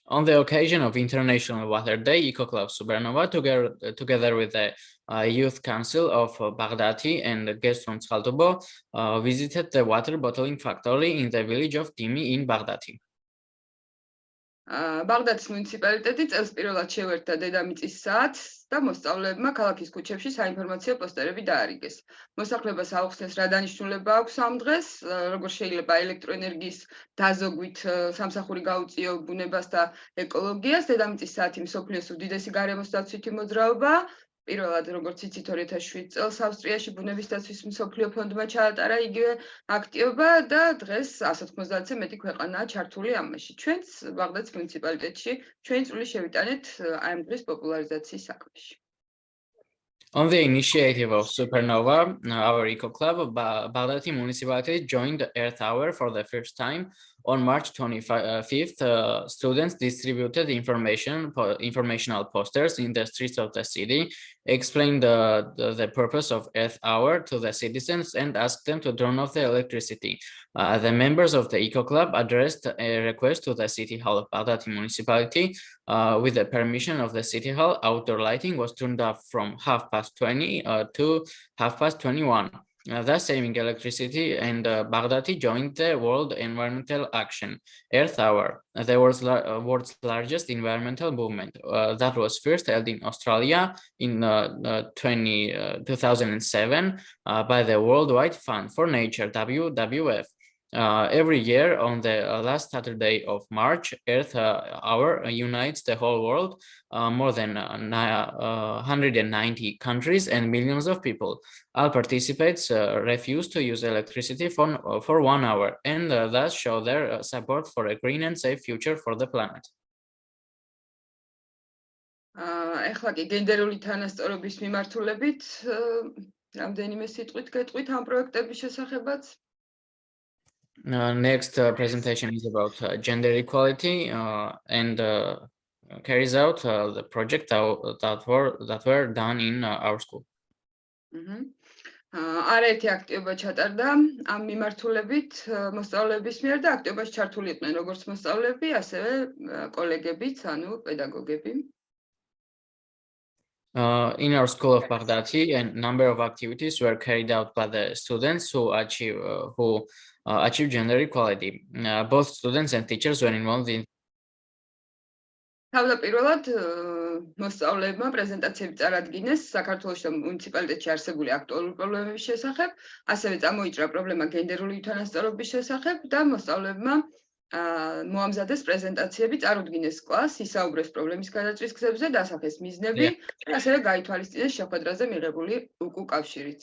On the occasion of International Water Day, Eco Club Supernova, together with the Youth Council of Baghdati and guests from Tsaltubo, visited the water bottling factory in the village of Timi in Baghdati. ბაღდათის მუნიციპალიტეტი წელს პირველად შეუერთდა დედამიწის საათს და მოსწავლეებმა ქალაქის ქუჩებში საინფორმაციო პოსტერები დაარიგეს. მოსახლეობას აუხსნეს რა დანიშნულება აქვს ამ დღეს, როგორ შეიძლება ელექტროენერგიის დაზოგვით სამსახური გაუწიო ბუნებას და ეკოლოგიას. დედამიწის საათი მსოფლიოს უდიდესი გარემოს დაცვითი მოძრაობაა. პირველად როგორც იცით 2007 წელს ავსტრიაში ბუნების დაცვის მსოფლიო ფონდმა ჩაატარა იგივე აქტივობა და დღეს 190-ზე მეტი ქვეყანაა ჩართული ამაში. ჩვენც ბაღდათის მუნიციპალიტეტში ჩვენი წვლილი შევიტანეთ ამ დღის პოპულარიზაციის საქმეში. On the initiative of Supernova, our Eco Club, Baghdati municipality joined Earth Hour for the first time. On March 25th, students distributed informational posters in the streets of the city, explained the purpose of Earth Hour to the citizens and asked them to turn off the electricity. The members of the Eco Club addressed a request to the City Hall of Baghdati municipality. With the permission of the City Hall, outdoor lighting was turned off from 20:30 to 21:30. Thus saving electricity, and Baghdati joined the World Environmental Action Earth Hour, the world's largest environmental movement that was first held in Australia in 2007 by the Worldwide Fund for Nature, WWF. Every year on the last Saturday of March, Earth Hour unites the whole world, more than 190 countries and millions of people. All participants refuse to use electricity for 1 hour and thus show their support for a green and safe future for the planet. ეხლა კი გენდერული თანასწორობის მიმართულებით რამდენიმე სიტყვით გეტყვით ამ პროექტების შესახებაც. Next presentation is about gender equality and carries out the project that were done in our school. არაერთი აქტივობა ჩატარდა ამ მიმართულებით მოსწავლეების მიერ და აქტივობაში ჩართული იყვნენ როგორც მოსწავლეები, ასევე კოლეგებიც, ანუ პედაგოგები. In our school of Baghdati, a number of activities were carried out by the students who achieve gender equality. Both students and teachers were involved in. თავდაპირველად მოსწავლეებმა პრეზენტაციები წარადგინეს საქართველოს და მუნიციპალიტეტში არსებული აქტუალური პრობლემების შესახებ, ასევე წამოიჭრა პრობლემა გენდერული უთანასწორობის შესახებ და მოსწავლეებმა მოამზადეს პრეზენტაციები, წარუდგინეს კლასს, ისაუბრეს პრობლემის გადაწვის გზებზე, დასახეს მიზნები და ასევე გაითვალისწინეს შეხვედრაზე მიღებული უკავშირიც.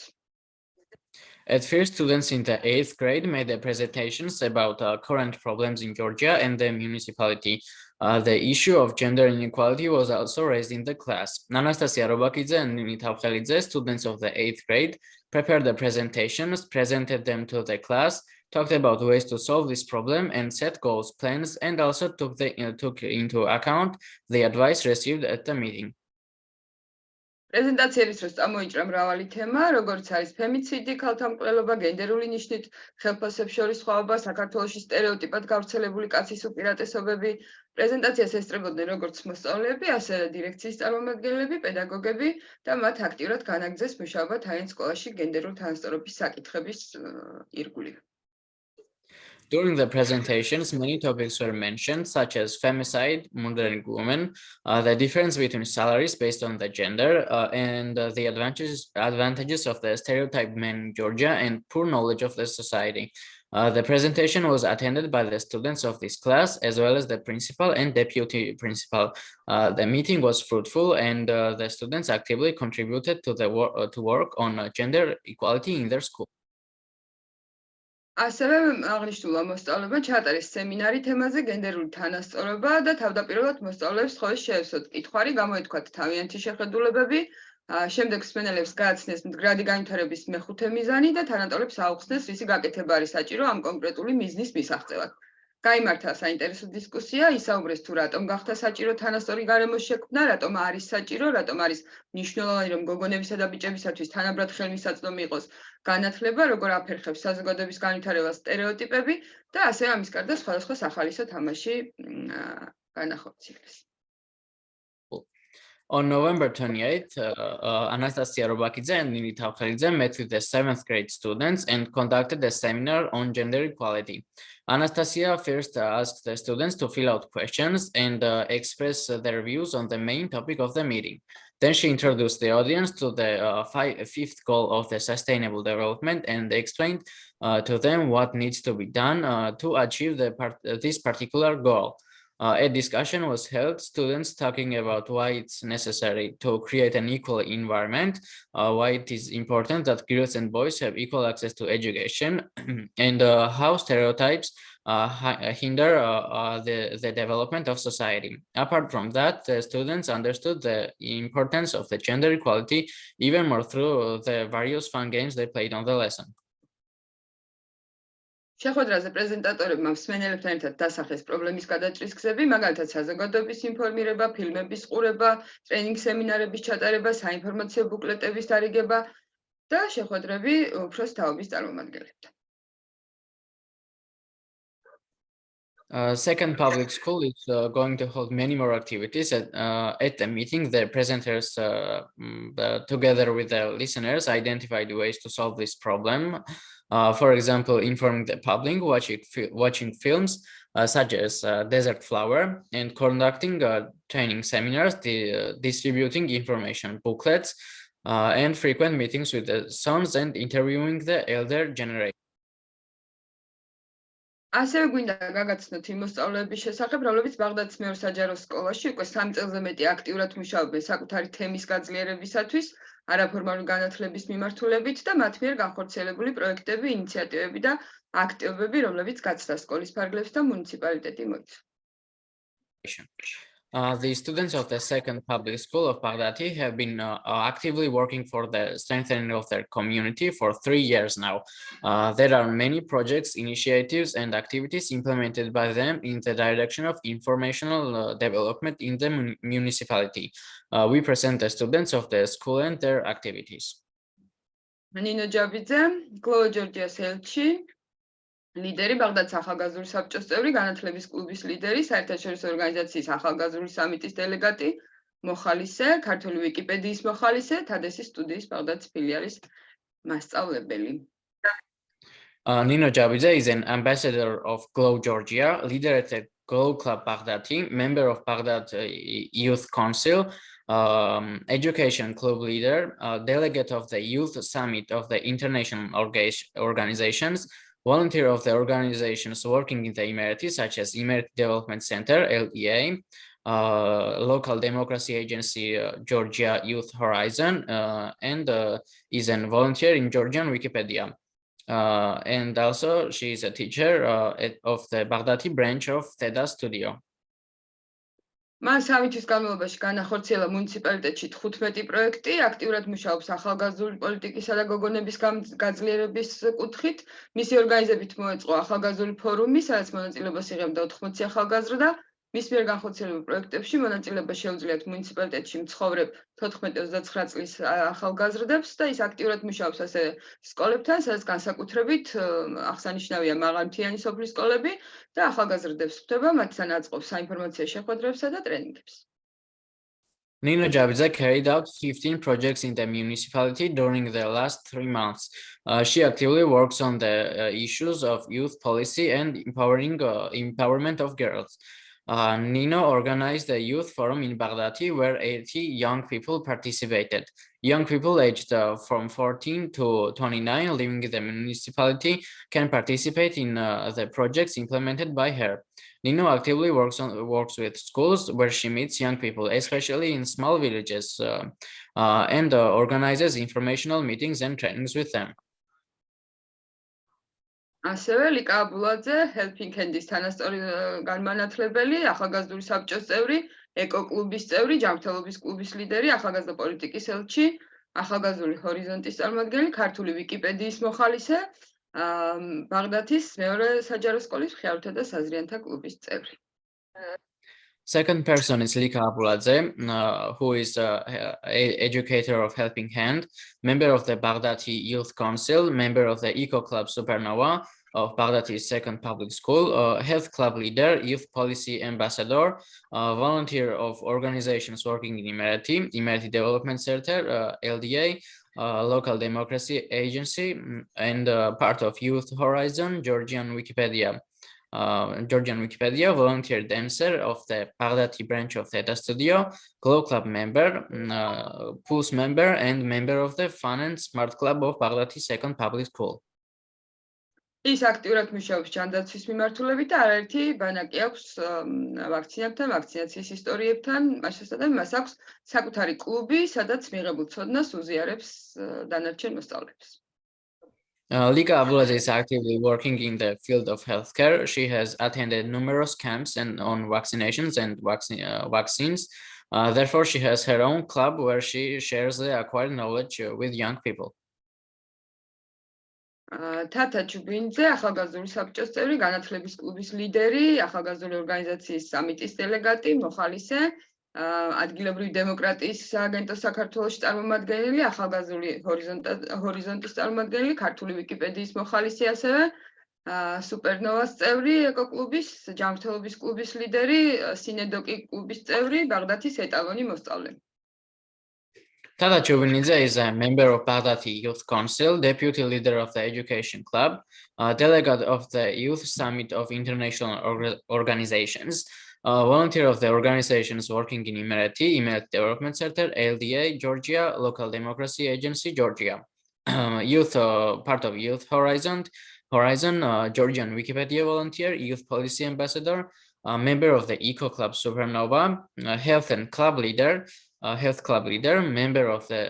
At first, students in the 8th grade made the presentations about current problems in Georgia and the municipality. The issue of gender inequality was also raised in the class. Anastasia Robakidze and Nini Tavkhelidze, students of the 8th grade, prepared the presentations, presented them to the class, talked about ways to solve this problem and set goals, plans, and also took into account the advice received at the meeting. პრეზენტაციების დროს წამოიჭრა მრავალი თემა, როგორც არის ფემიციდი, ქალთა მკვლელობა, გენდერული ნიშნით ხელფასებს შორის სხვაობა, საქართველოში სტერეოტიპად გავრცელებული კაცის უპირატესობები. პრეზენტაციას ესწრებოდნენ როგორც მოსწავლეები, ასევე დირექციის წარმომადგენლები, პედაგოგები და მათ აქტიურად განაგრძეს მუშაობა თავიანთ სკოლაში გენდერული თანასწორობის საკითხების ირგვლივ. During the presentations, many topics were mentioned, such as femicide, murdering women, the difference between salaries based on the gender, and the advantages of the stereotyped men in Georgia and poor knowledge of the society. The presentation was attended by the students of this class, as well as the principal and deputy principal. The meeting was fruitful, and the students actively contributed to work on gender equality in their school. ასევე აღნიშნულა მოსწავლეებმა ჩაატარეს სემინარი თემაზე გენდერული თანასწორობა და თავდაპირველად მოსწავლეებს ხოლმე შეეცვათ კითხვარი, გამოეთქვათ თავიანთი შეხედულებები, შემდეგ მსმენელებს გააცნეს მდგრადი განვითარების მეხუთე მიზანი და თანატოლებს აუხსნეს, რისი გაკეთება არის საჭირო ამ კონკრეტული მიზნის მისაღწევად. გაიმართა საინტერესო დისკუსია, ისაუბრეს თუ რატომ გახდა საჭირო თანასწორი გარემოს შექმნა, რატომ არის საჭირო, რატომ არის მნიშვნელოვანი, რომ გოგონებისა და ბიჭებისათვის თანაბრად ხელმისაწვდომი იყოს განათლება, როგორ აფერხებს საზოგადოების განვითარებას სტერეოტიპები და ასევე ამის გარდა სხვადასხვა სახალისო თამაში განახორციელეს. On November 28th, Anastasia Robakidze and Nini Tavkhelidze met with the 7th grade students and conducted a seminar on gender equality. Anastasia first asked the students to fill out questions and express their views on the main topic of the meeting. Then she introduced the audience to the fifth goal of the sustainable development and explained to them what needs to be done to achieve this particular goal. A discussion was held, students talking about why it's necessary to create an equal environment, why it is important that girls and boys have equal access to education, and how stereotypes hinder the development of society. Apart from that, the students understood the importance of the gender equality even more through the various fun games they played on the lesson. შეხვედრაზე პრეზენტატორებმა მსმენელებთან ერთად დასახეს პრობლემის გადაჭრის გზები, მაგალითად საზოგადოების ინფორმირება, ფილმების ყურება, ტრენინგ სემინარების ჩატარება, საინფორმაციო ბუკლეტების დარიგება და შეხვედრები უფროს თაობის წარმომადგენლებთან. Second public school is going to hold many more activities at the meeting. The presenters, together with the listeners, identified ways to solve this problem. For example, informing the public, watching films such as Desert Flower, and conducting training seminars, distributing information booklets, and frequent meetings with the sons and interviewing the elder generation. ასევე გვინდა გაგაცნოთ იმ მოსწავლეების შესახებ, რომლებიც ბაღდადის მეორე საჯარო სკოლაში უკვე 3 წელზე მეტი აქტიურად მუშაობენ საკუთარი თემის გაძლიერებისათვის, არაფორმალური განათლების მიმართულებით და მათ მიერ განხორციელებული პროექტები, ინიციატივები და აქტივობები, რომლებიც გაცდა სკოლის ფარგლებს და მუნიციპალიტეტი მოიცვა. The students of the second public school of Baghdati have been actively working for the strengthening of their community for 3 years now. There are many projects, initiatives, and activities implemented by them in the direction of informational development in the municipality. We present the students of the school and their activities. Nino Javidze, Chloe Georgia Selchi, ლიდერი ბაღდადის ახალგაზრდული საბჭოს წევრი, განათლების კლუბის ლიდერი, საერთაშორისო ორგანიზაციის ახალგაზრდული სამიტის დელეგატი, მოხალისე, ქართული ვიკიპედიის მოხალისე, თადესის სტუდიის ბაღდადის ფილიალის მასწავლებელი. Nino Javidze is an ambassador of Glow Georgia, leader at the Glow Club Baghdati, member of Baghdad Youth Council, education club leader, delegate of the Youth Summit of the international organizations, volunteer of the organizations working in the Emirati, such as Emirati Development Center, LEA, local democracy agency, Georgia Youth Horizon, and is a volunteer in Georgian Wikipedia. And also she is a teacher of the Baghdati branch of TEDA Studio. მან სამითვის განმავლობაში განახორციელა მუნიციპალიტეტში 15 პროექტი, აქტიურად მუშაობს ახალგაზრდული პოლიტიკისა და გოგონების გაძლიერების კუთხით. მისი ორგანიზებით მოეწყო ახალგაზრდული ფორუმი, სადაც მონაწილეობას იღებდა 80 ახალგაზრდა. მის მიერ განხორციელებულ პროექტებში მონაწილეობა შეუძლიათ მუნიციპალიტეტში მცხოვრებ 14-29 წლის ახალგაზრდებს და ის აქტიურად მუშაობს ასევე სკოლებთან, სადაც განსაკუთრებით აღსანიშნავია მაღალმთიანი სოფლის სკოლები და ახალგაზრდებს ხვდება, მათთან აწყობს საინფორმაციო შეხვედრებსა და ტრენინგებს. Nino Javidze carried out 15 projects in the municipality during the last 3 months. She actively works on the issues of youth policy and empowerment of girls. Nino organized a youth forum in Baghdati where 80 young people participated. Young people aged from 14 to 29 living in the municipality can participate in the projects implemented by her. Nino actively works with schools where she meets young people, especially in small villages, and organizes informational meetings and trainings with them. ასევე ლიკა აბულაძე, Helping Hand-ის თანასწორი განმანათლებელი, ახალგაზრდული საბჭოს წევრი, ეკო-კლუბის წევრი, ჯანმრთელობის კლუბის ლიდერი, ახალგაზრდა პოლიტიკის ელჩი, ახალგაზრდული ჰორიზონტის წარმომადგენელი, ქართული ვიკიპედიის მოხალისე, ბაღდათის მეორე საჯარო სკოლის მხიართა და საზრიანთა კლუბის წევრი. Second person is Lika Abuladze, who is an educator of Helping Hand, member of the Baghdati Youth Council, member of the Eco Club Supernova of Baghdati's second public school, health club leader, youth policy ambassador, volunteer of organizations working in Emirati Development Center, LDA, local democracy agency, and part of Youth Horizon, Georgian Wikipedia, volunteer dancer of the Baghdati branch of Theta Studio, Glow Club member, Pulse member, and member of the Fun and Smart Club of Baghdati second public school. ის აქტიურად მუშაობს ჯანდაცვის მიმართულებით და არაერთი ბანაკი აქვს ვაქცინებთან, ვაქცინაციის ისტორიებთან, მასშესადამი მას აქვს საკუთარი კლუბი, სადაც მიღებულ ცოდნას უზიარებს დანარჩენ მოსწავლეებს. Lika Abuladze is actively working in the field of healthcare. She has attended numerous camps on vaccinations and vaccines. Therefore, she has her own club where she shares the acquired knowledge with young people. თათა ჩუბინძე, ახალგაზრდული საბჭოს წევრი, განათლების კლუბის ლიდერი, ახალგაზრდული ორგანიზაციის სამიტის დელეგატი, მოხალისე, ადგილობრივი დემოკრატიის სააგენტოს საქართველოში წარმომადგენელი, ახალგაზრდული ჰორიზონტის წარმომადგენელი, ქართული ვიკიპედიის მოხალისე ასევე, სუპერნოვას წევრი, ეკოკლუბის, ჯანმრთელობის კლუბის ლიდერი, სინედოკი κλუბის წევრი, ბაღდათის ეტალონი მოსწავლე. Tata Chuvinidze is a member of Baghdati Youth Council, deputy leader of the Education Club, delegate of the Youth Summit of International Organizations, volunteer of the organizations working in Emirati Development Center, LDA, Georgia, Local Democracy Agency, Georgia, part of Youth Horizon, Georgian Wikipedia volunteer, youth policy ambassador, member of the Eco Club Supernova, health club leader, member of the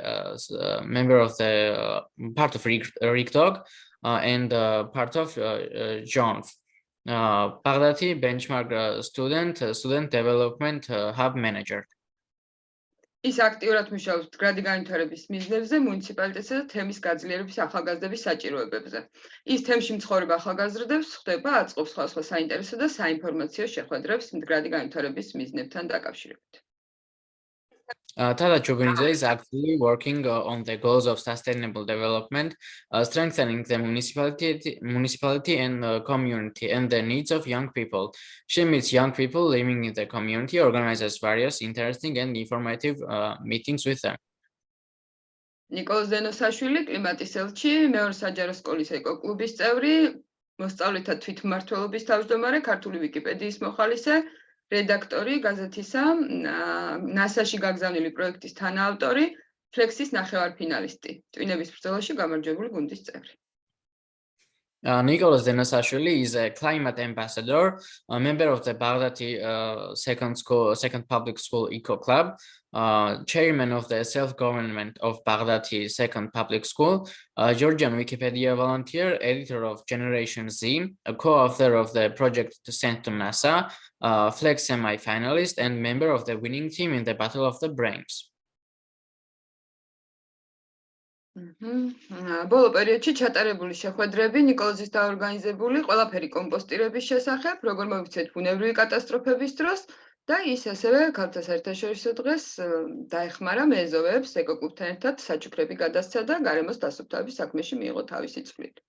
part of RICDOG, and part of JONF, Baghdati benchmark student development hub manager. ის აქტიურად მუშაობს მდგრადი განვითარების მიზნებზე, მუნიციპალიტეტსა და თემის გაძლიერების ახალგაზრდების საჭიროებებზე. ის თემში მცხოვრებ ახალგაზრდებს ხვდება, აწყობს სხვადასხვა საინტერესო და საინფორმაციო შეხვედრებს მდგრადი განვითარების მიზნებთან დაკავშირებით. Tata Chuvinidze is actively working on the goals of sustainable development, strengthening the municipality and community and the needs of young people. She meets young people living in the community, organizes various interesting and informative meetings with them. ნიკოლოზ დენოსაშვილი, კლიმატის ელჩი, მეორე საჯარო სკოლის ეკოკლუბის წევრი, მოსწავლეთა თვითმმართველობის თავმჯდომარე, ქართული ვიკიპედიის მოხალისე, redaktori გაზეთისა, NASA-ში გაგზავნილი პროექტის თანაავტორი, Flex-ის ნახევარფინალისტი, ტვინების ბრძოლაში გამარჯვებული გუნდის წევრი. Nicholas Denosashvili is a climate ambassador, a member of the Baghdati second public school Eco Club, chairman of the self-government of Baghdati second public school, Georgian Wikipedia volunteer, editor of Generation Z, a co-author of the project sent to NASA, Flex semi-finalist, and member of the winning team in the Battle of the Brains. ბოლო პერიოდში ჩატარებული შეხვედრები ნიკოლოზის დაორგანიზებული ყველაფერი კომპოსტირების შესახებ, როგორ მოიქცეთ ბუნებრივი კატასტროფების დროს და ის ასევე ქალთა საერთაშორისო დღეს დაეხმარა მეზობებს ეკოკლუბთან ერთად საჩუქრები გადასცა და გარემოს დასუფთავების საქმეში მიიღო თავისი წვლილი.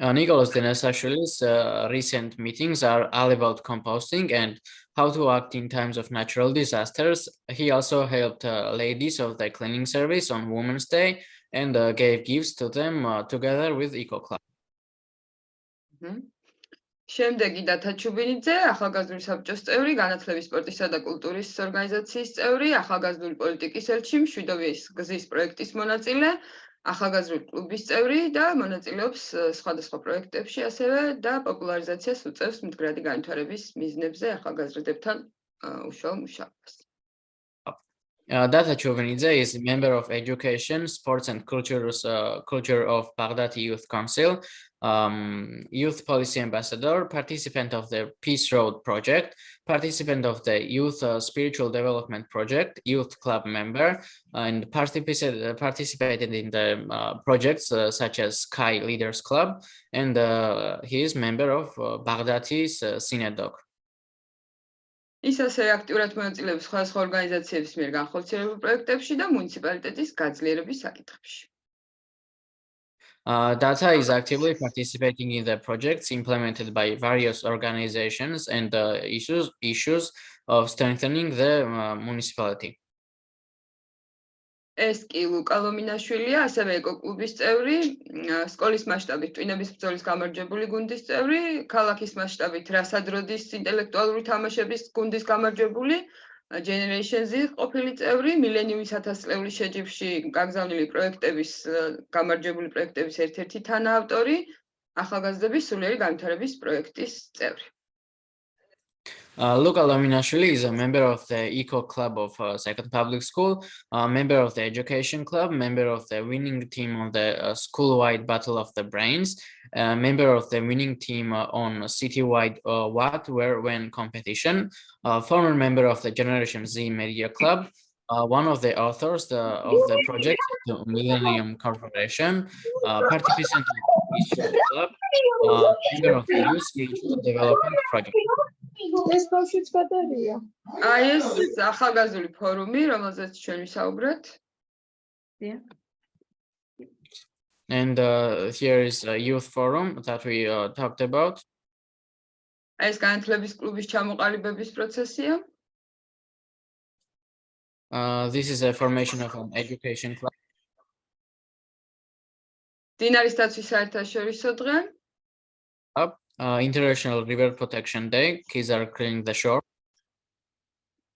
Nicholas Denosashvili's recent meetings are all about composting and how to act in times of natural disasters. He also helped ladies of the cleaning service on Women's Day and gave gifts to them together with Eco Club. შემდეგი დათა ჩუბინიძე, ახალგაზრდული საბჭოს წევრი, განათლების, სპორტისა და კულტურის ორგანიზაციის წევრი, ახალგაზრდული პოლიტიკის ელჩი, მშვიდობის გზის პროექტის მონაწილე, ახალგაზრდული კლუბის წევრი და მონაწილეობს სხვადასხვა პროექტებში ასევე და პოპულარიზაციას უწევს მდგრადი განვითარების მიზნებზე ახალგაზრდებთან უშუალო მუშაობას. Data Chuvanidze is a member of Education, Sports and Culture of Baghdad Youth Council, Youth Policy Ambassador, participant of the Peace Road Project, participant of the Youth Spiritual Development Project, Youth Club member, and participated in the projects such as Sky Leaders Club, and he is member of Baghdadi's Synagogue. ის ასევე აქტიურად მონაწილეობს სხვადასხვა ორგანიზაციების მიერ განხორციელებულ პროექტებში და მუნიციპალიტეტის გაძლიერების საკითხებში. Data is actively participating in the projects implemented by various organizations and issues of strengthening the municipality. ეს კი ლუკა ლომინაშვილია, ასევე ეკო-კლუბის წევრი, სკოლის მასშტაბით ტვინების ბრძოლის გამარჯვებული გუნდის წევრი, ქალაქის მასშტაბით რასადროდის ინტელექტუალური თამაშების გუნდის გამარჯვებული, Generation-ზე ყოფილი წევრი, მილენიუმის 1000 წლების შეჯიბრში გაგზავნილი პროექტების გამარჯვებული პროექტების ერთ-ერთი თანაავტორი, ახალგაზრდების სულიერი განვითარების პროექტის წევრი. Luka Lominashvili is a member of the Eco Club of Second Public School, a member of the Education Club, member of the winning team on the school-wide Battle of the Brains, a member of the winning team on citywide What, Where, When competition, a former member of the Generation Z Media Club, one of the authors of the project, the Millennium Corporation, participant of the Peace Club, member of the Youth Spiritual Development Project. ეს ბავშვიც გადარია. აი ეს ახალგაზრდული ფორუმი, რომელზეც ჩვენ ვისაუბრეთ. And here is a youth forum that we talked about. აი ეს განათლების კლუბის ჩამოყალიბების პროცესია. This is a formation of an education club. დინარის დაცვის საერთაშორისო დღე. International River Protection Day, kids are cleaning the shore.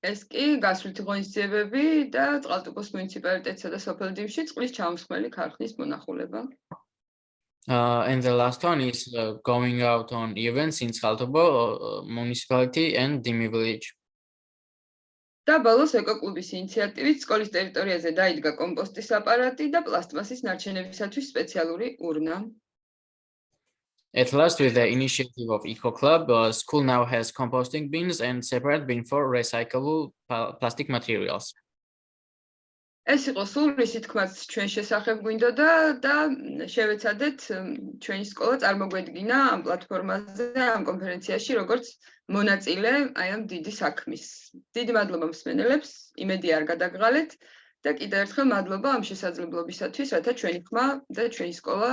ეს კი გასვლითი ღონისძიებები და წყალტუბოს მუნიციპალიტეტსა და სოფელ დინში წყლის ჩამოსხმელი ქარხნის მონახულება. And the last one is going out on events in Skaltubo municipality and Dimi village. და ბოლოს ეკო-კლუბის ინიციატივით სკოლის ტერიტორიაზე დაიდგა კომპოსტის აპარატი და პლასტმასის ნარჩენებისათვის სპეციალური урна. At last, with the initiative of Eco Club, school now has composting bins and separate bin for recyclable plastic materials. ეს იყო სულ ისი თქმაც ჩვენ შესახებ გვინდოდა და შევეცადეთ ჩვენი სკოლა წარმოგვედგინა ამ პლატფორმაზე, ამ კონფერენციაში, როგორც მონაწილე აი ამ დიდი საქმის. დიდი მადლობა მსმენელებს, იმედი არ გადაგღალეთ და კიდევ ერთხელ მადლობა ამ შესაძლებლობისათვის, რათა ჩვენი ხმა და ჩვენი სკოლა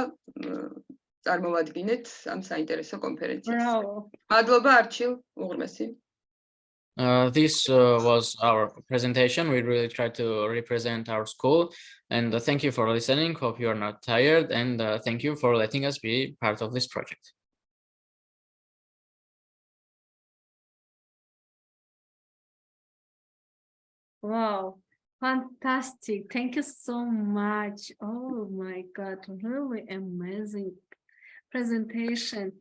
წარმოვადგინეთ ამ საინტერესო კონფერენციას. მადლობა არჩილ, უღრმესი. This was our presentation. We really tried to represent our school, and thank you for listening. Hope you are not tired, and thank you for letting us be part of this project. Wow, fantastic. Thank you so much. Oh my God, really amazing presentation.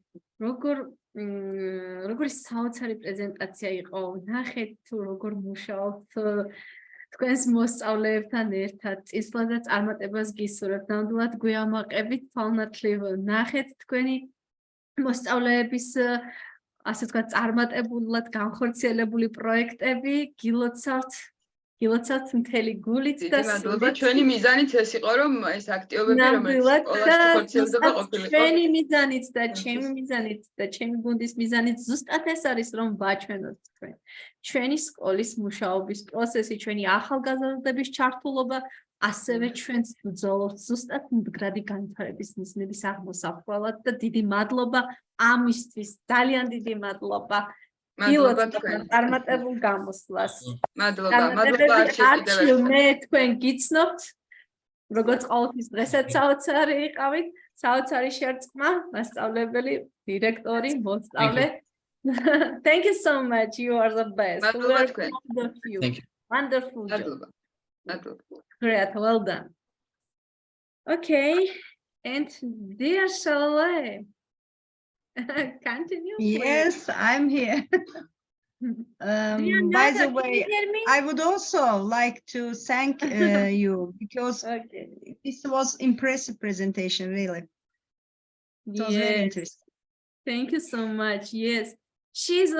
როგორი საოცარი პრეზენტაცია იყო. ნახეთ თუ როგორ მუშაობთ თქვენს მოსწავლეებთან ერთად, წინსვლა და წარმატებას გისურვებთ. ნამდვილად გვიამაყებით თვალნათლივ. ნახეთ თქვენი მოსწავლეების ასე ვთქვათ წარმატებულად განხორციელებული პროექტები. გილოცავთ მთელი გულით და მადლობა. ჩვენი მიზანიც ეს იყო, რომ ეს აქტივობები, რომელიც სკოლაში ხორციელდება ყოფილიყო. ჩვენი მიზანიც და ჩემი მიზანიც და ჩემი გუნდის მიზანიც ზუსტად ეს არის, რომ ვაჩვენოთ თქვენ. ჩვენი სკოლის მუშაობის პროცესი, ჩვენი ახალგაზრდების ჩართულობა, ასევე ჩვენც ბრძოლობთ ზუსტად მდგრადი განვითარების მიზნების აღმოსახველად და დიდი მადლობა ამისთვის. ძალიან დიდი მადლობა. მადლობა თქვენ. წარმატებულ გამოსვლას. მადლობა არჩილ, მე თქვენ გიცნობთ, როგორც ყოველთვის დღესაც საოცარი იყავით, საოცარი შერწყმა, მასწავლებელი, დირექტორი, მოსწავლე. Thank you so much. You are the best. მადლობა თქვენ. Thank you. Wonderful job. მადლობა. Great, well done. Okay, and dear Shalom. Continue. Yes, I'm here. By the way, I would also like to thank you because this was impressive presentation, really. It was very interesting. Thank you so much. Yes, she's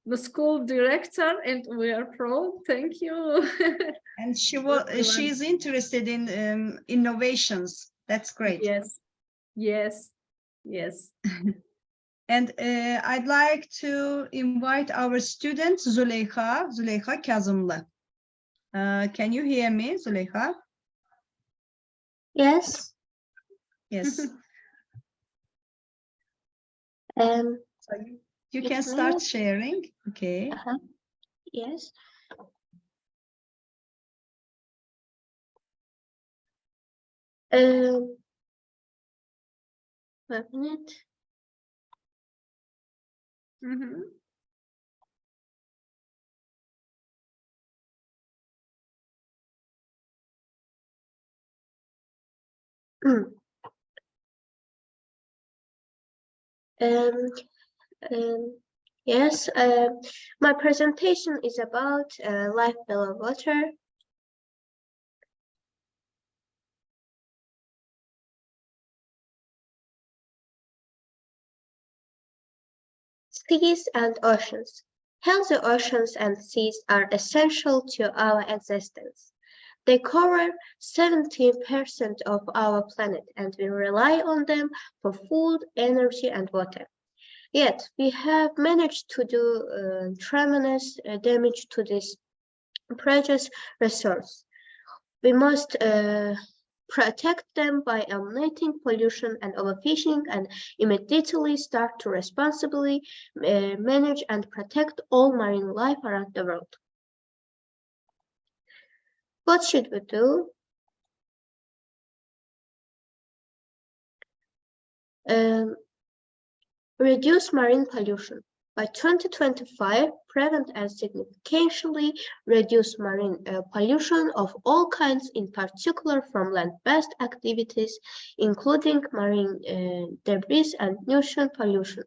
the school director, and we are proud. Thank you. And she's interested in innovations. That's great. Yes, yes, yes. And I'd like to invite our student Zuleyha Kazımlı. Can you hear me, Zuleyha? Yes. Yes. So you can start sharing. Okay. Yes. 1 minute. Yes, my presentation is about life below water. Seas and oceans. Healthy oceans and seas are essential to our existence. They cover 70% of our planet, and we rely on them for food, energy, and water. Yet, we have managed to do tremendous damage to this precious resource. We must protect them by eliminating pollution and overfishing, and immediately start to responsibly manage and protect all marine life around the world. What should we do? Reduce marine pollution. By 2025, prevent and significantly reduce marine pollution of all kinds, in particular from land-based activities, including marine debris and ocean pollution.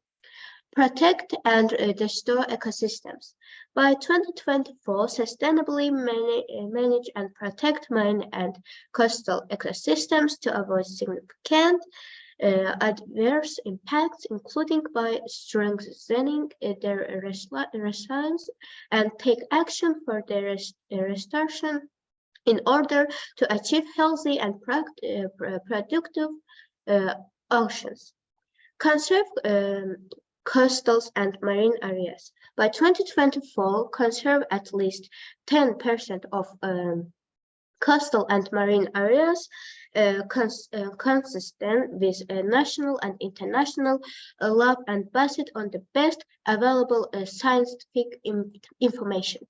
Protect and restore ecosystems. By 2024, sustainably manage and protect marine and coastal ecosystems to avoid significant adverse impacts, including by strengthening their resilience, and take action for their restoration in order to achieve healthy and productive oceans. Conserve coastals and marine areas. By 2024, conserve at least 10% of coastal and marine areas consistent with national and international law and based on the best available scientific information.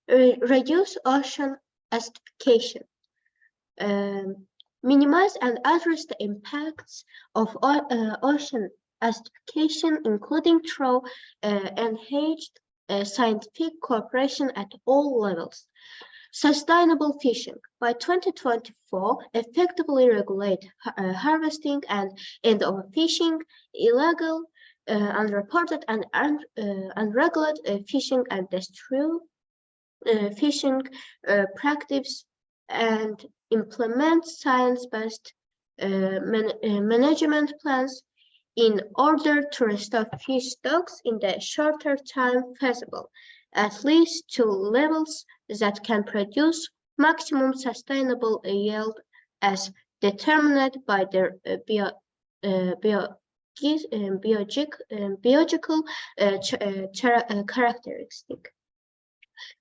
Reduce ocean acidification. Minimize and address the impacts of ocean acidification, including through enhanced scientific cooperation at all levels. Sustainable fishing. By 2024, effectively regulate harvesting and overfishing, illegal, unreported, and unregulated fishing and destructive fishing practices, and implement science-based management plans in order to restore fish stocks in the shorter time feasible, at least to levels that can produce maximum sustainable yield as determined by their biological characteristic,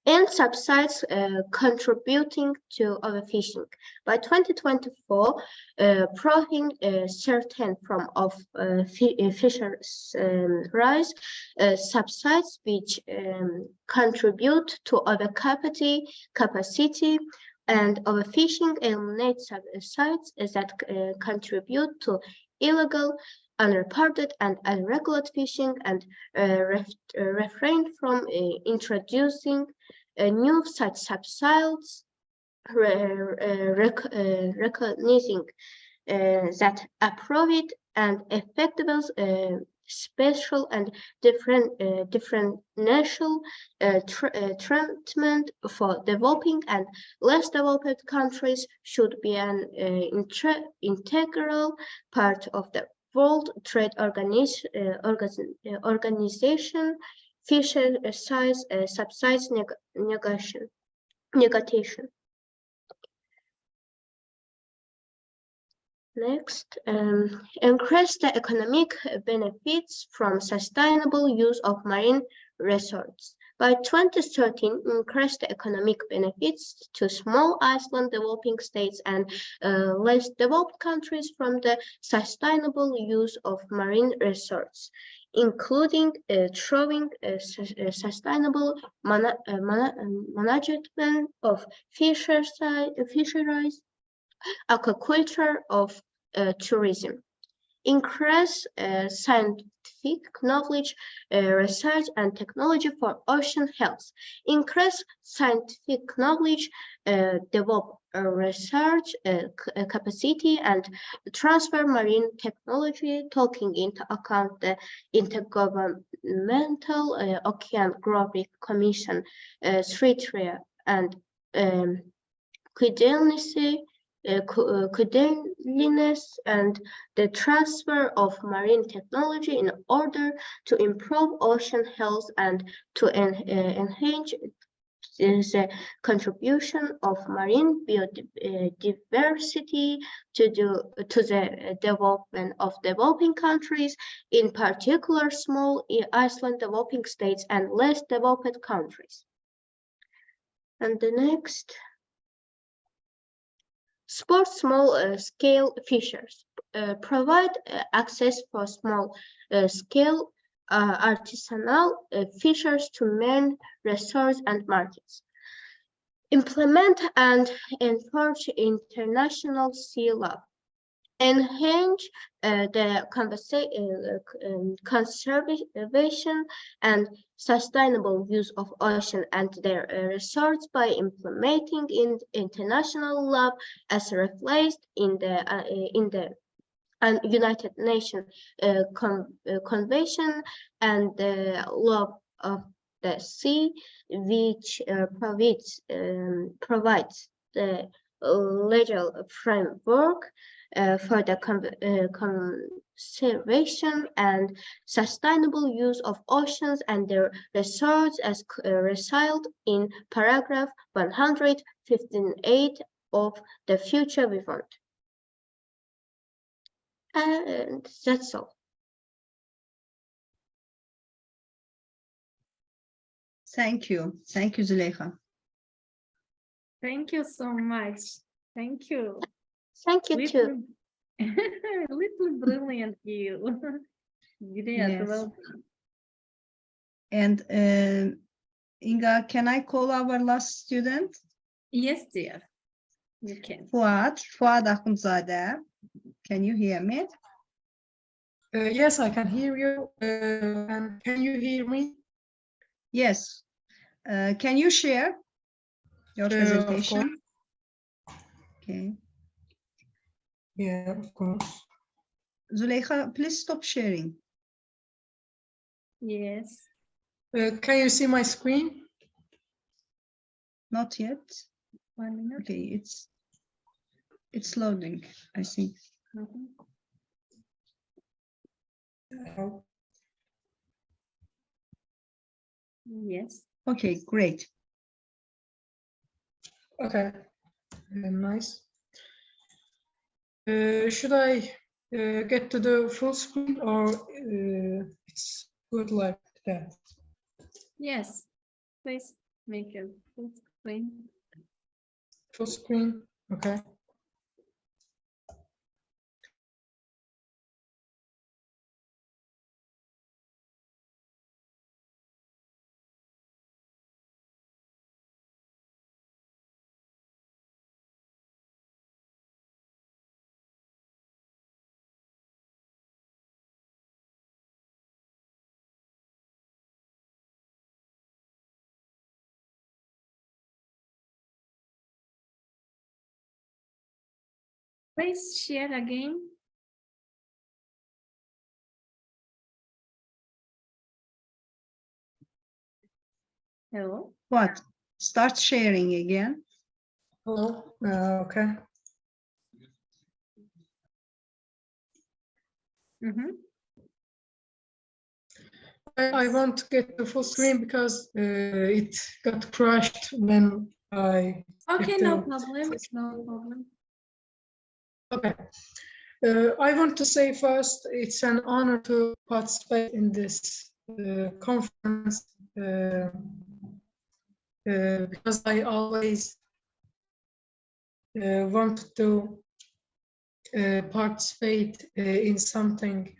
and subsides contributing to overfishing. By 2024, prohibiting certain form of fisheries rise subsides which contribute to overcapacity and overfishing, eliminate subsides that contribute to illegal, unreported, and unregulated fishing, and refrain from introducing new such subsides recognizing that appropriate and effective special and differential treatment for developing and less developed countries should be an integral part of the World Trade Organization fisher size subsides negotiation. Next, increase the economic benefits from sustainable use of marine resources. By 2013, increase the economic benefits to small island developing states and less developed countries from the sustainable use of marine resources, including sustainable management of fisheries, aquaculture, of tourism, increase scientific knowledge, research and technology for ocean health, increase scientific knowledge, develop research capacity and transfer marine technology, taking into account the Intergovernmental Oceanographic Commission 3 and cleanliness and the transfer of marine technology in order to improve ocean health and to enhance the contribution of marine biodiversity to the development of developing countries, in particular small island developing states and less developed countries. And the next, support small-scale fishers, provide access for small-scale artisanal fishers to main resources and markets. Implement and enforce international sea law. Enhance the conservation and sustainable use of ocean and their resources by implementing international law as reflected in the United Nations Convention and the law of the sea, which provides the legal framework for the conservation and sustainable use of oceans and their resources as recited in paragraph 158 of the Future We Want. And that's all. Thank you. Thank you, Züleyxa. Thank you so much. Thank you. Thank you too. Little brilliant you. Great, Yes. well done. And Inga, can I call our last student? Yes, dear. You can. Fuad Akhundzadeh. Can you hear me? Yes, I can hear you. And can you hear me? Yes. Can you share your Of presentation? course. Okay. Yeah, of course. Züleyxa, please stop sharing. Yes. Can you see my screen? Not yet. 1 minute. Okay, it's loading, I think. Yes. Okay, great. Okay, nice. Should I get to the full screen or it's good like that? Yes. Please make a full screen. Full screen, okay. Please share again. Hello. What? Start sharing again. Hello. Okay. I want to get the full screen because it got crashed when I. Okay, hit no the- problem. No problem. Okay. I want to say first, it's an honor to participate in this conference because I always wanted to participate in something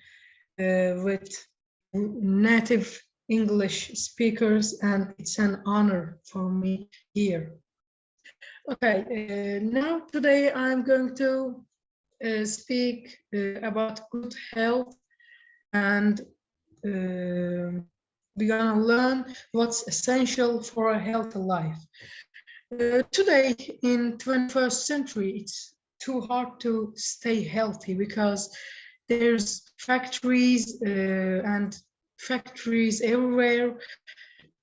with native English speakers, and it's an honor for me here. Okay, now today I'm going to speak about good health, and we're gonna learn what's essential for a healthy life. Today in 21st century, it's too hard to stay healthy because there's factories and factories everywhere,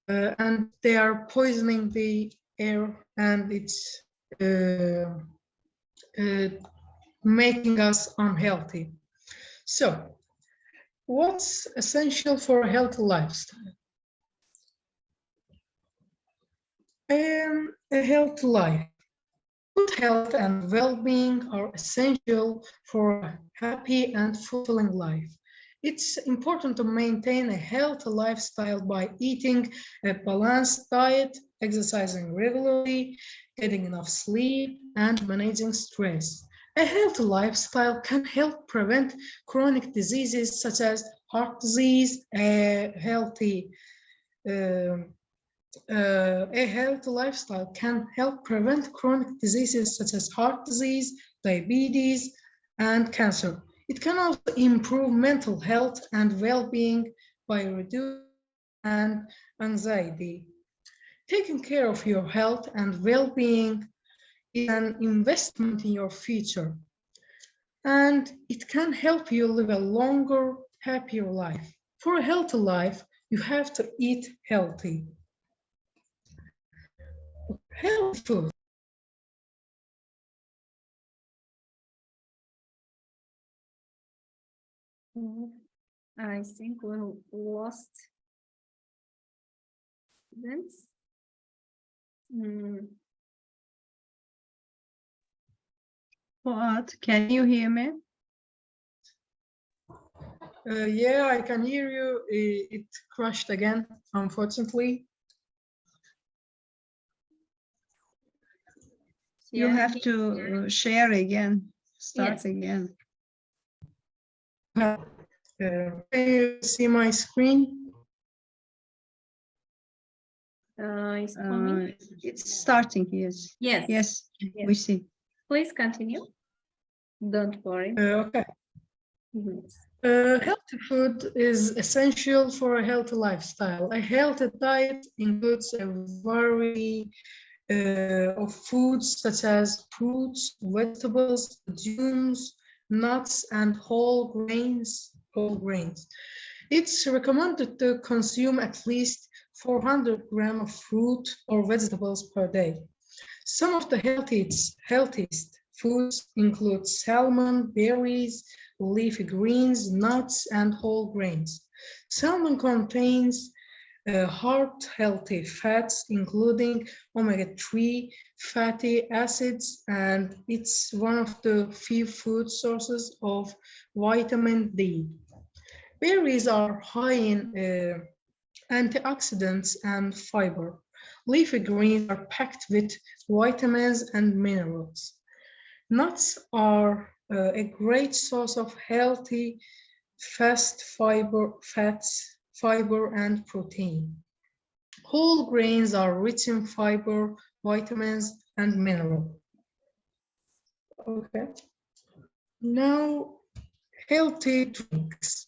and they are poisoning the air, and it's making us unhealthy. So, what's essential for a healthy lifestyle? A healthy life. Good health and well-being are essential for a happy and fulfilling life. It's important to maintain a healthy lifestyle by eating a balanced diet, exercising regularly, getting enough sleep, and managing stress. A healthy lifestyle can help prevent chronic diseases such as heart disease. A healthy lifestyle can help prevent chronic diseases such as heart disease, diabetes, and cancer. It can also improve mental health and well-being by reducing and anxiety. Taking care of your health and well-being is an investment in your future, and it can help you live a longer, happier life. For a healthy life, you have to eat healthy. Healthy food. I think we lost students. What? Can you hear me? Yeah, I can hear you. It crashed again, unfortunately. You have to share again, start Yes. again. Can you see my screen? It's coming. It's starting, yes. Yes. Yes, we see. Please continue. Don't worry. Okay. Healthy food is essential for a healthy lifestyle. A healthy diet includes a variety of foods such as fruits, vegetables, legumes, nuts, and whole grains. It's recommended to consume at least 400 grams of fruit or vegetables per day. Some of the healthiest foods include salmon, berries, leafy greens, nuts, and whole grains. Salmon contains heart-healthy fats, including omega-3 fatty acids, and it's one of the few food sources of vitamin D. Berries are high in antioxidants and fiber. Leafy greens are packed with vitamins and minerals. Nuts are a great source of healthy fast fats, fiber, and protein. Whole grains are rich in fiber, vitamins, and minerals. Okay. Now, healthy drinks.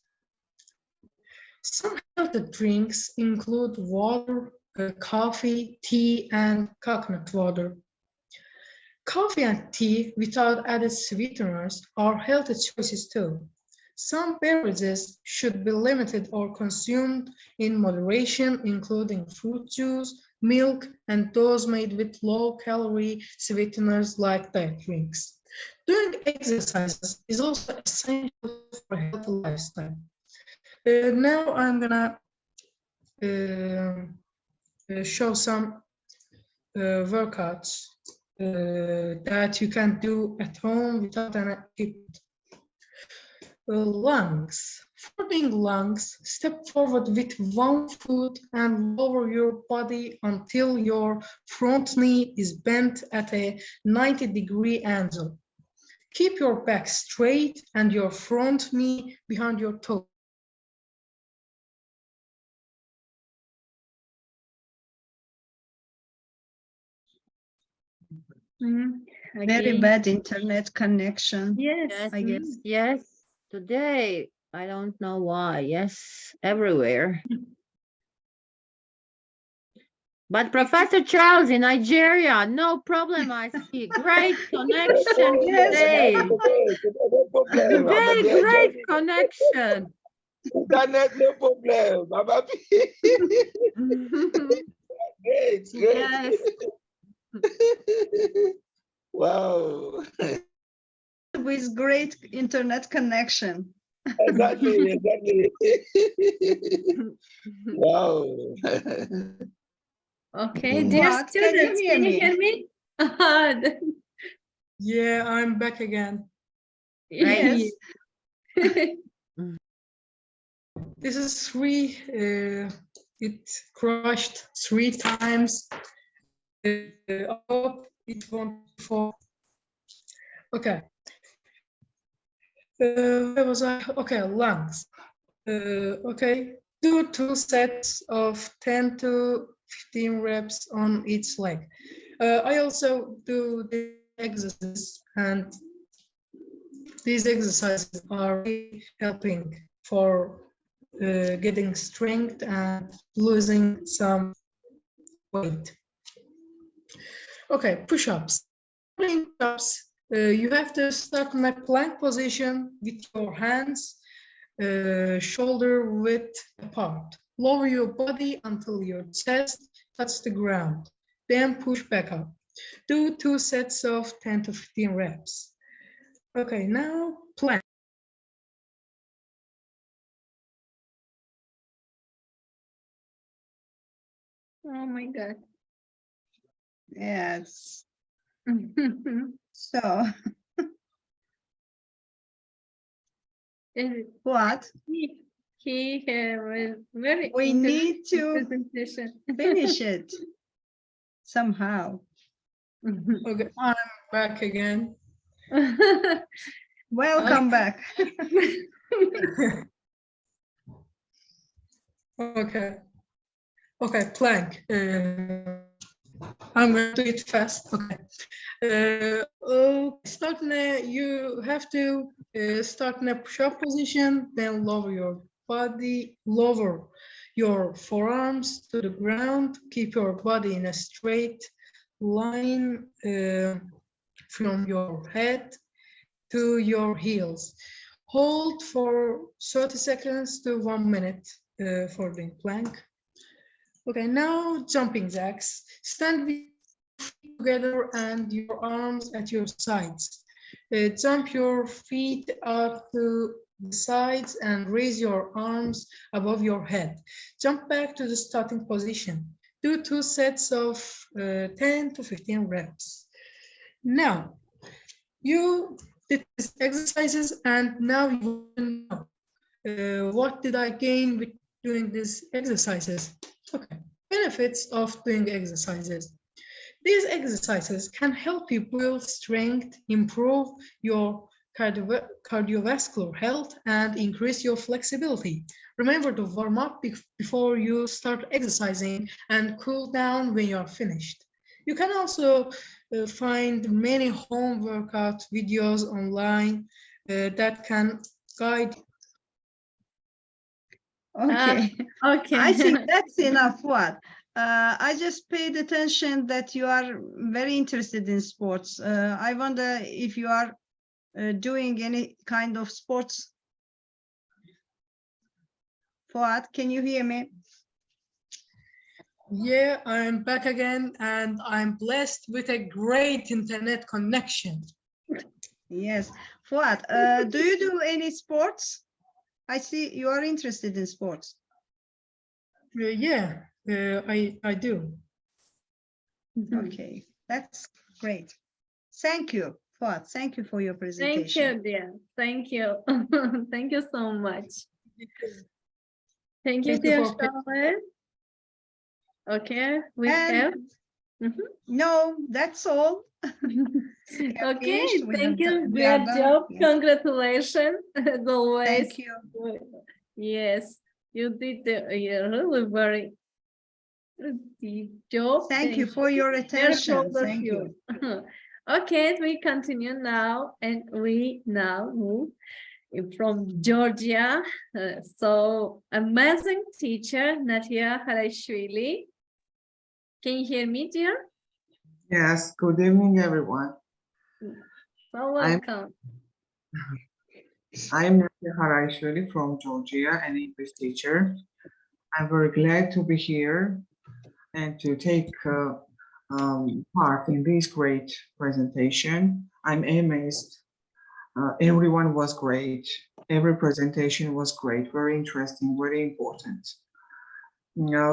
Some healthy drinks include water, coffee, tea, and coconut water. Coffee and tea without added sweeteners are healthy choices too. Some beverages should be limited or consumed in moderation, including fruit juice, milk, and those made with low-calorie sweeteners like diet drinks. Doing exercises is also essential for a healthy lifestyle. Now I'm gonna show some workouts that you can do at home without an equipment. Lungs. For doing lungs, step forward with one foot and lower your body until your front knee is bent at a 90-degree angle. Keep your back straight and your front knee behind your toe. Very bad internet connection. Yes. I guess. Yes. Today, I don't know why. Yes, everywhere. But Professor Charles in Nigeria, no problem, I see. Great connection today. Today, great connection. Internet, no problem. I'm happy. Great, great. Yes. Wow. With great internet connection. Exactly, exactly. Wow. Okay, What? dear Can you students, hear can you me? hear me? Yeah, I'm back again. Yes. This is three. It crashed 3 times. I hope it won't fall. Okay. Where was I? Okay, lungs. Okay, do 2 sets of 10 to 15 reps on each leg. I also do the exercises, and these exercises are really helping for getting strength and losing some weight. Okay, push-ups. Push-ups, you have to start in a plank position with your hands shoulder width apart. Lower your body until your chest touches the ground. Then push back up. Do 2 sets of 10 to 15 reps. Okay, now plank. Oh my God. Yes. So, what? He was very We need to presentation. finish it somehow. Okay, I'm back again. Welcome back. Okay. Okay, plank. I'm going to do it fast. Okay. You have to start in a push-up position, then lower your body, lower your forearms to the ground, keep your body in a straight line from your head to your heels. Hold for 30 seconds to 1 minute for the plank. Okay, now jumping jacks. Stand with your feet together and your arms at your sides. Jump your feet up to the sides and raise your arms above your head. Jump back to the starting position. Do 2 sets of 10 to 15 reps. Now, you did these exercises and now you want to know what did I gain with doing these exercises? Okay, benefits of doing exercises. These exercises can help you build strength, improve your cardiovascular health, and increase your flexibility. Remember to warm up before you start exercising and cool down when you are finished. You can also find many home workout videos online that can guide you. Okay. Okay. I think that's enough. What? I just paid attention that you are very interested in sports. I wonder if you are doing any kind of sports. Fuat, can you hear me? Yeah, I'm back again and I'm blessed with a great internet connection. Yes. Fuat, do you do any sports? I see you are interested in sports. Yeah, I do. Okay, that's great. Thank you, Fuat. Thank you for your Thank presentation. you, dear. Thank you. Thank you so much. Thank you, Thank you dear for Charlotte. Okay, we And have. no, that's all. Okay, finished. We thank have you. we are Great done. job. Yes. Congratulations. As always. Thank you. Yes, you did a really very good job. Thank you for your Very attention. proud of Thank you. Okay, we continue now, and we now move from Georgia. So amazing teacher Natia Harashvili. Can you hear me, dear? Yes, good evening, everyone. So welcome. I'm Nadia Haraishvili from Georgia, an English teacher. I'm very glad to be here and to take part in this great presentation. I'm amazed. Everyone was great. Every presentation was great, very interesting, very important.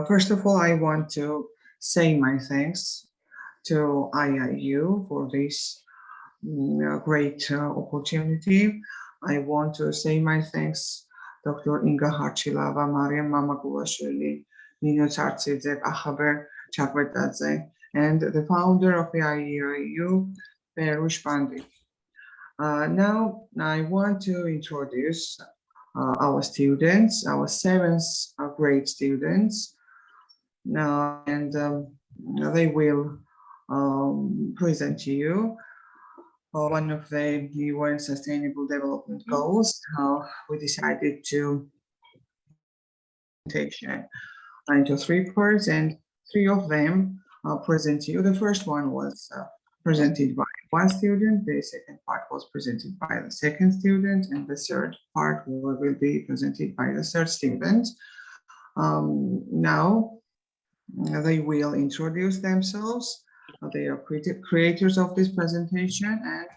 First of all, I want to say my thanks to IIU for this great opportunity. I want to say my thanks Dr. Inga Harchilava, Mariam Mamagulashvili, Nino Tsartsidze, Akhaber Chakvetadze, and the founder of the IIU, Perush Pandit. Now I want to introduce our students, our seventh grade students, and they will present to you one of the UN Sustainable Development Goals. We decided to presentation into three parts, and three of them present to you. The first one was presented by one student, the second part was presented by the second student, and the third part will be presented by the third student. Now they will introduce themselves. They are creators of this presentation, and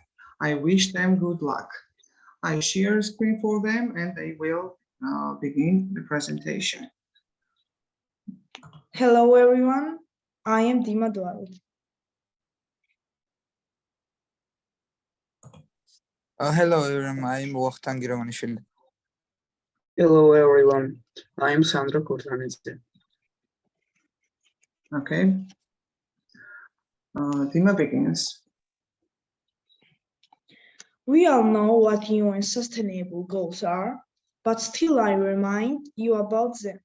I wish them good luck. I share a screen for them, and they will begin the presentation. Hello, everyone. I am Dima Dualit. Hello, everyone. I am Vakhtang Giravanishvili. Hello, everyone. I am Sandra Kurtanidze. Okay. Dima begins. We all know what UN Sustainable Goals are, but still I remind you about them.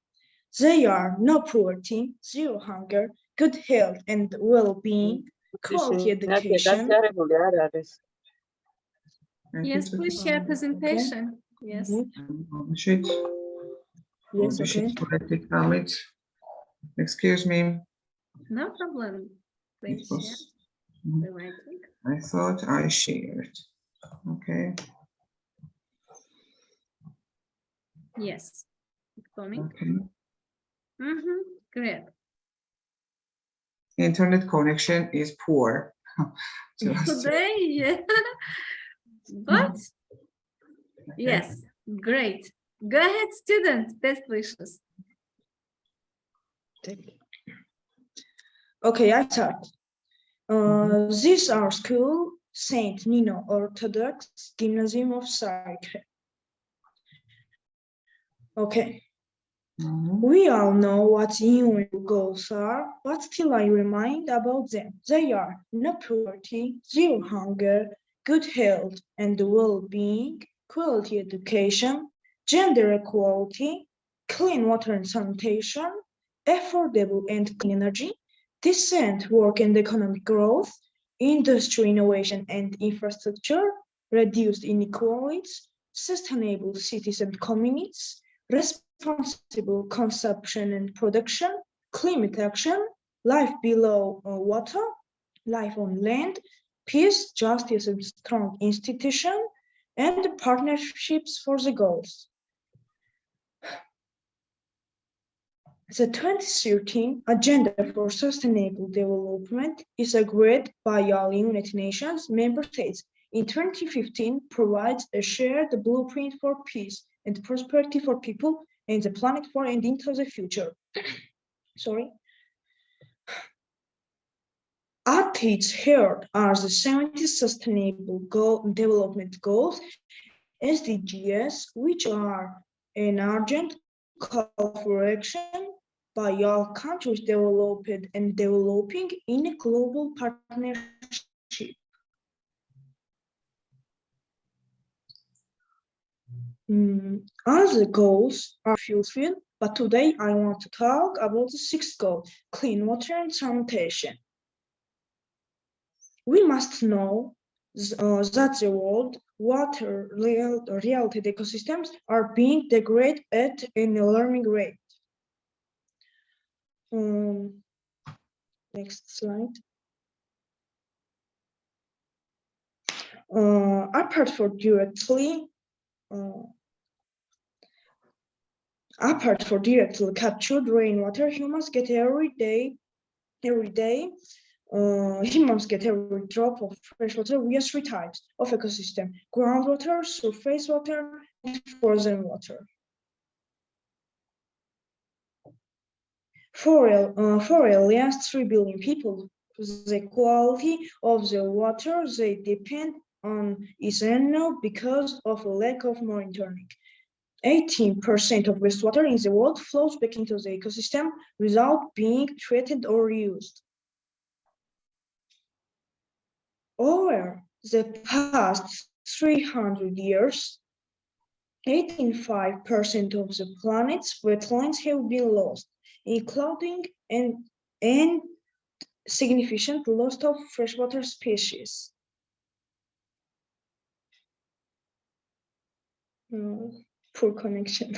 They are no poverty, zero hunger, good health and well-being, quality education. Yes, please share presentation. Yes. Yes, okay. Excuse me. No problem. Please share the writing. I thought I shared. Okay. Yes. Coming. Okay. Great. Internet connection is poor. Today, yeah. But yes, great. Go ahead, student. Best wishes. Okay, I start. This our school, Saint Nino Orthodox Gymnasium of Cyprus. Okay. We all know what UN goals are, but still I remind about them. They are no poverty, zero hunger, good health and well-being, quality education, gender equality, clean water and sanitation, affordable and clean energy, decent work and economic growth, industry innovation and infrastructure, reduced inequalities, sustainable cities and communities, responsible consumption and production, climate action, life below water, life on land, peace, justice, and strong institution, and partnerships for the goals. The 2013 Agenda for Sustainable Development is agreed by all United Nations member states. In 2015, provides a shared blueprint for peace and prosperity for people and the planet for and into the future. Sorry. At its heart are the 70 Sustainable Development Goals, SDGs, which are an urgent call for action by all countries developed and developing in a global partnership. All the goals are fulfilled, but today I want to talk about the sixth goal, clean water and sanitation. We must know that the world water related ecosystems are being degraded at an alarming rate. Next slide. Apart from directly captured rainwater, humans get every day. Humans get every drop of fresh water via three types of ecosystem: groundwater, surface water, and frozen water. For aliens, 3 billion people, the quality of the water they depend on is unknown because of a lack of monitoring. 18% of wastewater in the world flows back into the ecosystem without being treated or reused. Over the past 300 years, 85% of the planet's wetlands have been lost, including and significant loss of freshwater species. Poor connection.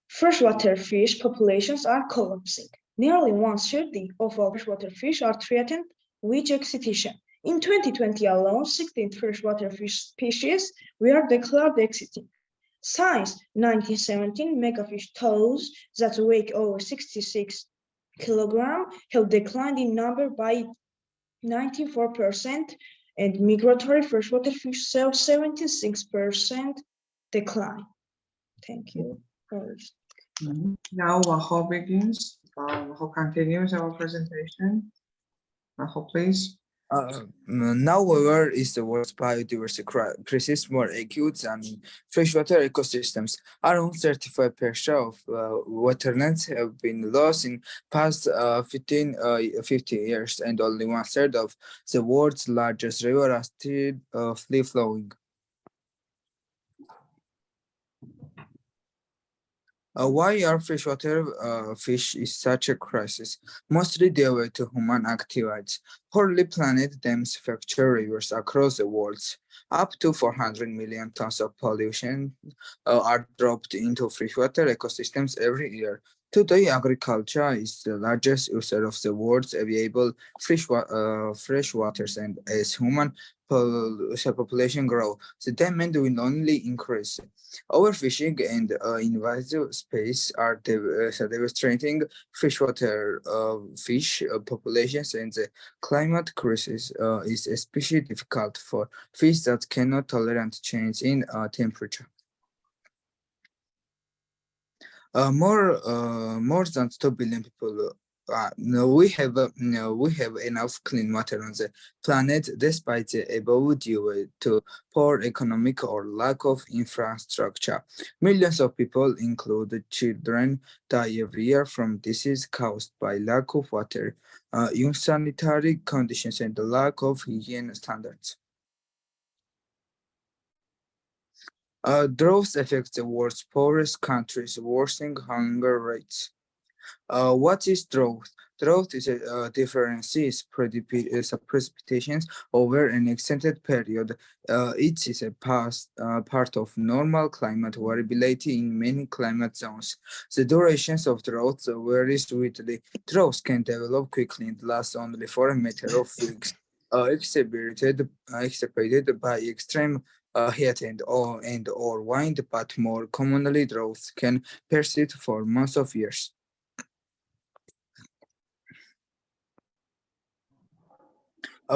Freshwater fish populations are collapsing. Nearly 1/3 of all freshwater fish are threatened with extinction. In 2020 alone, 16 freshwater fish species were declared extinct. Since 1917, megafish toads that weigh over 66 kilograms have declined in number by 94%, and migratory freshwater fish saw 76% decline. Thank you. Now Vaho begins. Vaho continues our presentation. Vaho, please. Now, however, is the world's biodiversity crisis more acute than in freshwater ecosystems. Around 35% of waterlands have been lost in past 50 years, and only 1/3 of the world's largest river are still free flowing. Why are freshwater fish is such a crisis? Mostly due to human activities. Poorly planned dams fracture rivers across the world. Up to 400 million tons of pollution are dropped into freshwater ecosystems every year. Today, agriculture is the largest user of the world's available fresh waters, and as human population grow, the demand will only increase. Overfishing and invasive species are devastating freshwater fish populations, and the climate crisis is especially difficult for fish that cannot tolerate change in temperature. More than 2 billion people. We have enough clean water on the planet, despite the above due to poor economic or lack of infrastructure. Millions of people, including children, die every year from disease caused by lack of water, unsanitary conditions, and the lack of hygiene standards. Droughts affect the world's poorest countries, worsening hunger rates. What is drought? Drought is a difference precipitations over an extended period. It is a part of normal climate variability in many climate zones. The durations of droughts varies widely. Droughts can develop quickly and last only for a matter of weeks, exacerbated by extreme heat and or wind, but more commonly droughts can persist for months of years.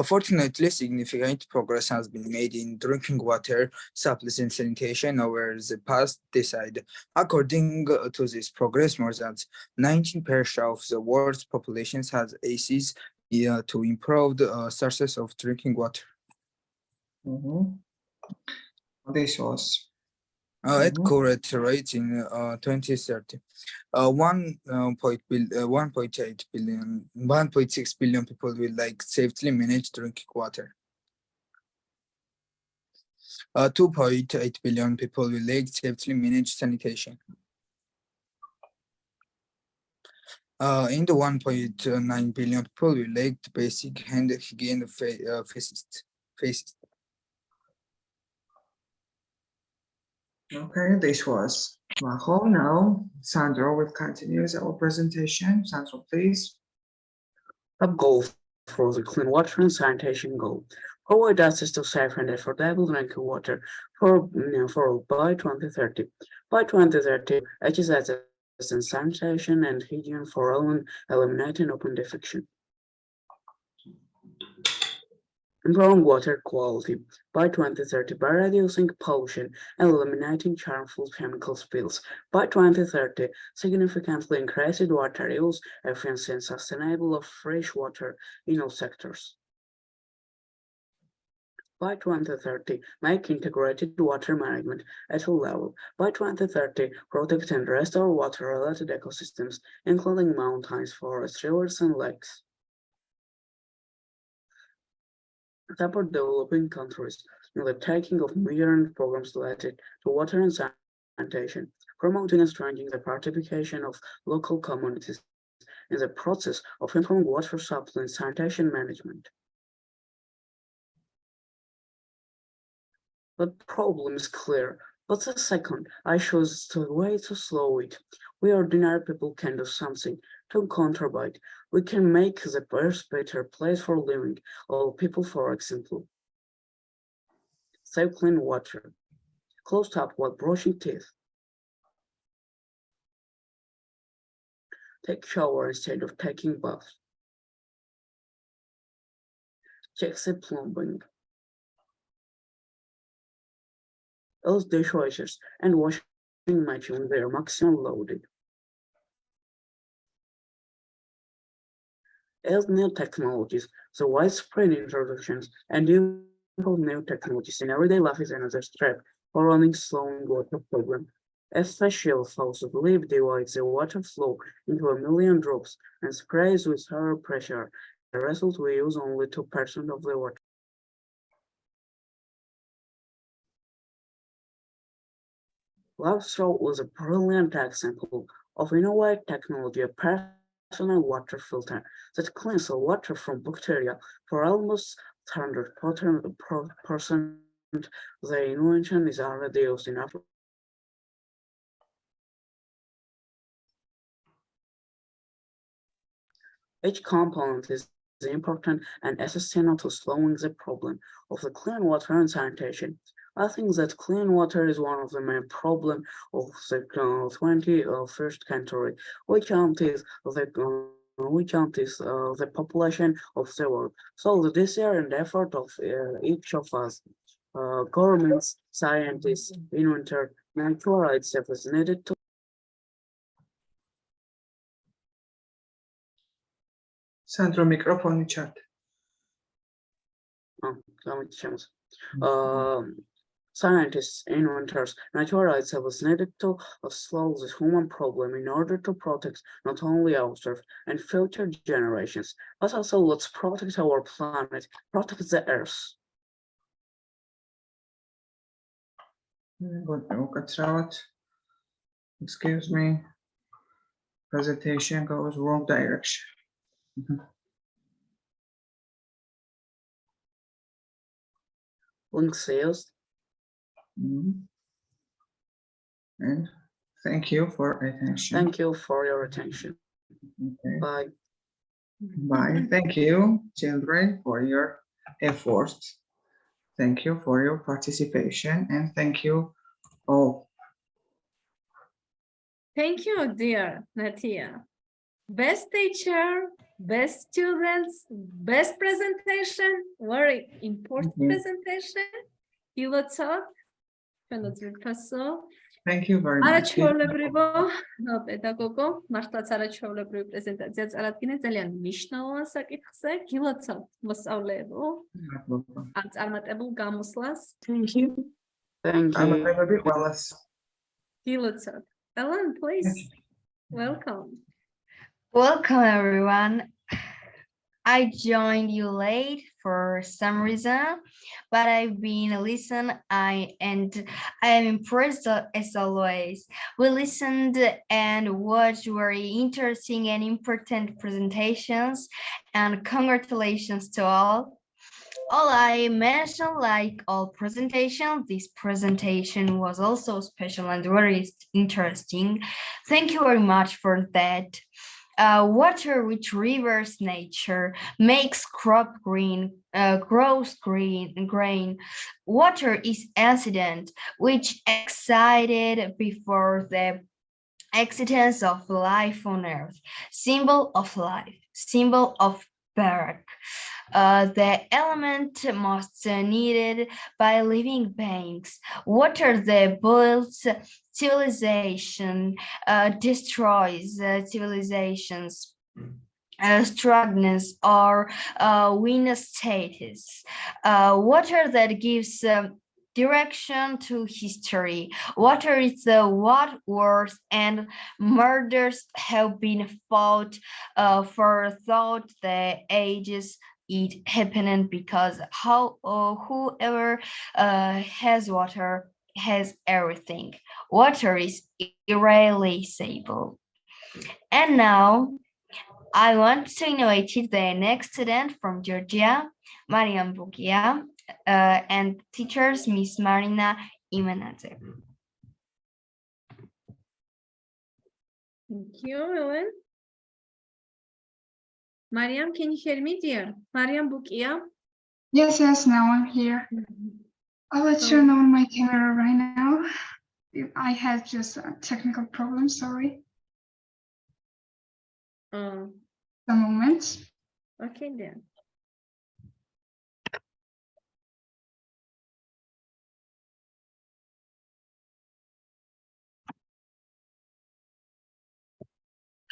Fortunately, significant progress has been made in drinking water supplies and sanitation over the past decade. According to this progress, more than 19% of the world's population has access to improved sources of drinking water. This was At current rate in 2030, 1.8 billion, 1.6 billion people will safely manage drinking water. 2.8 billion people will safely manage sanitation. And 1.9 billion people will basic hand hygiene faces. okay. This was Maho. Now Sandro will continue our presentation. Sandro, please. A goal for the clean water and sanitation goal. Provide access to safe and affordable drinking water for all by 2030. By 2030, achieve access in sanitation and hygiene for all and eliminating open defecation. Improving water quality by 2030 by reducing pollution and eliminating harmful chemical spills. By 2030, significantly increased water use, efficiency, and sustainable of fresh water in all sectors. By 2030, make integrated water management at all levels. By 2030, protect and restore water-related ecosystems, including mountains, forests, rivers, and lakes. Support developing countries in the taking of measures programs related to water and sanitation, promoting and strengthening the participation of local communities in the process of improving water supply and sanitation management. The problem is clear, but the second I chose the way to slow it. We ordinary people can do something to counterbat. We can make the earth better place for living, all people, for example. Save clean water. Close tap while brushing teeth. Take shower instead of taking bath. Check the plumbing. Else dishwashers and washing machines when they are maximum loaded. As new technologies, the widespread introductions and use of new technologies in everyday life is another step for running slowing water problem. A special force of leaf divides the water flow into a million drops and sprays with higher pressure. The result we use only 2% of the water. Livestraw was a brilliant example of innovative technology, a personal water filter that cleans the water from bacteria for almost 100%. The invention is already used in Africa. Each component is important and essential to slowing the problem of the clean water and sanitation. I think that clean water is one of the main problems of the 21st century, which is the population of the world. So the desire and effort of each of us, governments, scientists, inventors, natural itself is needed to. Sandro, microphone chat. Scientists, inventors, natural rights was needed to solve this human problem in order to protect not only ourselves and future generations, but also let's protect our planet, protect the earth. Excuse me. presentation goes wrong direction. Link sales. And thank you for attention. Thank you for your attention. Okay. Bye. Bye. Thank you, children, for your efforts. Thank you for your participation, and thank you all. Thank you, dear Natia. Best teacher, best students, best presentation, very important presentation. Ილოცავთ ჩვენო ძვირფასო. Thank you very much. არაჩვეულებრივო პედაგოგო, მართლაც არაჩვეულებრივი პრეზენტაცია წარადგინეთ ძალიან მნიშვნელოვან საკითხზე. გილოცავთ მოსწავლეებო ამ წარმატებულ გამოსვლას. Thank you. Thank you. გილოცავთ. Ellen, please. Welcome. Welcome, everyone. I joined you late for some reason, but I've been listening and I am impressed as always. We listened and watched very interesting and important presentations, and congratulations to all. All I mentioned, like all presentations, this presentation was also special and very interesting. Thank you very much for that. Water which rivers nature makes crop green, grows grain. Water is accident which excited before the existence of life on earth. Symbol of life, symbol of birth. The element most needed by living beings. Water that builds civilization, destroys civilizations, struggles or win status. Water that gives direction to history. Water is what wars and murders have been fought for throughout the ages. It happened because whoever has water has everything. Water is irreplaceable. And now I want to invite the next student from Georgia, Mariam Bukia, and teachers Miss Marina Imanadze. Thank you, Ellen. Mariam, can you hear me, dear? Mariam Bukia? Yes, now I'm here. I'll let you know on my camera right now. I had just a technical problem, sorry. A moment. Okay, then.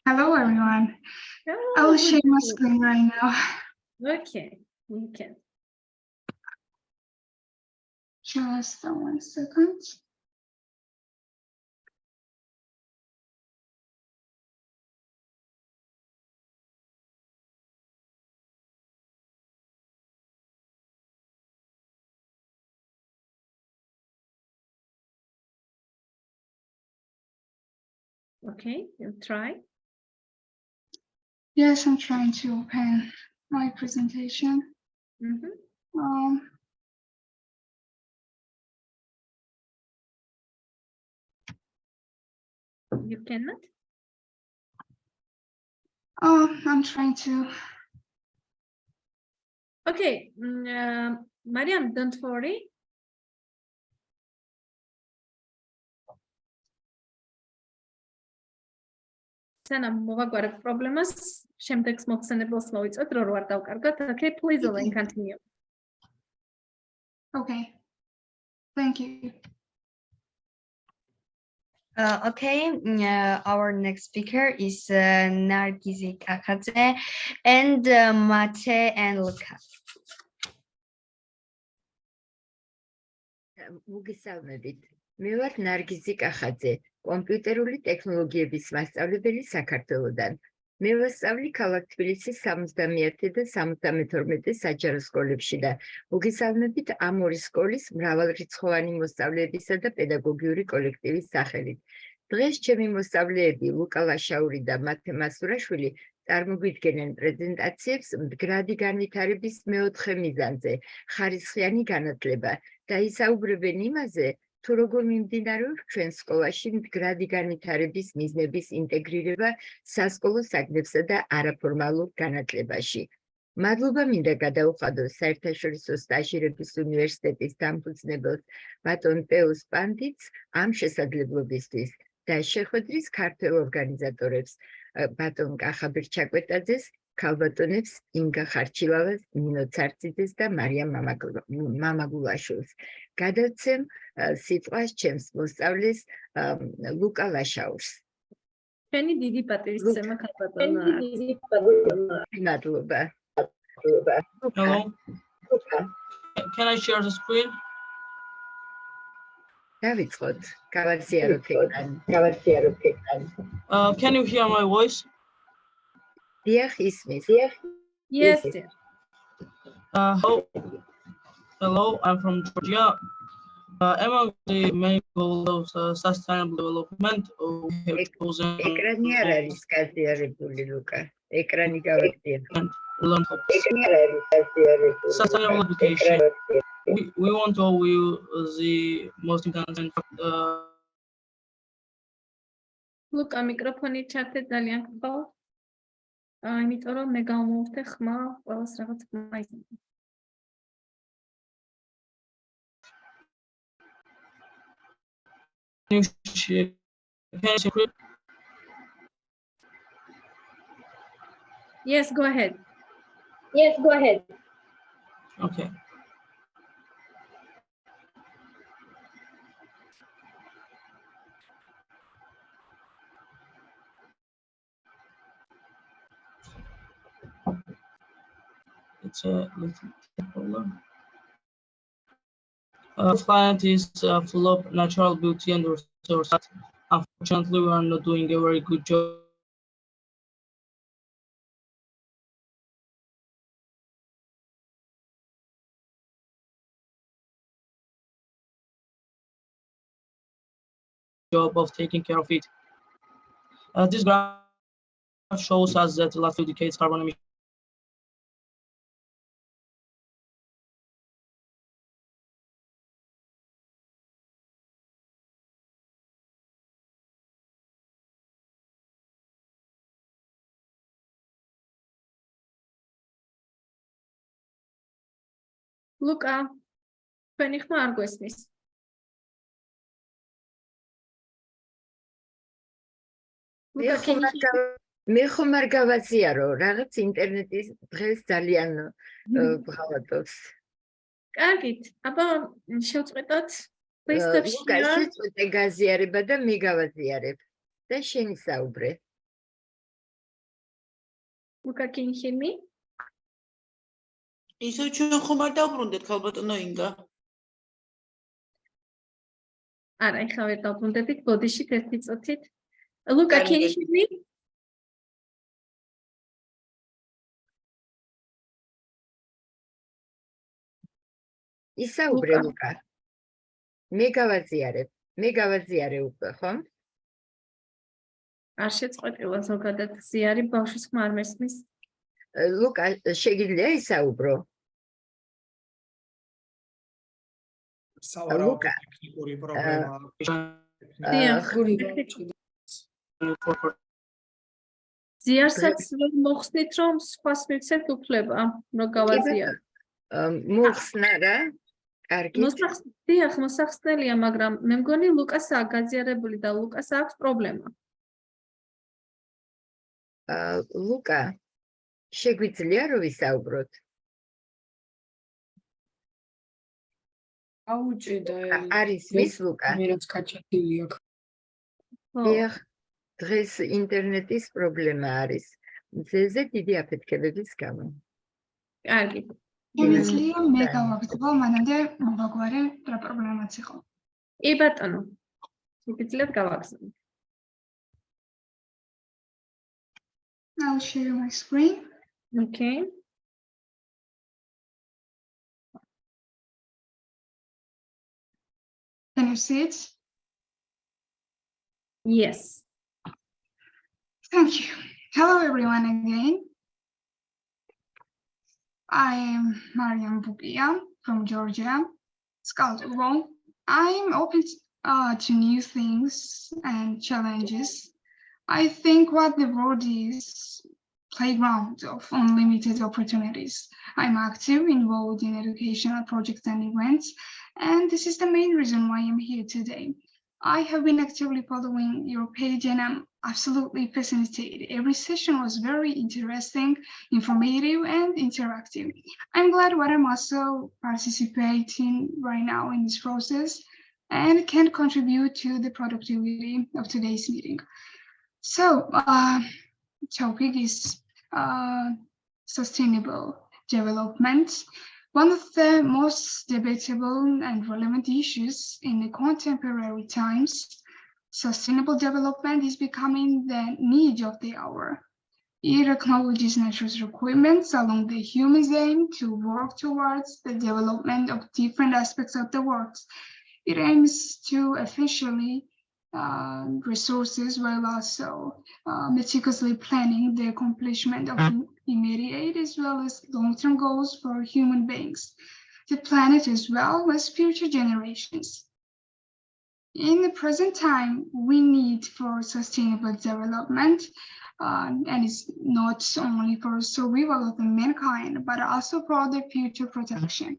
Hello, everyone. Hello, I will share my screen right now. Okay, you can. Just 1 second. Okay, you try. Yes, I'm trying to open my presentation. You cannot? I'm trying to. Okay, Mariam, don't worry. Სანამ მოვაგვარებ პრობლემას, შემდეგს მოხსენებელს მოვიწოთ, რომ არ დავკარგოთ. Okay, please, Ellen, continue. Okay, thank you. Okay, our next speaker is Nargizi Kakadze and Mate and Luca. მოგესალმებით. მე ვარ ნარგიზი კახაძე, კომპიუტერული ტექნოლოგიების მასწავლებელი საქართველოდან. მე ვასწავლი ქალაქ თბილისის 71 და 72 საჯარო სკოლებში და მოგესალმებით ამ ორი სკოლის მრავალრიცხოვანი მოსწავლეებისა და პედაგოგიური კოლექტივის სახელით. დღეს ჩემი მოსწავლეები ლუკა ლაშაური და მათე მასურაშვილი წარმოგვიდგენენ პრეზენტაციებს მდგრადი განვითარების მეოთხე მიზანზე, ხარისხიანი განათლება და ისაუბრებენ იმაზე, თუ როგორ მიმდინარეობს ჩვენ სკოლაში მდგრადი განვითარების მიზნების ინტეგრირება სასკოლო საგნებსა და არაფორმალურ განათლებაში. მადლობა მინდა გადავუხადო საერთაშორისო სტაჟირების უნივერსიტეტის დამფუძნებელს ბატონ პეუს პანდიტს ამ შესაძლებლობისთვის და შეხვედრის ქართველ ორგანიზატორებს ბატონ კახაბერ ჩაკვეტაძეს, ქალბატონებს ინგა ხარჩილავას, ნინო ცარციძეს და მარიამ მამაგულაშვილს. გადავცემ სიტყვას ჩემს მოსწავლეს ლუკა ლაშაურს. ჩვენი დიდი პატივისცემა ქალბატონო. მადლობა. Hello. Can I share the screen? დავიწყოთ. გავაზიაროთ ეკრანი. Can you hear my voice? დიახ, ისმის. Yes, dear. Hello, I'm from Georgia. Among the main goals of sustainable development, we have chosen ეკრანი არ არის გაზიარებული, ლუკა. ეკრანი გავაკეთე. learn sustainable education. We want to view the most important ლუკა მიკროფონი ჩართე ძალიან გყავ. იმიტომ რომ მე გამოვხდე ხმა, ყველას რაღაც ხმა ისმის. Yes, go ahead. Okay. It's a little problem. This planet is full of natural beauty and resources. Unfortunately, we are not doing a very good job. Of taking care of it. This graph shows us that the last 2 decades carbon emissions ლუკა, თქვენი ხმა არ გვესმის. მე ხომ არ გავაზიარო, რაღაც ინტერნეტის დღეს ძალიან ბღავატობს. კარგით, აბა შევწყვეტოთ. ლუკა, შეწყვეტე გაზიარება და მე გავაზიარებ და შენი საუბრე. ლუკა, can you hear me? ისევ ჩვენ ხომ არ დავბრუნდეთ ქალბატონო ინგა? არა, ეხლა ვერ დავბრუნდებით, ბოდიშით ერთი წუთით. ლუკა, can you hear me? ისაუბრე ლუკა. მე გავაზიარე უკვე, ხომ? არ შეწყვეტილა ზოგადად ზიარი, ბავშვის ხმა არ მესმის. ლუკა, შეგიძლია ისაუბრო? ლუკა. ტექნიკური პრობლემა. ზიარსაც მოხსნით, რომ სხვას მივცეთ უფლება, რომ გავაზიარო. მოხსნა რა? კარგი. დიახ, მოსახსნელია, მაგრამ მე მგონი ლუკასაა გაზიარებული და ლუკას აქვს პრობლემა. ლუკა, შეგვიძლია რომ ვისაუბროთ? აუჭიდა. არის მის ლუკა? მე რაც გაჩათილი აქვს. დიახ, დღეს ინტერნეტის პრობლემა არის. მზეზე დიდი აფეთქებების გამო. კარგი. შემიძლია მე გავაგრძელო, მანამდე მოგვაგვარე რა პრობლემაც იყო. კი ბატონო. შეგიძლიათ გავაგრძელოთ. I'll share my screen. Okay. Can you see it? Yes. Thank you. Hello, everyone, again. I am Mariam Bugia from Georgia, Scout. I'm open to new things and challenges. I think what the world is playground of unlimited opportunities. I'm active, involved in educational projects and events, and this is the main reason why I'm here today. I have been actively following your page and I'm absolutely fascinated. Every session was very interesting, informative, and interactive. I'm glad that I'm also participating right now in this process and can contribute to the productivity of today's meeting. So, topic is sustainable development. One of the most debatable and relevant issues in the contemporary times, sustainable development is becoming the need of the hour. It acknowledges nature's requirements along the human's aim to work towards the development of different aspects of the world. It aims to efficiently resources while also meticulously planning the accomplishment of immediate as well as long-term goals for human beings, the planet as well as future generations. In the present time, we need for sustainable development, and it's not only for survival of the mankind, but also for the future protection.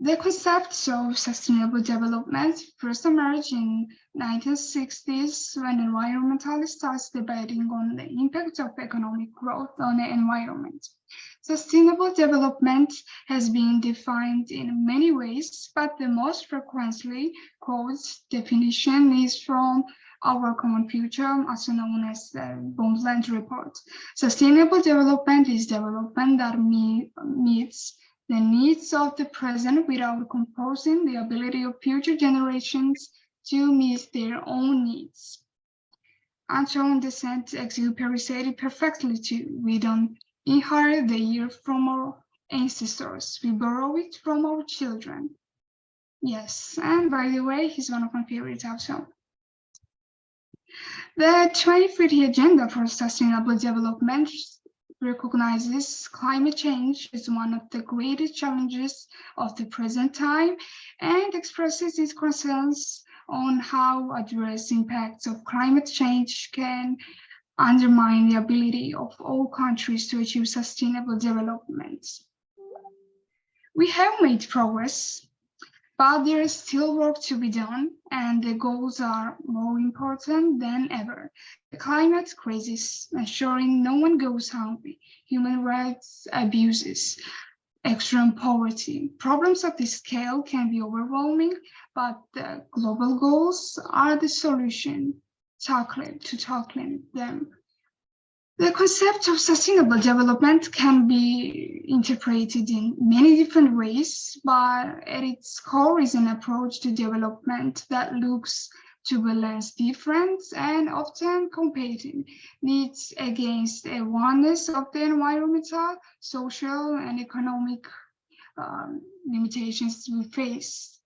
The concept of sustainable development first emerged in 1960s when environmentalists started debating on the impact of economic growth on the environment. Sustainable development has been defined in many ways, but the most frequently quoted definition is from our common future, also known as the Brundtland Report. Sustainable development is development that meets the needs of the present without composing the ability of future generations to meet their own needs. Antoine de Saint-Exupéry said it perfectly too. We don't inherit the earth from our ancestors. We borrow it from our children. Yes, and by the way, he's one of my favorites also. The 2030 Agenda for Sustainable Development recognizes climate change as one of the greatest challenges of the present time and expresses its concerns on how adverse impacts of climate change can undermine the ability of all countries to achieve sustainable development. We have made progress, but there is still work to be done, and the goals are more important than ever. The climate crisis, ensuring no one goes hungry, human rights abuses, extreme poverty. Problems of this scale can be overwhelming, but the global goals are the solution to tackling them. The concept of sustainable development can be interpreted in many different ways, but at its core is an approach to development that looks to balance different and often competing needs against a oneness of the environmental, social, and economic limitations we face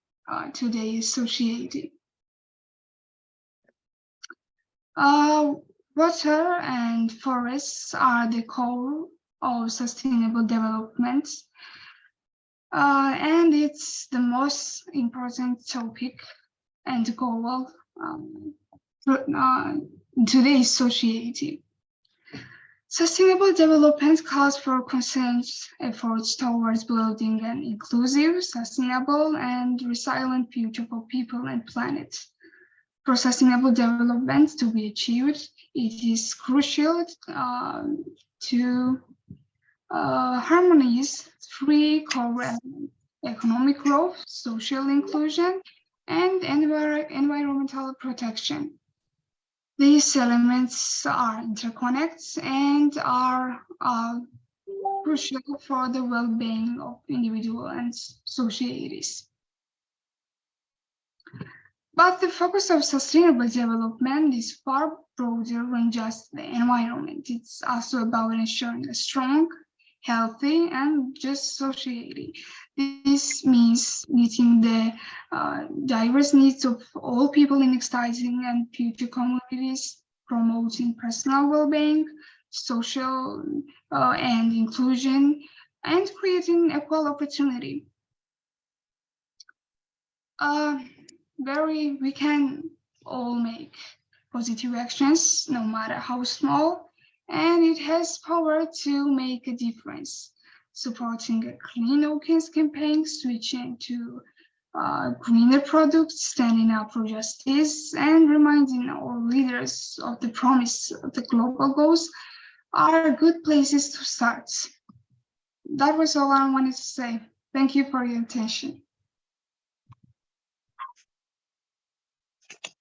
today's society. Water and forests are the core of sustainable development, and it's the most important topic and goal in today's society. Sustainable development calls for constant efforts towards building an inclusive, sustainable, and resilient future for people and planet. For sustainable development to be achieved, it is crucial to harmonize three core elements: economic growth, social inclusion, and environmental protection. These elements are interconnected and are crucial for the well-being of individuals and societies. But the focus of sustainable development is far broader than just the environment. It's also about ensuring a strong, healthy, and just society. This means meeting the diverse needs of all people in exciting and future communities, promoting personal well-being, social and inclusion, and creating equal opportunity. We can all make positive actions, no matter how small, and it has power to make a difference. Supporting a clean oceans campaign, switching to greener products, standing up for justice, and reminding our leaders of the promise of the global goals are good places to start. That was all I wanted to say. Thank you for your attention.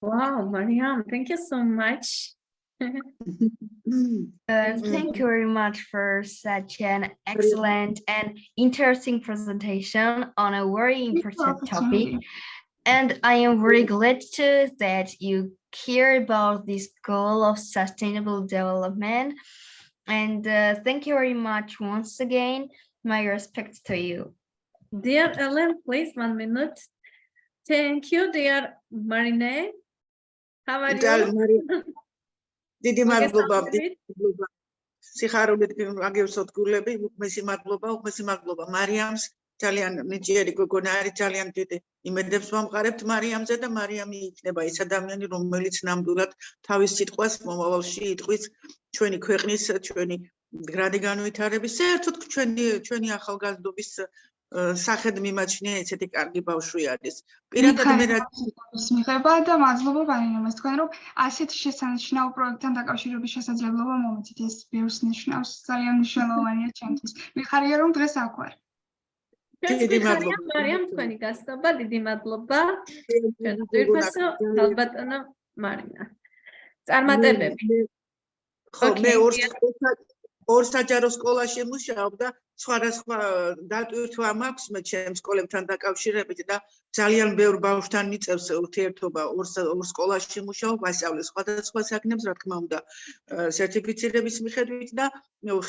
Wow, Mariam, thank you so much. Thank you very much for such an excellent and interesting presentation on a very important topic. And I am very glad too that you care about this goal of sustainable development. And thank you very much once again. My respects to you. Dear Ellen, please 1 minute. Thank you, dear Marine. How are you? დიდი მადლობა, სიხარულით აგევსოთ გულები, უხმესი მადლობა მარიამს, ძალიან ნიჭიერი გოგონა არის, ძალიან დიდი იმედებს ვამყარებთ მარიამზე და მარიამი იქნება ის ადამიანი, რომელიც ნამდვილად თავის სიტყვას მომავალში იტყვის ჩვენი ქვეყნის, ჩვენი გრადი განვითარების, საერთოდ ჩვენი ახალგაზრდობის სახედ მიმაჩნია ესეთი კარგი ბავშვი არის. პირადად მე რაც მიღება და მადლობა ვაინემას თქვენ რომ ასეთ შესანიშნავ პროექტთან დაკავშირების შესაძლებლობა მომეცით, ეს ბევრს ნიშნავს, ძალიან მნიშვნელოვანია ჩემთვის. მიხარია რომ დღეს აქ ვარ. დიდი მადლობა მარიამ, თქვენი გასწრება, დიდი მადლობა. ერთმანეთს ალბათანა მარინა. წარმატებები. ხო, მე ორ საჯარო სკოლაში მუშაობ და სხვადასხვა დატვირთვა მაქვს მე ჩემ სკოლებთან დაკავშირებით და ძალიან ბევრ ბავშვთან მიწევს ურთიერთობა ორ სკოლაში მუშაობ, ვასწავლე სხვადასხვა საქმებს, რა თქმა უნდა, სერტიფიცირების მიხედვით და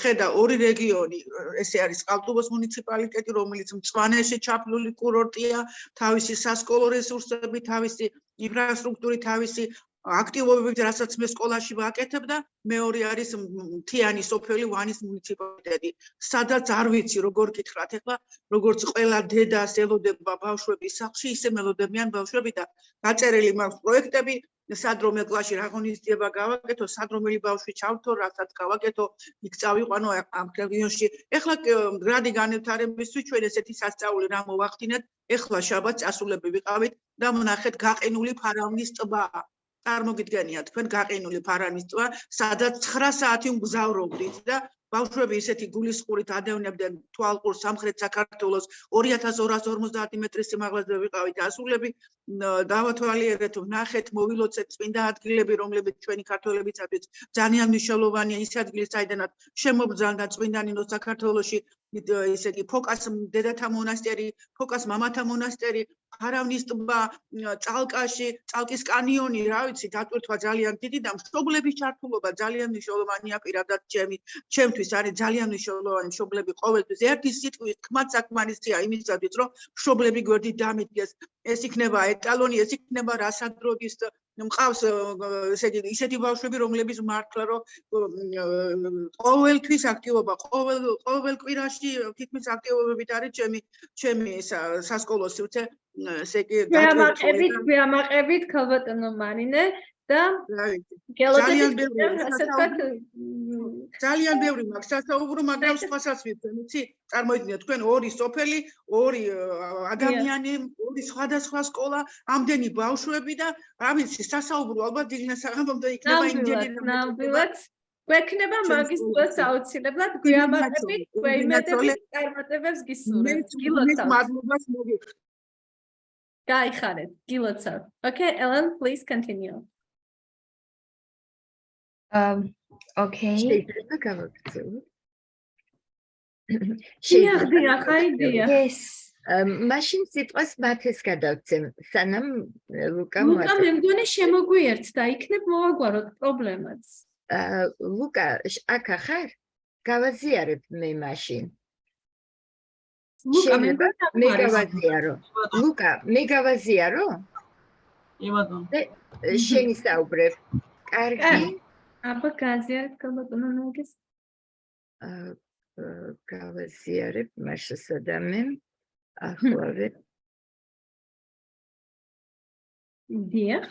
ხედა ორი რეგიონი, ესე არის ყალტუბოს მუნიციპალიტეტი, რომელიც მწვანეში ჩაფლული კურორტია, თავისი სასკოლო რესურსები, თავისი ინფრასტრუქტურით, თავისი აქტივობებით, რასაც მე სკოლაში ვაკეთებ და მეორე არის მთიანი სოფელი ვანის მუნიციპალიტეტი. სადაც არ ვიცი როგორ გითხრათ, ეხლა როგორც ყველა დედას ელოდება ბავშვები სახლში, ისე მელოდებიან ბავშვები და გაწერილი მაქვს პროექტები, სად რომელ კლასში რა ღონისძიება გავაკეთო, სად რომელი ბავშვი ჩავთო, რასაც გავაკეთო, იქ წავიყვანო ამ რეგიონში. ეხლა გრადი განვითარებისთვის ჩვენ ესეთი სასწაული რა მოვახდინეთ, ეხლა შაბათს წასულები ვიყავით და ვნახეთ გაყინული ფარავნის ტბა. წარმოგიდგენიათ თქვენ გაყინული ფარავნის ტბა, სადაც 9 საათი მგზავრობდით და ბავშვები ისეთი გულისყურით ადევნებდნენ თვალყურს სამხრეთ საქართველოს 2250 მეტრის სიმაღლეზე ვიყავით ასულები, დავათვალიერეთ, ვნახეთ, მოვილოცეთ წმინდა ადგილები, რომლებიც ჩვენი ქართველებისათვის ძალიან მნიშვნელოვანია, ის ადგილი, საიდანაც შემობრძანდა წმინდა ნინოს საქართველოში ისეთი ფოკას დედათა მონასტერი, ფოკას მამათა მონასტერი, ფარავნის ტბა, წალკაში, წალკის კანიონი, რა ვიცი, დატვირთვა ძალიან დიდი და მშობლების ჩართულობა ძალიან მნიშვნელოვანია პირადად ჩემთვის არის ძალიან მნიშვნელოვანი მშობლები ყოველთვის. ერთი სიტყვის თქმაც საკმარისია იმისათვის, რომ მშობლები გვერდით დამიდგეს. ეს იქნება ეტალონი, ეს იქნება რასადროდის მყავს ისეთი ბავშვები, რომლების მართლა რომ ყოველთვის აქტივობა, ყოველ კვირაში თითქმის აქტივობებით არის ჩემი სასკოლო სივრცე, ესე იგი გვიამაყებით ქალბატონო მარინე და ძალიან ბევრი მაქვს სასაუბრო, მაგრამ სხვასაც ვიცი, იცი? წარმოიდგინეთ თქვენ ორი სოფელი, ორი ადამიანი, ორი სხვადასხვა სკოლა, ამდენი ბავშვები და რა ვიცი, სასაუბრო ალბათ დილნასაღამომდე იქნება იმდენი ნამდვილად გვექნება მაგის დროს აუცილებლად გვიამაყებით, გვეიმედებით წარმატებებს გისურვებთ. გილოცავთ. მადლობას მოგიხდით. გაიხარეთ, გილოცავთ. Okay, Ellen, please continue. Okay. შეიძლება გავაგრძელოთ? Yes. მაშინ სიტყვას მათეს გადავცემ, სანამ ლუკა მე მგონი შემოგვიერთდა, იქნებ მოვაგვაროთ პრობლემაც. ლუკა, აქ ახარ? გავაზიარებ მე მაშინ. ლუკა, მე შეიძლება მე გავაზიარო. ლუკა, მე გავაზიარო? კი ბატონო. შენი საუბრებ. კარგი. აბა გაზიარებ გაბატონო ნაგეს. გავაზიარებ მაშასადამე. ახლავე. დიახ.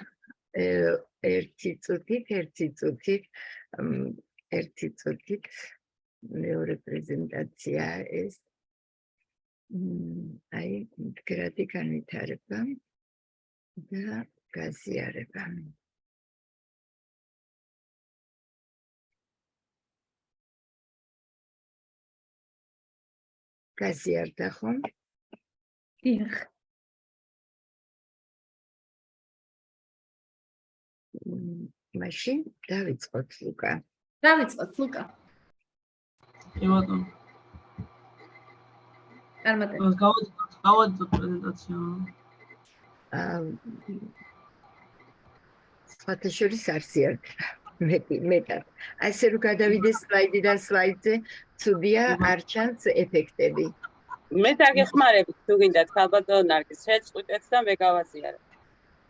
ერთი წუთით მეორე პრეზენტაცია ეს აი მდგრადი განვითარება და გაზიარება. გაზიარდა ხომ? დიახ. მაშინ დავიწყოთ ლუკა. დავიწყოთ ლუკა. კი ბატონო. წარმატებით. გავაძოთ პრეზენტაცია. სხვათა შორის არ ზიარდება. მეტად. ასე რომ გადავიდეს სლაიდიდან სლაიდზე, ცუდია, არ ჩანს ეფექტები. მე დაგეხმარებით, თუ გინდათ, ქალბატონო ნარგიზ, შეწყვიტეთ და მე გავაზიარებ.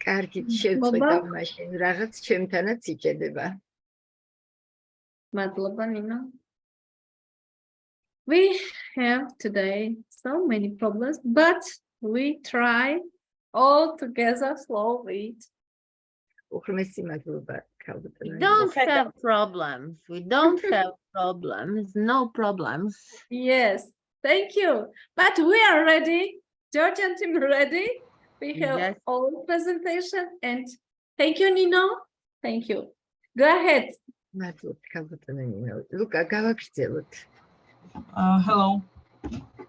კარგით, შევწყვიტავ მაშინ, რაღაც ჩემთანაც იჭედება. მადლობა, ნინო. We have today so many problems, but we try all together slowly. უხმესი მადლობა, ქალბატონო. We don't have problems. We don't have problems. No problems. Yes, thank you. But we are ready. Georgian team ready. We have all presentation and thank you, Nino. Thank you. Go ahead. მადლობა, ქალბატონო ნინო. ლუკა, გავაგრძელოთ. Hello.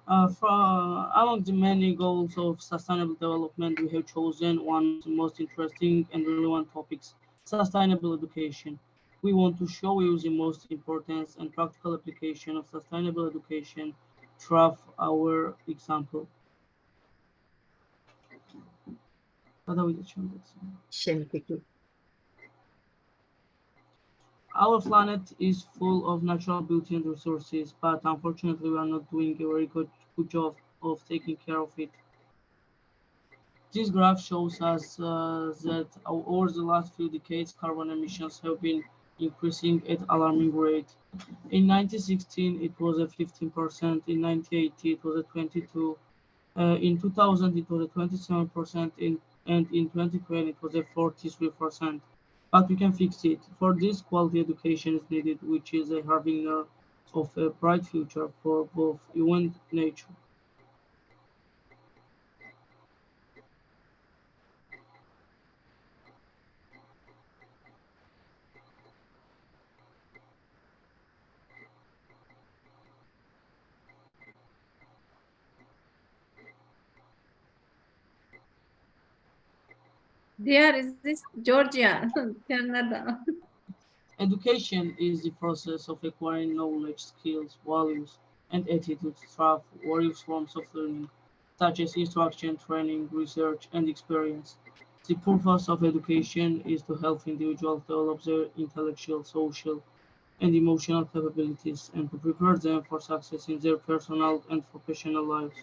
Among the many goals of sustainable development, we have chosen one of the most interesting and relevant topics, sustainable education. We want to show you the most important and practical application of sustainable education through our example. Our planet is full of natural beauty and resources, but unfortunately we are not doing a very good job of taking care of it. This graph shows us that over the last few decades, carbon emissions have been increasing at alarming rate. In 1916, it was at 15%. In 1980, it was at 22%. In 2000, it was at 27%. And in 2020, it was at 43%. But we can fix it. For this, quality education is needed, which is a harbinger of a bright future for both you and nature. There is this Georgia, Canada. Education is the process of acquiring knowledge, skills, values, and attitudes through various forms of learning, such as instruction, training, research, and experience. The purpose of education is to help individuals develop their intellectual, social, and emotional capabilities and to prepare them for success in their personal and professional lives.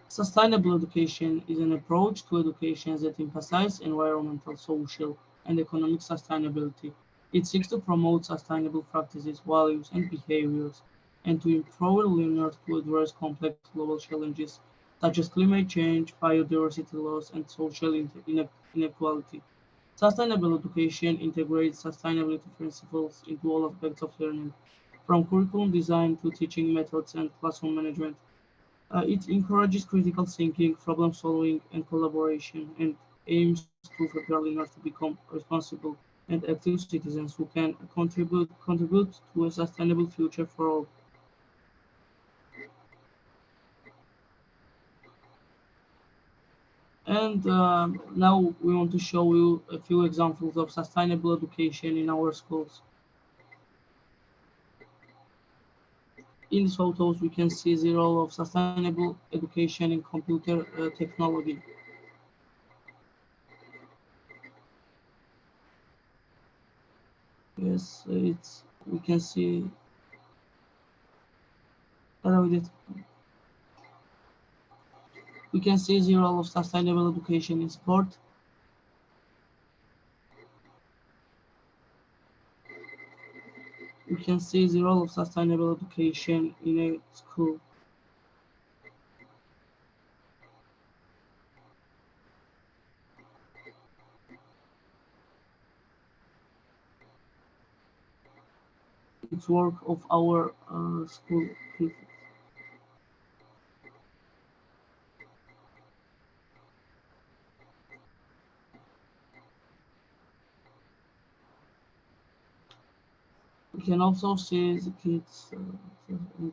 Sustainable education is an approach to education that emphasizes environmental, social, and economic sustainability. It seeks to promote sustainable practices, values, and behaviors, and to empower learners to address complex global challenges such as climate change, biodiversity loss, and social inequality. Sustainable education integrates sustainability principles into all aspects of learning, from curriculum design to teaching methods and classroom management. It encourages critical thinking, problem solving, and collaboration, and aims to prepare learners to become responsible and active citizens who can contribute to a sustainable future for all. And now we want to show you a few examples of sustainable education in our schools. In these photos, we can see the role of sustainable education in computer technology. Yes, we can see the role of sustainable education in sport. We can see the role of sustainable education in a school. It's work of our school people. We can also see the kids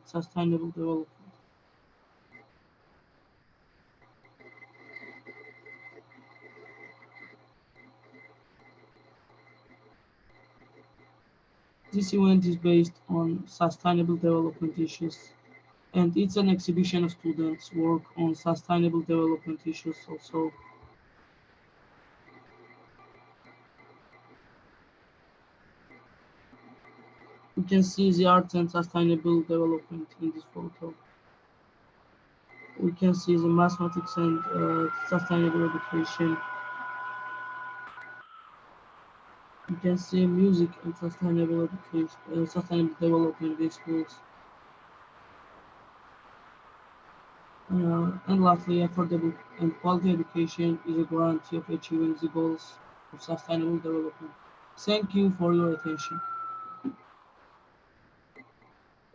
sustainable development. This event is based on sustainable development issues, and it's an exhibition of students' work on sustainable development issues also. We can see the arts and sustainable development in this photo. We can see the mathematics and sustainable education. We can see music and sustainable education, sustainable development in schools. And lastly, affordable and quality education is a guarantee of achieving the goals of sustainable development. Thank you for your attention.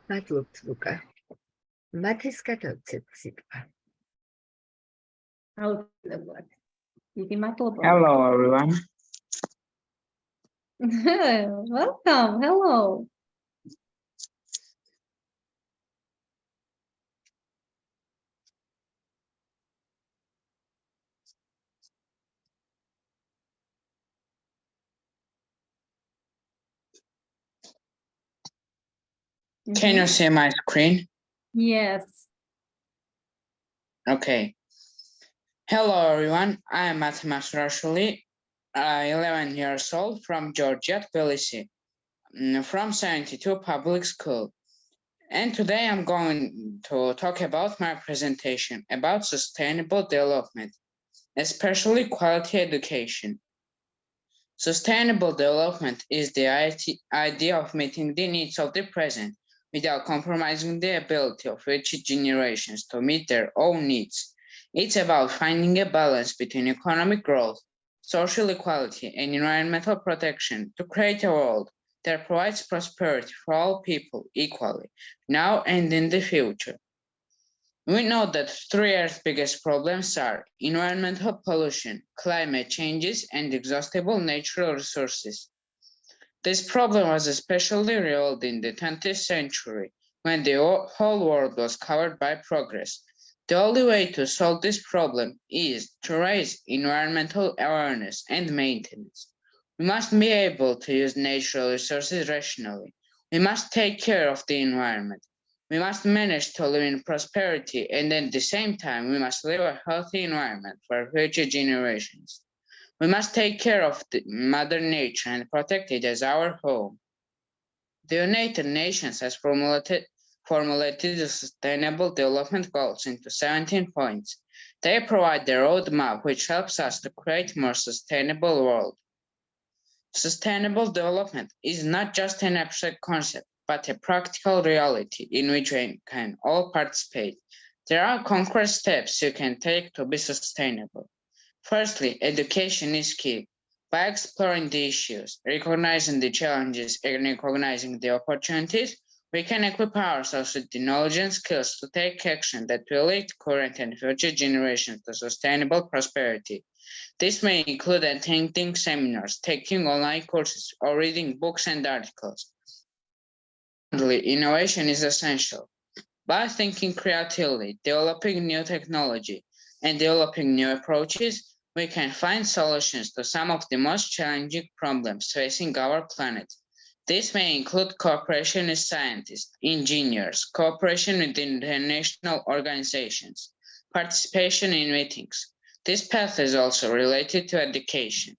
მადლობთ ლუკა. მათეს გადავცეთ სიტყვა. აუცილებლად. დიდი მადლობა. Hello, everyone. Welcome. Hello. Can you see my screen? Yes. Okay. Hello, everyone. I am Mathimas Rashuli, 11 years old from Georgia, Tbilisi, from 72 public school. And today I'm going to talk about my presentation about sustainable development, especially quality education. Sustainable development is the idea of meeting the needs of the present without compromising the ability of future generations to meet their own needs. It's about finding a balance between economic growth, social equality, and environmental protection to create a world that provides prosperity for all people equally, now and in the future. We know that three Earth's biggest problems are environmental pollution, climate changes, and exhaustible natural resources. This problem was especially revealed in the 20th century, when the whole world was covered by progress. The only way to solve this problem is to raise environmental awareness and maintenance. We must be able to use natural resources rationally. We must take care of the environment. We must manage to live in prosperity, and at the same time, we must live a healthy environment for future generations. We must take care of Mother Nature and protect it as our home. The United Nations has formulated the Sustainable Development Goals into 17 points. They provide the roadmap which helps us to create a more sustainable world. Sustainable development is not just an abstract concept, but a practical reality in which we can all participate. There are concrete steps you can take to be sustainable. Firstly, education is key. By exploring the issues, recognizing the challenges, and recognizing the opportunities, we can equip ourselves with the knowledge and skills to take action that will lead current and future generations to sustainable prosperity. This may include attending seminars, taking online courses, or reading books and articles. Secondly, innovation is essential. By thinking creatively, developing new technology, and developing new approaches, we can find solutions to some of the most challenging problems facing our planet. This may include cooperation with scientists, engineers, cooperation with international organizations, participation in meetings. This path is also related to education.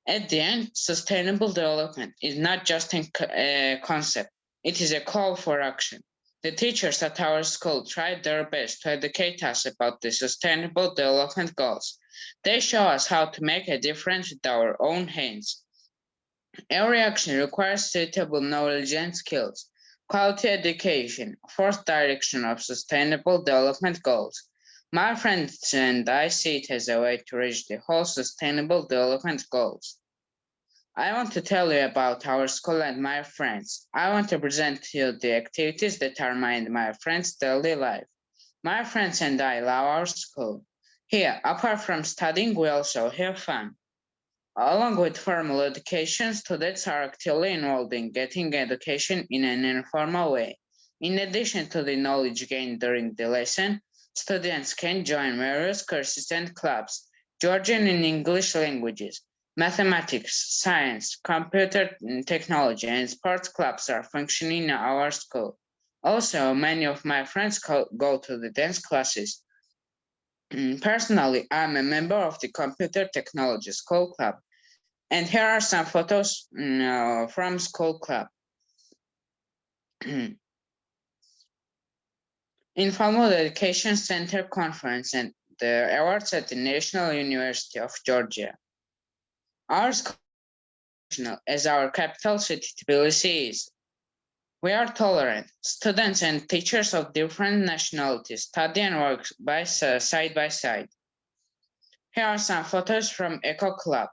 At the end, sustainable development is not just a concept, it is a call for action. The teachers at our school tried their best to educate us about the sustainable development goals. They show us how to make a difference with our own hands. Every action requires suitable knowledge and skills. Quality education, fourth direction of sustainable development goals. My friends and I see it as a way to reach the whole sustainable development goals. I want to tell you about our school and my friends. I want to present to you the activities that are and my friends' daily life. My friends and I love our school. Here, apart from studying, we also have fun. Along with formal education, students are actively involved in getting education in an informal way. In addition to the knowledge gained during the lesson, students can join various courses and clubs, Georgian and English languages, mathematics, science, computer technology, and sports clubs are functioning in our school. Also, many of my friends go to the dance classes. Personally, I'm a member of the Computer Technology School Club, and here are some photos from School Club. Informal Education Center Conference and the awards at the National University of Georgia. Our school as our capital city Tbilisi is. We are tolerant. Students and teachers of different nationalities study and work side by side. Here are some photos from Eco Club.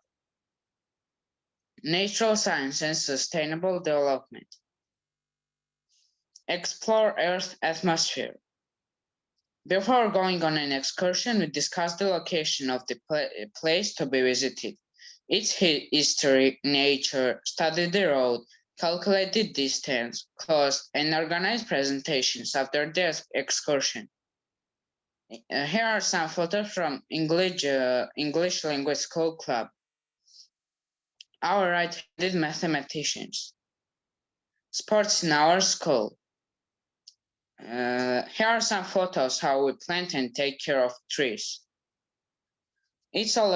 Natural science and sustainable development. Explore Earth atmosphere. Before going on an excursion, we discuss the location of the place to be visited, its history, nature, study the road, calculate the distance, cost, and organize presentations after the excursion. Here are some photos from English Language School Club. Our right-handed mathematicians. Sports in our school. Here are some photos how we plant and take care of trees. It's all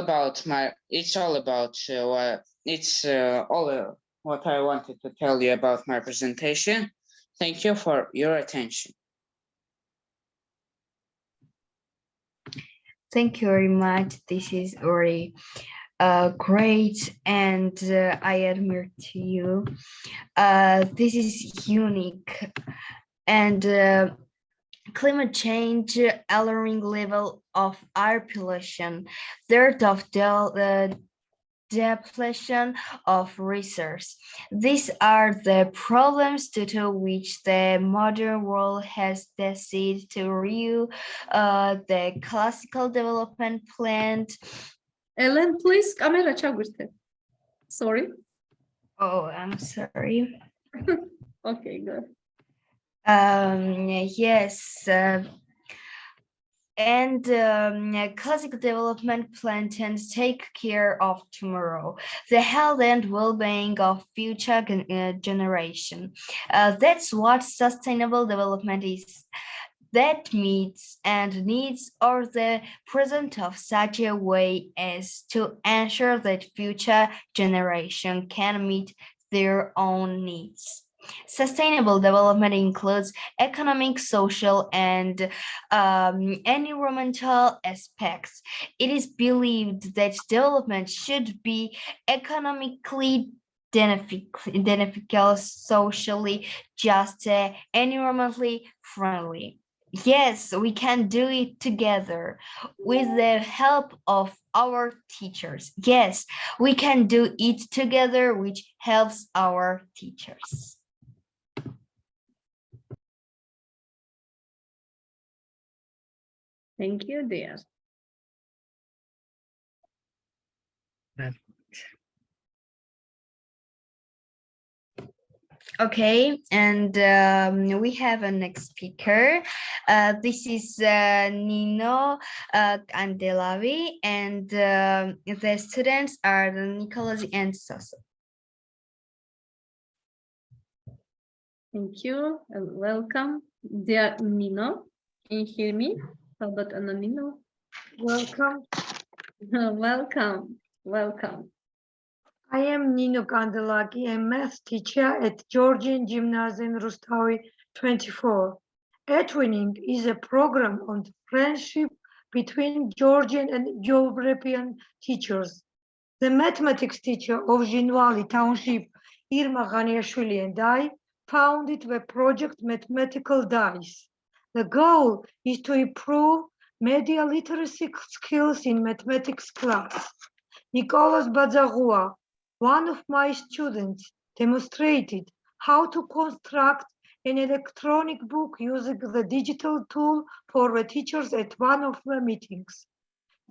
what I wanted to tell you about my presentation. Thank you for your attention. Thank you very much. This is very great, and I admire to you. This is unique, and climate change, alarming level of air pollution, dearth of depletion of resources. These are the problems due to which the modern world has decided to review the classical development plan. Ellen, please, camera çağırdı. Sorry. Oh, I'm sorry. Okay, good. Yes. And classical development plan tends to take care of tomorrow, the health and well-being of future generation. That's what sustainable development is. That meets and needs are the present of such a way as to ensure that future generation can meet their own needs. Sustainable development includes economic, social, and environmental aspects. It is believed that development should be economically beneficial, socially just, environmentally friendly. Yes, we can do it together with the help of our teachers. Yes, we can do it together, which helps our teachers. Thank you, dear. Okay, and we have a next speaker. This is Nino Candelavi, and the students are Nicolas and Sosa. Thank you and welcome, dear Nino. Can you hear me? How about Nino? Welcome. Welcome. Welcome. I am Nino Kandelaki, a math teacher at Georgian Gymnasium Rustavi 24. Etwinning is a program on friendship between Georgian and European teachers. The mathematics teacher of Jinwali Township, Irma Ghaniashvili, and I founded the project Mathematical Dice. The goal is to improve media literacy skills in mathematics class. Nicolas Bazagua, one of my students, demonstrated how to construct an electronic book using the digital tool for the teachers at one of the meetings.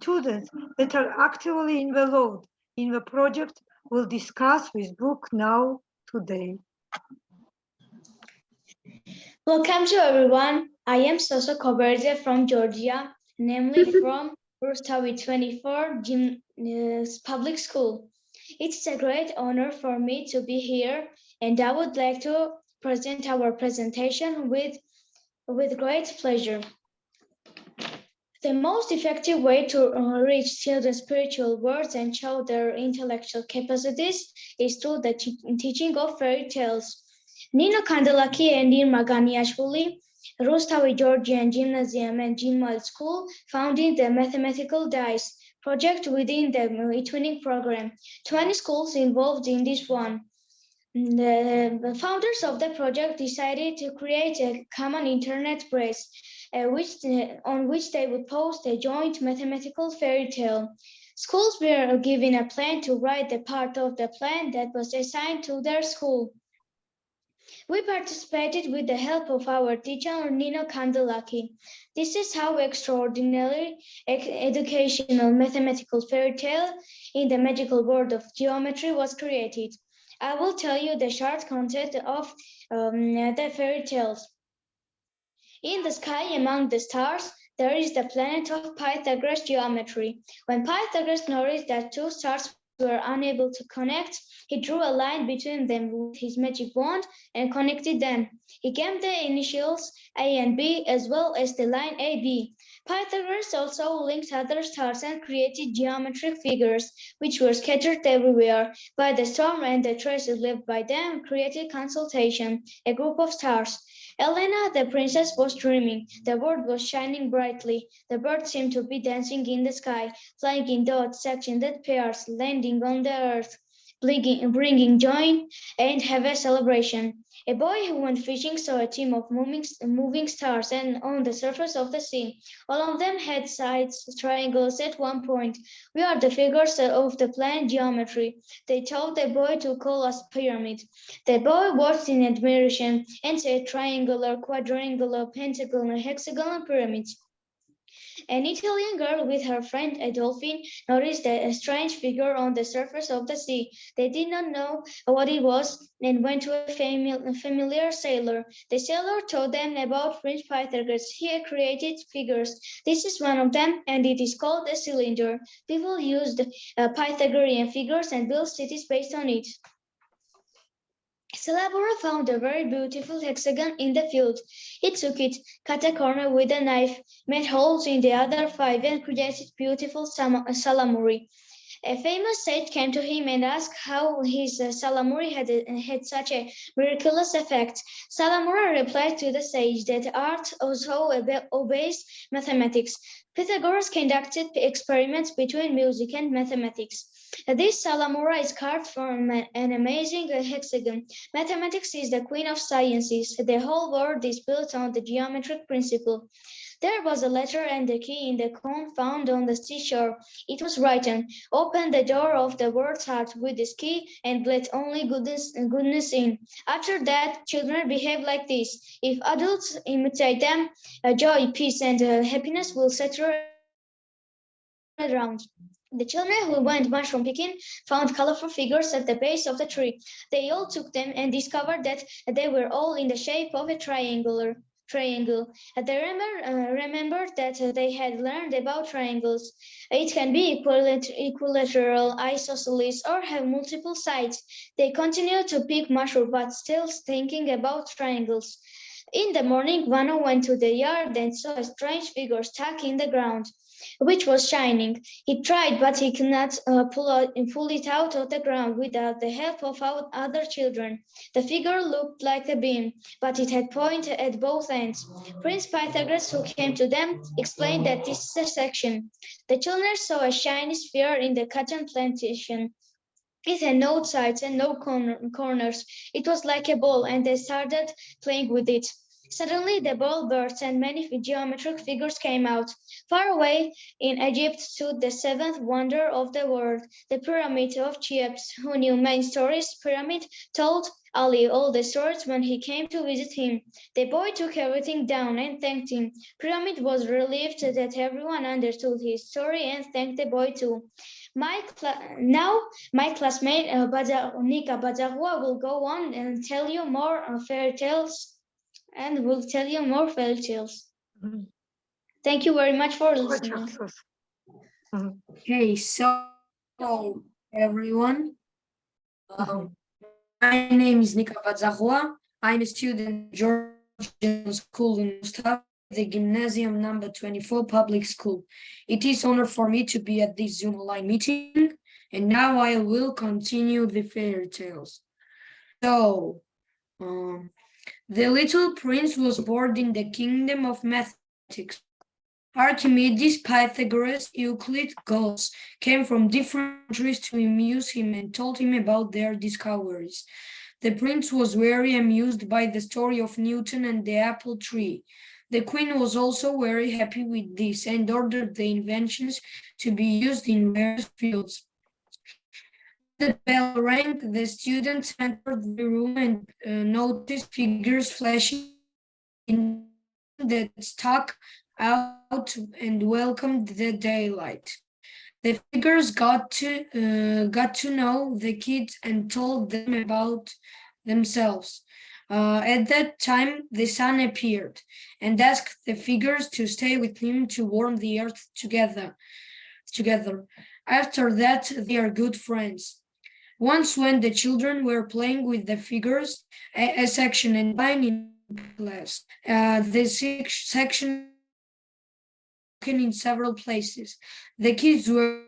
Students that are actively involved in the project will discuss this book now today. Welcome to everyone. I am Soso Koberde from Georgia, namely from Rustavi 24 Public School. It's a great honor for me to be here, and I would like to present our presentation with great pleasure. The most effective way to reach children's spiritual worlds and show their intellectual capacities is through the teaching of fairy tales. Nino Kandelaki and Irma Ghaniashvili, Rustavi Georgian Gymnasium and Jinmal School founded the Mathematical Dice project within the e-twinning program. 20 schools involved in this one. The founders of the project decided to create a common internet base on which they would post a joint mathematical fairy tale. Schools were given a plan to write the part of the plan that was assigned to their school. We participated with the help of our teacher, Nino Kandelaki. This is how extraordinary educational mathematical fairy tale in the magical world of geometry was created. I will tell you the short content of the fairy tales. In the sky among the stars, there is the planet of Pythagoras geometry. When Pythagoras noticed that two stars were unable to connect, he drew a line between them with his magic wand and connected them. He gave the initials A and B as well as the line AB. Pythagoras also linked other stars and created geometric figures, which were scattered everywhere by the storm, and the traces left by them created constellation, a group of stars. Elena, the princess, was dreaming. The world was shining brightly. The birds seemed to be dancing in the sky, flying in dots, sectioned pairs, landing on the earth, bringing joy and have a celebration. A boy who went fishing saw a team of moving stars and on the surface of the sea. All of them had sides, triangles at one point. We are the figures of the planet geometry. They told the boy to call us pyramid. The boy watched in admiration and said triangular, quadrangular, pentagonal, hexagonal pyramids. An Italian girl with her friend Adolphine noticed a strange figure on the surface of the sea. They did not know what it was and went to a familiar sailor. The sailor told them about Prince Pythagoras. He had created figures. This is one of them, and it is called a cylinder. People used Pythagorean figures and built cities based on it. Salabora found a very beautiful hexagon in the field. He took it, cut a corner with a knife, made holes in the other 5, and created beautiful salamuri. A famous sage came to him and asked how his salamuri had such a miraculous effect. Salamura replied to the sage that art also obeys mathematics. Pythagoras conducted experiments between music and mathematics. This salamura is carved from an amazing hexagon. Mathematics is the queen of sciences. The whole world is built on the geometric principle. There was a letter and a key in the cone found on the seashore. It was written, "Open the door of the world's heart with this key and let only goodness in." After that, children behave like this. If adults imitate them, joy, peace, and happiness will settle around. The children who went mushroom picking found colorful figures at the base of the tree. They all took them and discovered that they were all in the shape of a triangle. They remembered that they had learned about triangles. It can be equilateral, isosceles, or have multiple sides. They continued to pick mushroom, but still thinking about triangles. In the morning, Vano went to the yard and saw a strange figure stuck in the ground. which was shining. He tried, but he could not pull it out of the ground without the help of other children. The figure looked like a beam, but it had point at both ends. Prince Pythagoras, who came to them, explained that this is a section. The children saw a shiny sphere in the cotton plantation. It had no sides and no corners. It was like a ball, and they started playing with it. Suddenly, the ball burst, and many geometric figures came out. Far away in Egypt stood the seventh wonder of the world, the Pyramid of Cheops. Who knew many stories? Pyramid told Ali all the stories when he came to visit him. The boy took everything down and thanked him. Pyramid was relieved that everyone understood his story and thanked the boy too. Now, my classmate Nika Bajagua will go on and tell you more fairy tales. And will tell you more fairy tales. Thank you very much for listening. Okay, so everyone, my name is Nika Badzahua. I'm a student at Georgian School in Mustafa, the Gymnasium number 24 public school. It is an honor for me to be at this Zoom online meeting, and now I will continue the fairy tales. So, the little prince was born in the kingdom of mathematics. Archimedes, Pythagoras, Euclid, Gauss came from different countries to amuse him and told him about their discoveries. The prince was very amused by the story of Newton and the apple tree. The queen was also very happy with this and ordered the inventions to be used in various fields. When the bell rang, the students entered the room and noticed figures flashing in that stuck out and welcomed the daylight. The figures got to know the kids and told them about themselves. At that time, the sun appeared and asked the figures to stay with him to warm the earth together. After that, they are good friends. Once, when the children were playing with the figures, a section and line in class, the section in several places. The kids were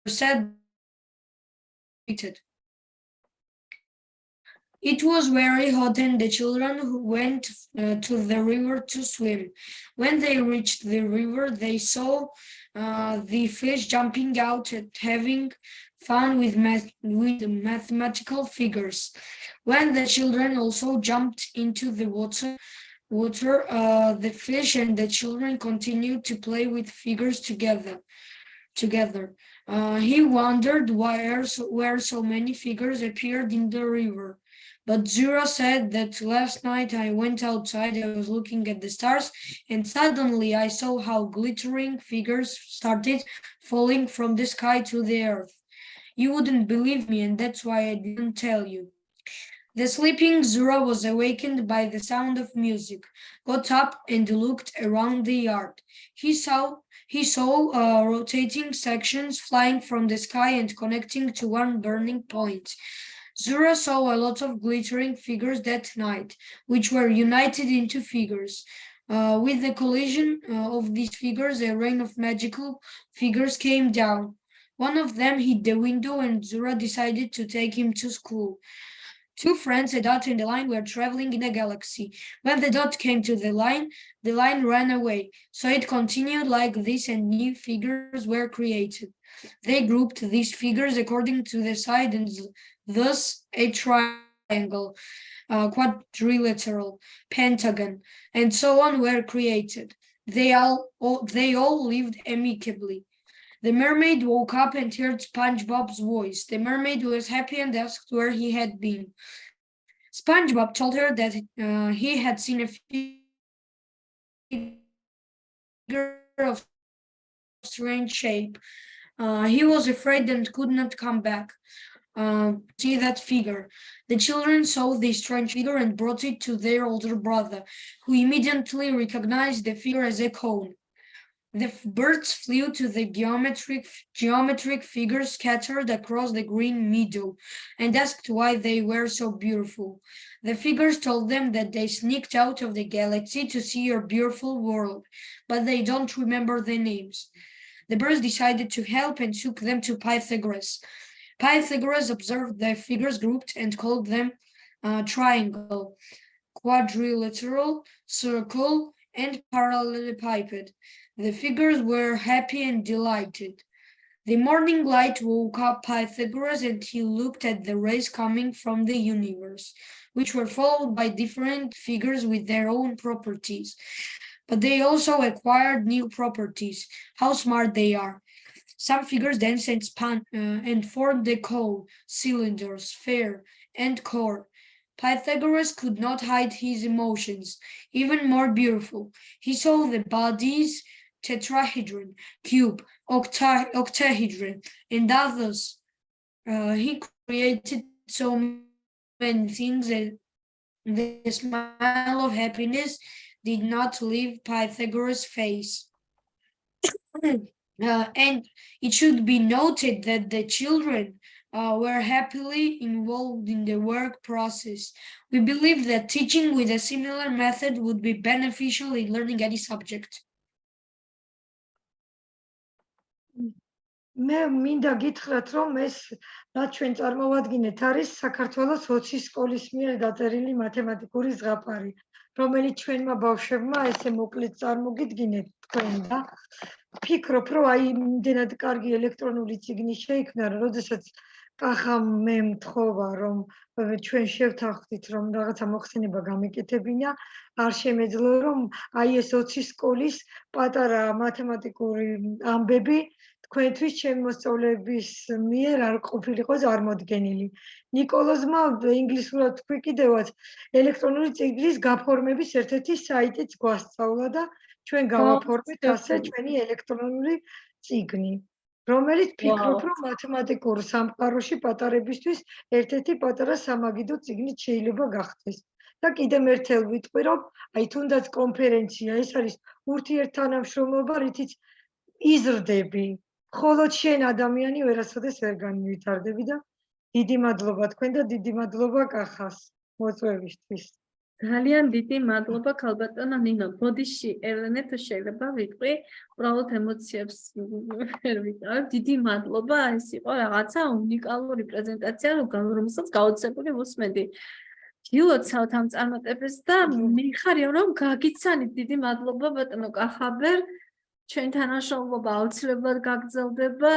sad. It was very hot and the children went to the river to swim. When they reached the river, they saw the fish jumping out and having fun with mathematical figures. When the children also jumped into the water, the fish and the children continued to play with figures together. He wondered where so many figures appeared in the river. But Zura said that last night I went outside, I was looking at the stars, and suddenly I saw how glittering figures started falling from the sky to the earth. You wouldn't believe me, and that's why I didn't tell you. The sleeping Zura was awakened by the sound of music, got up and looked around the yard. He saw rotating sections flying from the sky and connecting to one burning point. Zura saw a lot of glittering figures that night, which were united into figures. With the collision of these figures, a rain of magical figures came down. One of them hit the window and Zura decided to take him to school. Two friends, a dot and a line, were traveling in a galaxy. When the dot came to the line ran away. So it continued like this and new figures were created. They grouped these figures according to the side and thus a triangle, quadrilateral, pentagon, and so on were created. They all lived amicably. The mermaid woke up and heard SpongeBob's voice. The mermaid was happy and asked where he had been. SpongeBob told her that he had seen a figure of strange shape. He was afraid and could not come back. See that figure. The children saw the strange figure and brought it to their older brother, who immediately recognized the figure as a cone. The birds flew to the geometric figures scattered across the green meadow and asked why they were so beautiful. The figures told them that they sneaked out of the galaxy to see your beautiful world, but they don't remember their names. The birds decided to help and took them to Pythagoras. Pythagoras observed the figures grouped and called them triangle, quadrilateral, circle, and parallelepiped. The figures were happy and delighted. The morning light woke up Pythagoras and he looked at the rays coming from the universe, which were followed by different figures with their own properties. But they also acquired new properties. How smart they are. Some figures danced and spun and formed the cone, cylinder, sphere, and core. Pythagoras could not hide his emotions. Even more beautiful, he saw the bodies, tetrahedron, cube, octahedron, and others. He created so many things that the smile of happiness did not leave Pythagoras' face. And it should be noted that the children were happily involved in the work process. We believe that teaching with a similar method would be beneficial in learning any subject. მე მინდა გითხრათ, რომ ეს რაც ჩვენ წარმოვადგინეთ არის საქართველოს 20 სკოლის მიერ დაწერილი მათემატიკური ზღაპარი, რომელიც ჩვენმა ბავშვებმა ესე მოკლედ წარმოგიდგინეთ თქვენ და ფიქრობ, რომ აი იმდენად კარგი ელექტრონული წიგნი შეიქმნა, როდესაც კახამ მე მთხოვა, რომ ჩვენ შევთანხმდით, რომ რაღაცა მოხსენება გამეკეთებინა, არ შემეძლო, რომ აი ეს 20 სკოლის პატარა მათემატიკური ამბები თქვენთვის ჩემი მოსწავლეების მიერ არ ყოფილიყო წარმოდგენილი. ნიკოლოზმა ინგლისურად თქვი კიდევაც ელექტრონული წიგნის გაფორმების ერთ-ერთი საიტიც გვასწავლა და ჩვენ გავაფორმეთ ასე ჩვენი ელექტრონული წიგნი, რომელიც ფიქრობ, რომ მათემატიკურ სამყაროში პატარებისთვის ერთ-ერთი პატარა სამაგიდო წიგნით შეიძლება გახდეს. და კიდევ ერთხელ ვიტყვი, რომ აი თუნდაც კონფერენცია, ეს არის ურთიერთთანამშრომლობა, რითიც იზრდები. ხოლო შენ ადამიანი ვერასოდეს ვერ განვითარდები და დიდი მადლობა თქვენ და დიდი მადლობა კახას მოწვევისთვის. ძალიან დიდი მადლობა ქალბატონო ნინო. ბოდიში ელენე თუ შეიძლება ვიტყვი, უბრალოდ ემოციებს ვერ ვიტოვებ. დიდი მადლობა, ეს იყო რაღაცა უნიკალური პრეზენტაცია, რომელსაც გაოცებული ვუსმენდი. გილოცავთ ამ წარმატებას და მიხარია რომ გაგიცანით. დიდი მადლობა ბატონო კახაბერ. ჩვენ თანამშრომლობა აუცილებლად გაგრძელდება.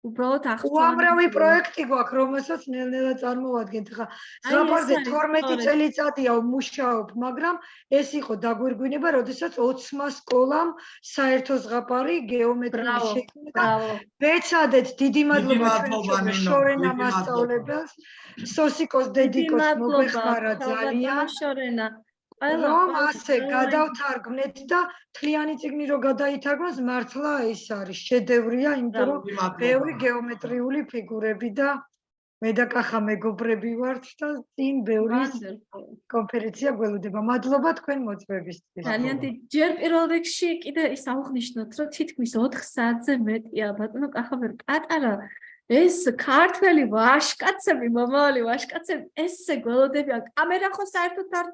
უბრალოდ უამრავი პროექტი გვაქვს, რომელსაც ნელ-ნელა წარმოვადგენთ. ხა ზღაპარზე 12 წელიწადია ვმუშაობ, მაგრამ ეს იყო დაგვირგვინება, როდესაც 20-მა სკოლამ საერთო ზღაპარი გეომეტრიის შექმნა და ვეცადეთ. დიდი მადლობა ჩვენ შორენა მასწავლებელს, სოსიკოს დედიკოს მოგეხმარა ძალიან. შორენა რომ ასე გადავთარგმნეთ და თლიანი წიგნი რო გადაითარგმნოს, მართლა ეს არის შედევრია, იმიტომ რომ ბევრი გეომეტრიული ფიგურები და მე და კახა მეგობრები ვართ და წინ ბევრი კონფერენცია გველოდება. მადლობა თქვენ მოწვევისთვის. ძალიან დიდი. ჯერ პირველ რიგში კიდე ის აღნიშნოთ, რომ თითქმის 4 საათზე მეტია ბატონო კახაბერ პატარა ეს ქართველი ვაშკაცები, მომავალი ვაშკაცები, ესე გველოდებიან. კამერა ხო საერთოდ არ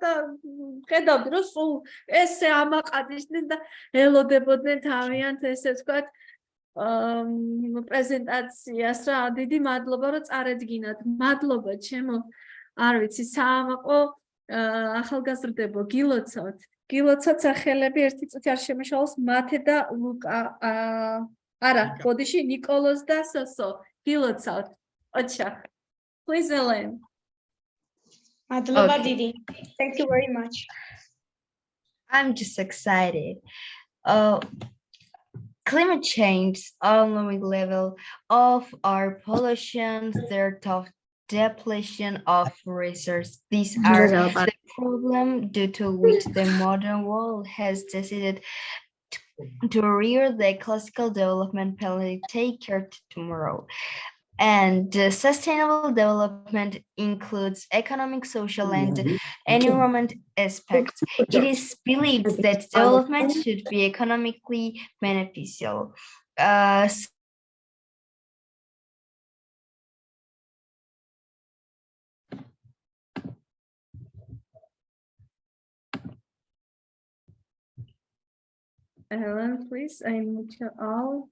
ხედავდი, რომ სულ ესე ამაყადიშდნენ და ელოდებოდნენ თავიანთ ესე ვთქვათ პრეზენტაციას რა. დიდი მადლობა რომ წარედგინათ. მადლობა ჩემო, არ ვიცი, საამაყო ახალგაზრდებო, გილოცავთ. გილოცავთ სახელები, ერთი წუთი არ შემეშალოს, მათე და ლუკა, არა, ბოდიში ნიკოლოზ და სოსო. გილოცავთ. ოჩა. Please, Ellen. Madloba Didi. Thank you very much. I'm just excited. Climate change, alarming level of our pollution, third of depletion of resources. These are the problem due to which the modern world has decided to rear the classical development penalty take care tomorrow. And sustainable development includes economic, social, and environment aspects. It is believed that development should be economically beneficial. Ellen, please, I need you all.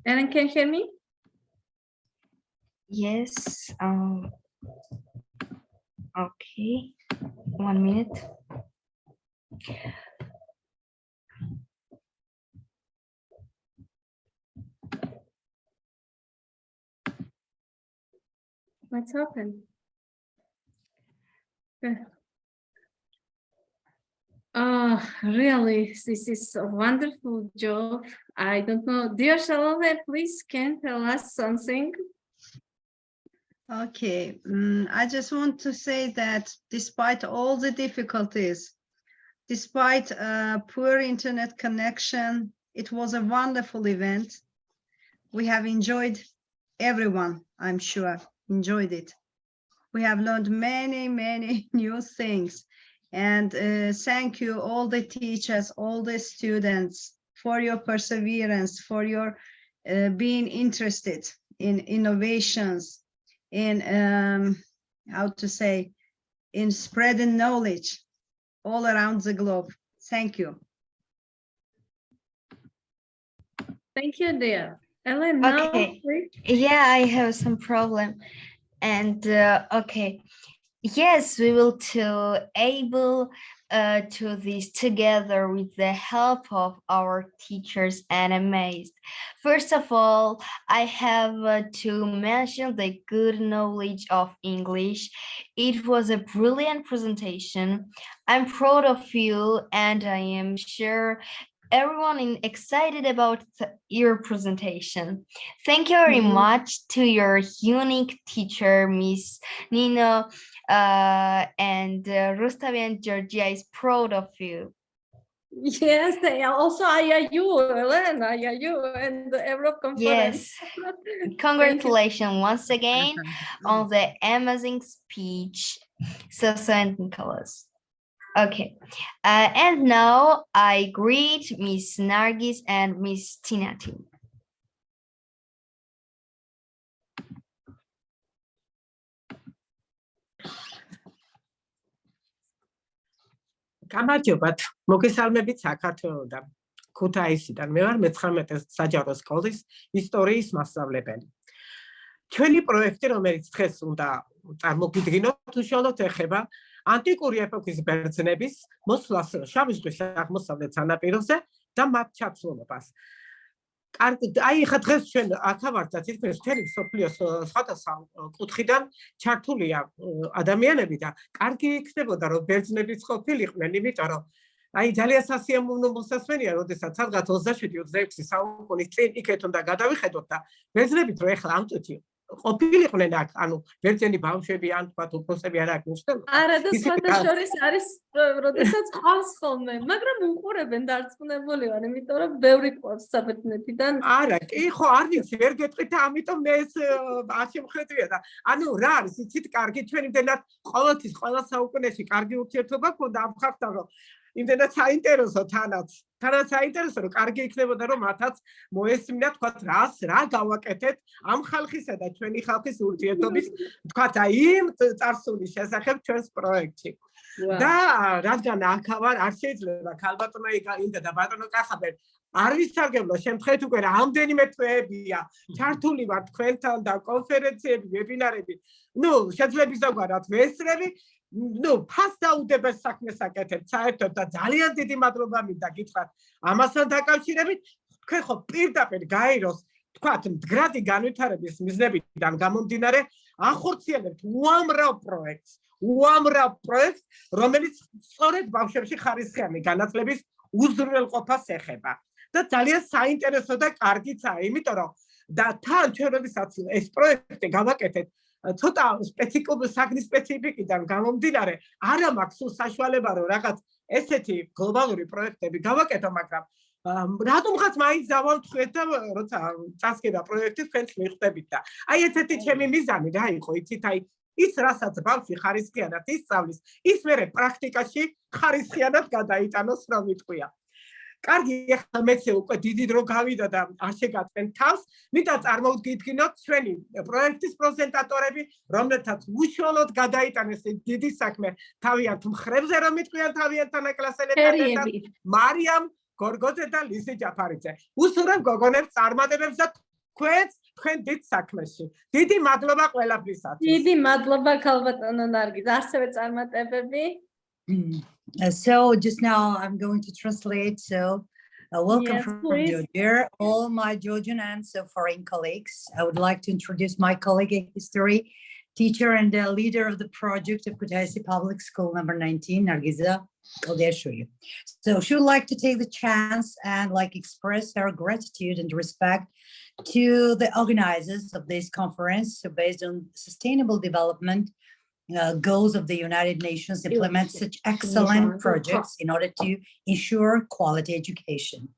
Ellen, can you hear me? Yes. Okay. 1 minute. What's happened? Oh, really, this is a wonderful job. I don't know. Dear Shalome, please can tell us something? Okay, I just want to say that despite all the difficulties, despite poor internet connection, it was a wonderful event. We have enjoyed, everyone, I'm sure, enjoyed it. We have learned many, many new things. And thank you, all the teachers, all the students, for your perseverance, for your being interested in innovations, in how to say, in spreading knowledge all around the globe. Thank you. Thank you, dear. Ellen, Okay. Yeah, I have some problem. And okay. Yes, we will able to this together with the help of our teachers and amazed. First of all, I have to mention the good knowledge of English. It was a brilliant presentation. I'm proud of you, and I am sure everyone is excited about your presentation. Thank you very much to your unique teacher, Miss Nino, and Rustavi and Georgia is proud of you. Yes, they are also IIU, Ellen, IIU, and the Europe conference. Yes, congratulations once again on the amazing speech, Soso and Nicholas. Okay, and now I greet Miss Nargis and Miss Tinati. გამარჯობათ, მოგესალმებით საქართველოსთან, ქუთაისიდან. მე ვარ მე-19 საჯარო სკოლის ისტორიის მასწავლებელი. ჩვენი პროექტი, რომელიც დღეს უნდა წარმოგიდგინოთ, უშუალოდ ეხება ანტიკური ეპოქის ბერძნების მოსვლას შავი ზღვის აღმოსავლეთ სანაპიროზე და მათ ჩაცვლობას. აი ხა დღეს ჩვენ აქ ვართ და თითქმის მთელი მსოფლიოს სხვადასხვა კუთხიდან ჩართულია ადამიანები და კარგი იქნებოდა რომ ბერძნებიც ყოფილიყვნენ, იმიტომ რომ აი ძალიან სასიამოვნო მოსასმენია, როდესაც სადღაც 27-26 საუკუნის წინ იქეთ უნდა გადავიხედოთ და ბერძნებით რომ ეხლა ამ წუთი ყოფილიყვნენ აქ, ანუ ბერძენი ბავშვები ან თქვათ უფროსები არ აღნიშნავენ. არა და სხვადასხვა არის, როდესაც ყავს ხოლმე, მაგრამ უყურებენ დარწმუნებული ვარ, იმიტომ რომ ბევრი ყავს საბერძნეთიდან. არა, კი ხო, არ ვიცი, ვერ გეტყვით და ამიტომ მე ეს არ შემხედვია და ანუ რა არის, იცით, კარგი ჩვენ იმდენად ყოველთვის ყველა საუკუნეში კარგი ურთიერთობა ქონდა ამ ხალხთან, რომ იმდენად საინტერესო თანაც საინტერესო რომ კარგი იქნებოდა რომ მათაც მოესმინა თქვათ რა გავაკეთეთ ამ ხალხისა და ჩვენი ხალხის ურთიერთობის თქვათ აი იმ წარსულის შესახებ ჩვენს პროექტში. და რადგან აქ ვარ, არ შეიძლება ქალბატონო ინდა და ბატონო კახაბერ არ ვისარგებლო შემთხვევით უკვე რამდენიმე თვეებია ჩართული ვარ თქვენთან და კონფერენციები, ვებინარები. ნუ შეძლებს ზოგადად ვესწრები ფას დაუდებელს საქმეს აკეთებთ საერთოდ და ძალიან დიდი მადლობა მინდა გითხრათ ამასთან დაკავშირებით. თქვენ ხო პირდაპირ გაიროს თქვათ მდგრადი განვითარების მიზნებიდან გამომდინარე ახორციელებთ უამრავ პროექტს, რომელიც სწორედ ბავშვებში ხარისხიანი განათლების უზრუნველყოფას ეხება. და ძალიან საინტერესო და კარგიცაა, იმიტომ რომ და თან ჩვენ როდესაც ეს პროექტი გავაკეთეთ ცოტა სპეციფიკური საგნის სპეციფიკიდან გამომდინარე, არა მაქვს საშუალება რომ რაღაც ესეთი გლობალური პროექტები გავაკეთო, მაგრამ რატომღაც მაინც დავამთხვიეთ და როცა წასკება პროექტი თქვენს მიხვდებით და აი ესეთი ჩემი მიზანი რა იყო, იცით, აი ის რასაც ბავშვი ხარისხიანად ისწავლის, ის მერე პრაქტიკაში ხარისხიანად გადაიტანოს, რომ ვიტყვია. კარგი, ახლა მეცე უკვე დიდი დრო გავიდა და არ შეგაწყვენ თავს, მინდა წარმოვიდგინოთ ჩვენი პროექტის პრეზენტატორები, რომლეთაც უშუალოდ გადაიტანეს დიდი საქმე თავიანთ მხრებზე, რომ იტყვიან თავიანთან კლასელებთან ერთად, მარიამ გორგოძე და ლიზი ჯაფარიძე. უსურვებ გოგონებს წარმატებებს და თქვენ დიდ საქმეში. დიდი მადლობა ყველაფრისათვის. დიდი მადლობა ქალბატონო ნარგიზ, ასევე წარმატებები. So just now I'm going to translate. So welcome Yes, from please. Georgia, all my Georgian and foreign colleagues. I would like to introduce my colleague, a history teacher and the leader of the project of Kutaisi Public School number 19, Nargiza Odeshuli. So she would like to take the chance and express her gratitude and respect to the organizers of this conference based on sustainable development goals of the United Nations, implement such excellent projects in order to ensure quality education.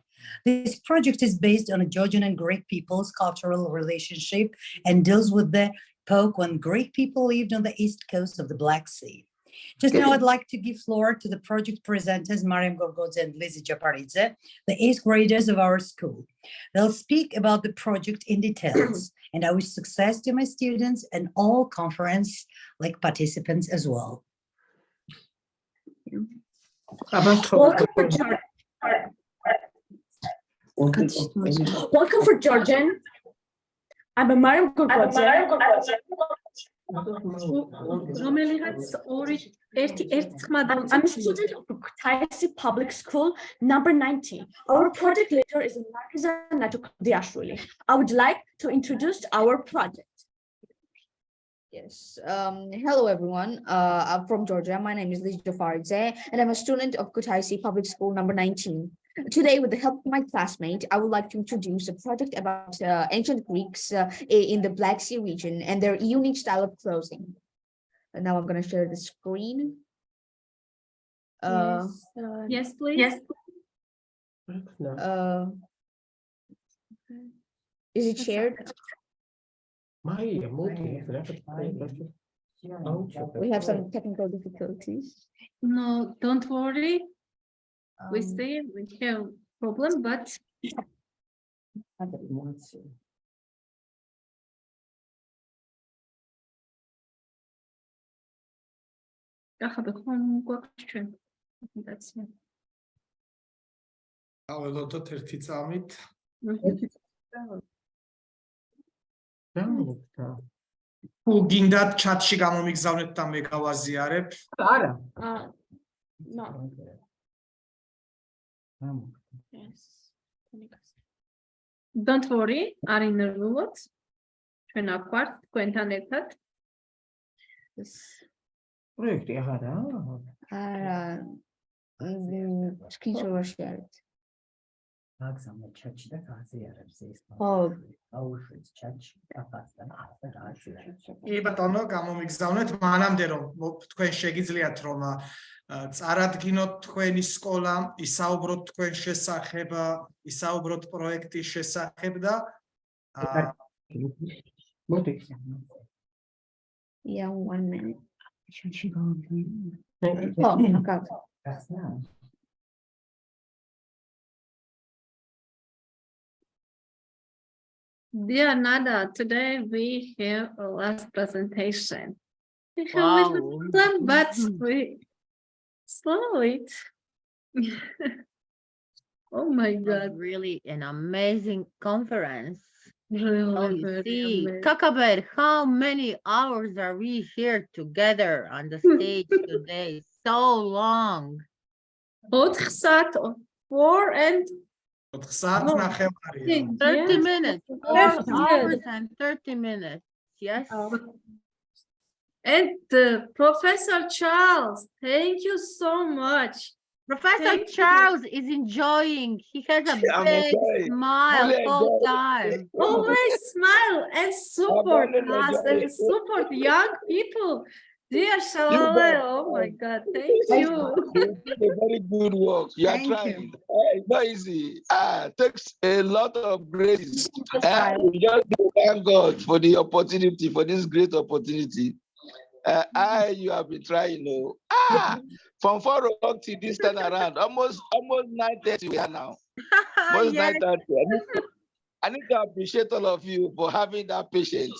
This project is based on a Georgian and Greek people's cultural relationship and deals with the epoch when Greek people lived on the east coast of the Black Sea. Just now, I'd like to give floor to the project presenters, Mariam Gorgodze and Lizzie Japaridze, the 8th graders of our school. They'll speak about the project in details, and I wish success to my students and all conference participants as well. Welcome for Georgian. Welcome for Georgian. I'm a Mariam Gorgodze. I'm a student of Kutaisi Public School number 19. Our project leader is Nargiza Natukdiashvili. I would like to introduce our project. Yes. Hello, everyone. I'm from Georgia. My name is Liz Jafaridze, and I'm a student of Kutaisi Public School number 19. Today, with the help of my classmate, I would like to introduce a project about ancient Greeks in the Black Sea region and their unique style of clothing. And now I'm going to share the screen. Yes, please. Yes. Is it shared? We have some technical difficulties. No, don't worry. We see we have problem, but that's it. აველოდოთ ერთი წამით. თუ გინდათ ჩატში გამომიგზავნეთ და მე გავაზიარებ. არა. No. Yes. Don't worry, არ ინერვიულოთ. ჩვენ აქ ვართ თქვენთან ერთად. პროექტი აღარა? არა. სკრინშოტი არის. აგზავნე ჩატში და გაზიარებს ეს. აუშვიც ჩატში კაფასთან ახლა რა არის. კი ბატონო, გამომიგზავნეთ მანამდე რომ თქვენ შეგიძლიათ რომ წარადგინოთ თქვენი სკოლა, ისაუბროთ თქვენ შესახებ, ისაუბროთ პროექტის შესახებ და მოდი. Yeah, 1 minute. Dear Nada, today we have a last presentation. We have a little plan, but we slow it. Oh my God. Really an amazing conference. Really, See, Kakaber, how many hours are we here together on the stage today? So long. 4 saat, 4 and 30 minutes. 4 hours and 30 minutes. Yes. And Professor Charles, thank you so much. Professor Charles is enjoying. He has a big smile all time. Always smile and support us and support young people. Dear You Shalaway, guys, oh my God, thank you. you did a very good work. You are Thank you. trying. It's not easy. Takes a lot of grace. The file. We just thank God for the opportunity, for this great opportunity. You have been trying. From 4 o'clock to this time around, almost 9:30 we are now. Almost Yes. 9:30. I need to appreciate all of you for having that patience.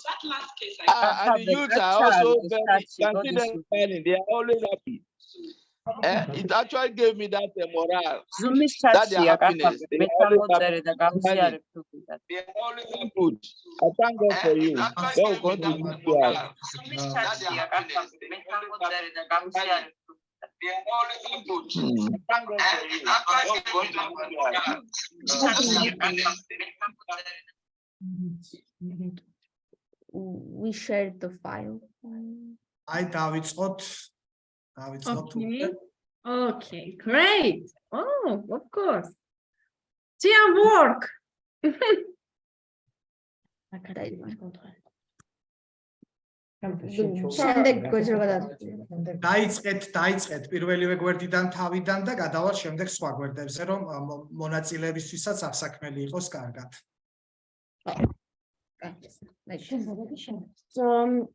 And the youths are also very, you can see them smiling. They are always happy. It actually gave me that morale, Zoom-ის that their ჩატია happiness. კახაბი, They მე are always ჩამოწერე და happy, smiling. გავზიარებ თუ გინდათ. They are always good. I thank God for you. God will continue to us. Zoom-ის ჩატია კახაბი, მე ჩამოწერე და გავზიარებ თუ გინდათ. They are always good. I thank God for you. God will continue to us. We shared the file. აი დავიწყოთ Okay. Okay, great. Oh, of course. Teamwork. შემდეგ გვერდზე დაიწყეთ პირველივე გვერდიდან თავიდან და გადავალ შემდეგ სხვა გვერდებზე, რომ მონაწილეებისთვისაც აღსაქმელი იყოს კარგად. So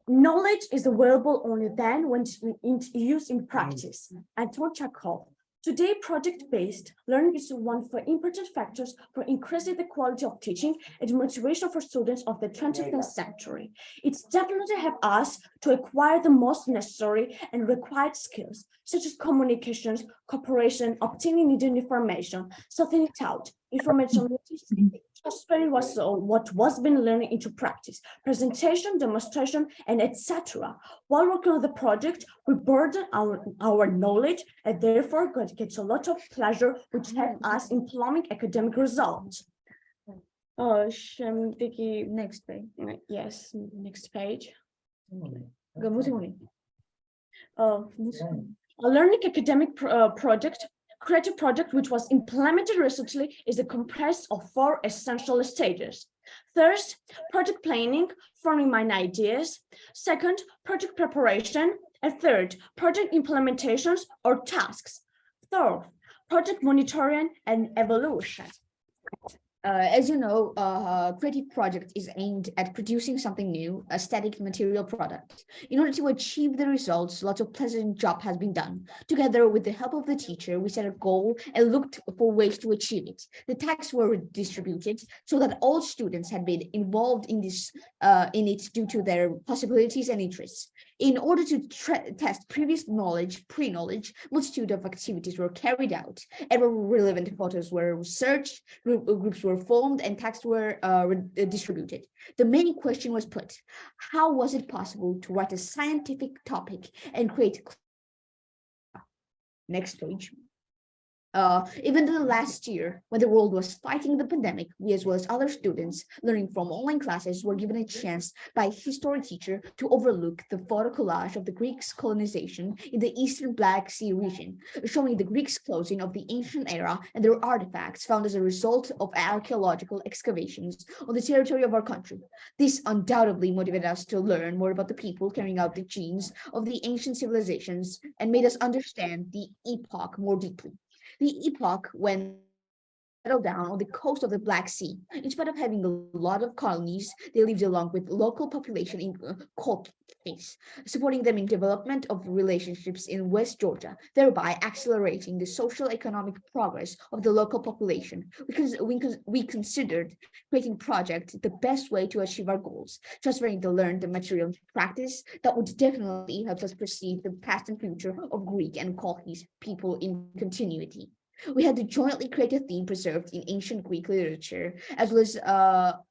knowledge is available only then when it's used in practice. Anton Chekhov. Today, project-based learning is one of the important factors for increasing the quality of teaching and motivation for students of the 21st century. It's definitely helped us to acquire the most necessary and required skills, such as communications, cooperation, obtaining needed information, sorting it out, information transferring what was been learning into practice, presentation, demonstration, and etc. While working on the project, we burden our knowledge and therefore get a lot of pleasure, which help us in plumbing academic results. Next page. Yes, next page. A learning academic creative project which was implemented recently is a comprised of 4 essential stages. First, project planning, forming main ideas. Second, project preparation. And third, project implementations or tasks. Third, project monitoring and evaluation. As you know, creative project is aimed at producing something new, a static material product. In order to achieve the results, lots of pleasant job has been done. Together with the help of the teacher, we set a goal and looked for ways to achieve it. The tasks were distributed so that all students had been involved in this in it due to their possibilities and interests. In order to test previous knowledge, pre-knowledge, multitude of activities were carried out, and relevant photos were researched, groups were formed, and tasks were distributed. The main question was put: how was it possible to write a scientific topic and create? Next page. Even the last year, when the world was fighting the pandemic, we as well as other students learning from online classes were given a chance by a history teacher to overlook the photo collage of the Greeks' colonization in the Eastern Black Sea region, showing the Greeks' closing of the ancient era and their artifacts found as a result of archaeological excavations on the territory of our country. This undoubtedly motivated us to learn more about the people carrying out the genes of the ancient civilizations and made us understand the epoch more deeply. The epoch when settled down on the coast of the Black Sea. In spite of having a lot of colonies, they lived along with local population in colonies, supporting them in development of relationships in West Georgia, thereby accelerating the social economic progress of the local population. We considered creating project the best way to achieve our goals, transferring the learned material to practice that would definitely help us perceive the past and future of Greek and Colchis people in continuity. We had to jointly create a theme preserved in ancient Greek literature, as well as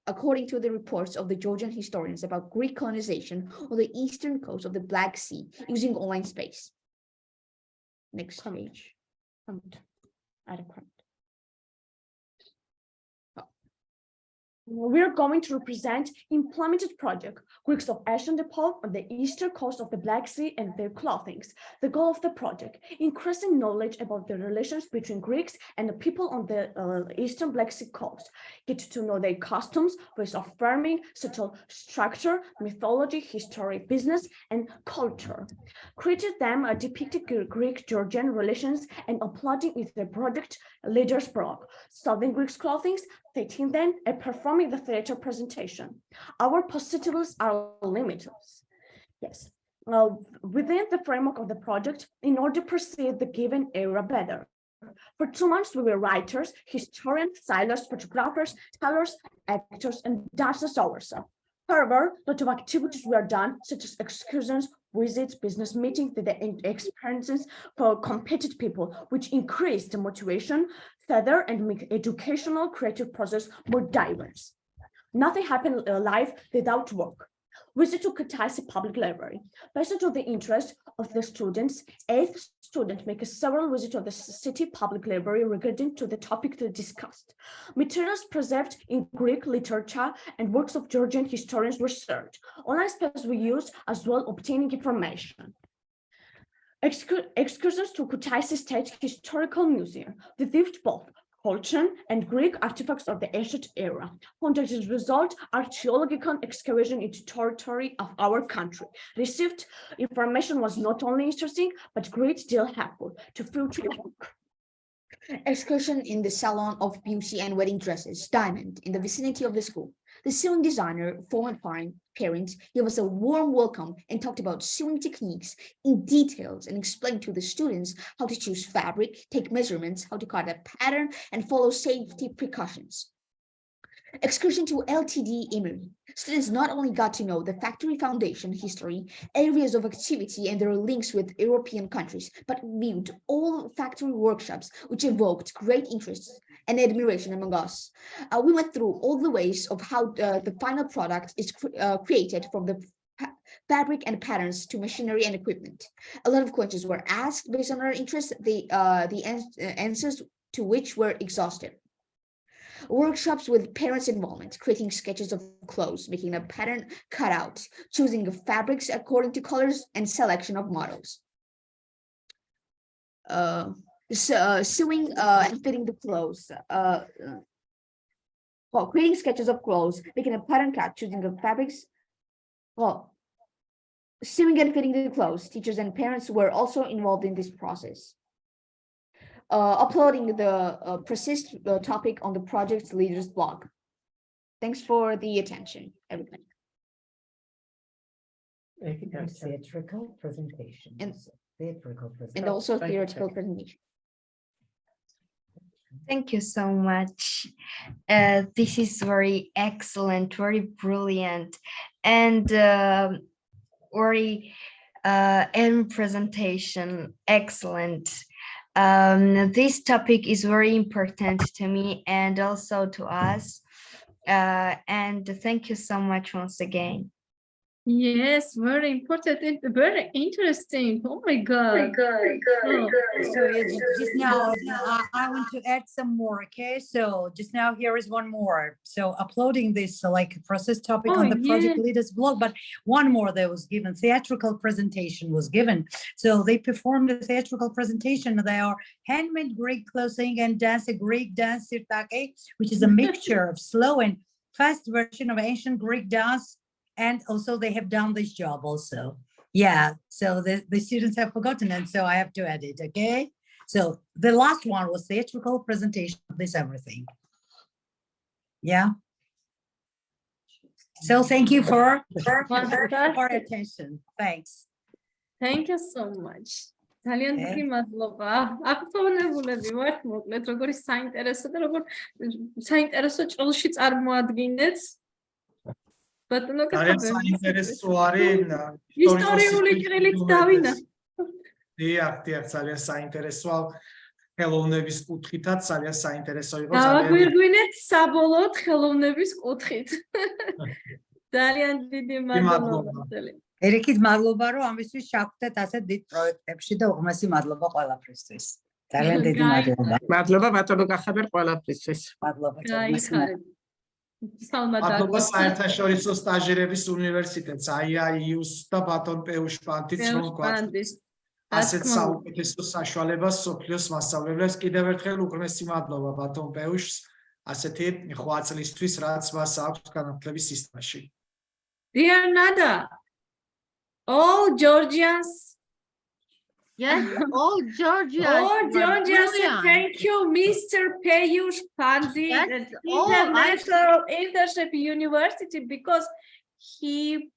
according to the reports of the Georgian historians about Greek colonization on the eastern coast of the Black Sea using online space. Next page. we're going to represent implemented project, Greeks of Ancient Epoch on the eastern coast of the Black Sea and their clothings. The goal of the project, increasing knowledge about the relations between Greeks and the people on the eastern Black Sea coast. Get to know their customs, ways of farming, social structure, mythology, history, business, and culture. Created them depicted Greek-Georgian relations and uploading with the project leader's blog, Southern Greeks clothing, fitting them and performing the theater presentation. Our possibilities are limitless. Yes. Within the framework of the project, in order to perceive the given era better. For 2 months, we were writers, historians, sailors, photographers, tellers, actors, and dancers ourselves. However, a lot of activities were done, such as excursions, visits, business meetings, the experiences for competent people, which increased the motivation further and make educational creative process more diverse. Nothing happened live without work. Visit to Kutaisi Public Library. Based on the interest of the students, 8th student make several visits to the city public library regarding to the topic they discussed. Materials preserved in Greek literature and works of Georgian historians were searched. Online space we used as well obtaining information. Excursions to Kutaisi State Historical Museum. We viewed both culture and Greek artifacts of the ancient era. Conducted as a result, archaeological excavation into territory of our country. Received information was not only interesting, but great deal helpful to future work. Excursion in the Salon of Beauty and Wedding Dresses, Diamond, in the vicinity of the school. The sewing designer, former parents, gave us a warm welcome and talked about sewing techniques in details and explained to the students how to choose fabric, take measurements, how to cut a pattern, and follow safety precautions. Excursion to LTD Emory. Students not only got to know the factory foundation history, areas of activity, and their links with European countries, but viewed all factory workshops, which evoked great interest and admiration among us. We went through all the ways of how the final product is created, from the fabric and patterns to machinery and equipment. A lot of questions were asked based on our interest, the answers to which were exhaustive. Workshops with parents' involvement, creating sketches of clothes, making a pattern cutout, choosing fabrics according to colors, and selection of models. Sewing and fitting the clothes. Creating sketches of clothes, making a pattern cut, choosing the fabrics. Sewing and fitting the clothes. Teachers and parents were also involved in this process. Uploading the precise topic on the project's leader's blog. Thanks for the attention, everybody. Theatrical presentation. And also theoretical presentation. Thank you so much. This is very excellent, very brilliant, and very end presentation, excellent. This topic is very important to me and also to us. And thank you so much once again. Yes, very important and very interesting. Oh my God. So just now, I want to add some more, okay? So just now, here is one more. So uploading this like process topic on the project leaders blog, but one more that was given, theatrical presentation was given. So they performed a theatrical presentation. They are handmade Greek clothing and dance, a Greek dance, sirtake, which is a mixture of slow and fast version of ancient Greek dance. And also they have done this job also. Yeah, so the students have forgotten, and so I have to add it, okay? So the last one was theatrical presentation of this everything. Yeah. So thank you for attention. Thanks. Thank you so much. ძალიან დიდი მადლობა. აქტუალებულები ვართ, მოკლედ, როგორი საინტერესო და როგორ საინტერესო ჭრილში წარმოადგენთ. ძალიან საინტერესო არის ისტორიული ჭრილით დავინა. დიახ, ძალიან საინტერესოა. ხელოვნების კუთხითაც ძალიან საინტერესო იყო. დავაგვირგვინეთ საბოლოოდ ხელოვნების კუთხით. ძალიან დიდი მადლობა. ერიქით მადლობა, რომ ამისთვის შევხვდეთ ასე დიდ პროექტებში და უღმესი მადლობა ყველაფრისთვის. ძალიან დიდი მადლობა. მადლობა ბატონო გახაბერ ყველაფრისთვის. მადლობა. გაიხარეთ. მადლობა საერთაშორისო სტაჟირების უნივერსიტეტს IIU-ს და ბატონ პეუშ პანტიც რომ გვაწევს ასეთ საუკეთესო საშუალებას სოფლიოს მასწავლებლებს. კიდევ ერთხელ უღრმესი მადლობა ბატონ პეუშს ასეთი ხვაწლისთვის, რაც მას აქვს განათლების სისტემაში. Dear Nada, all Georgians. Yes, all Georgians. All Georgians, thank you, Mr. Peyush Pandit at International Internship University, because he,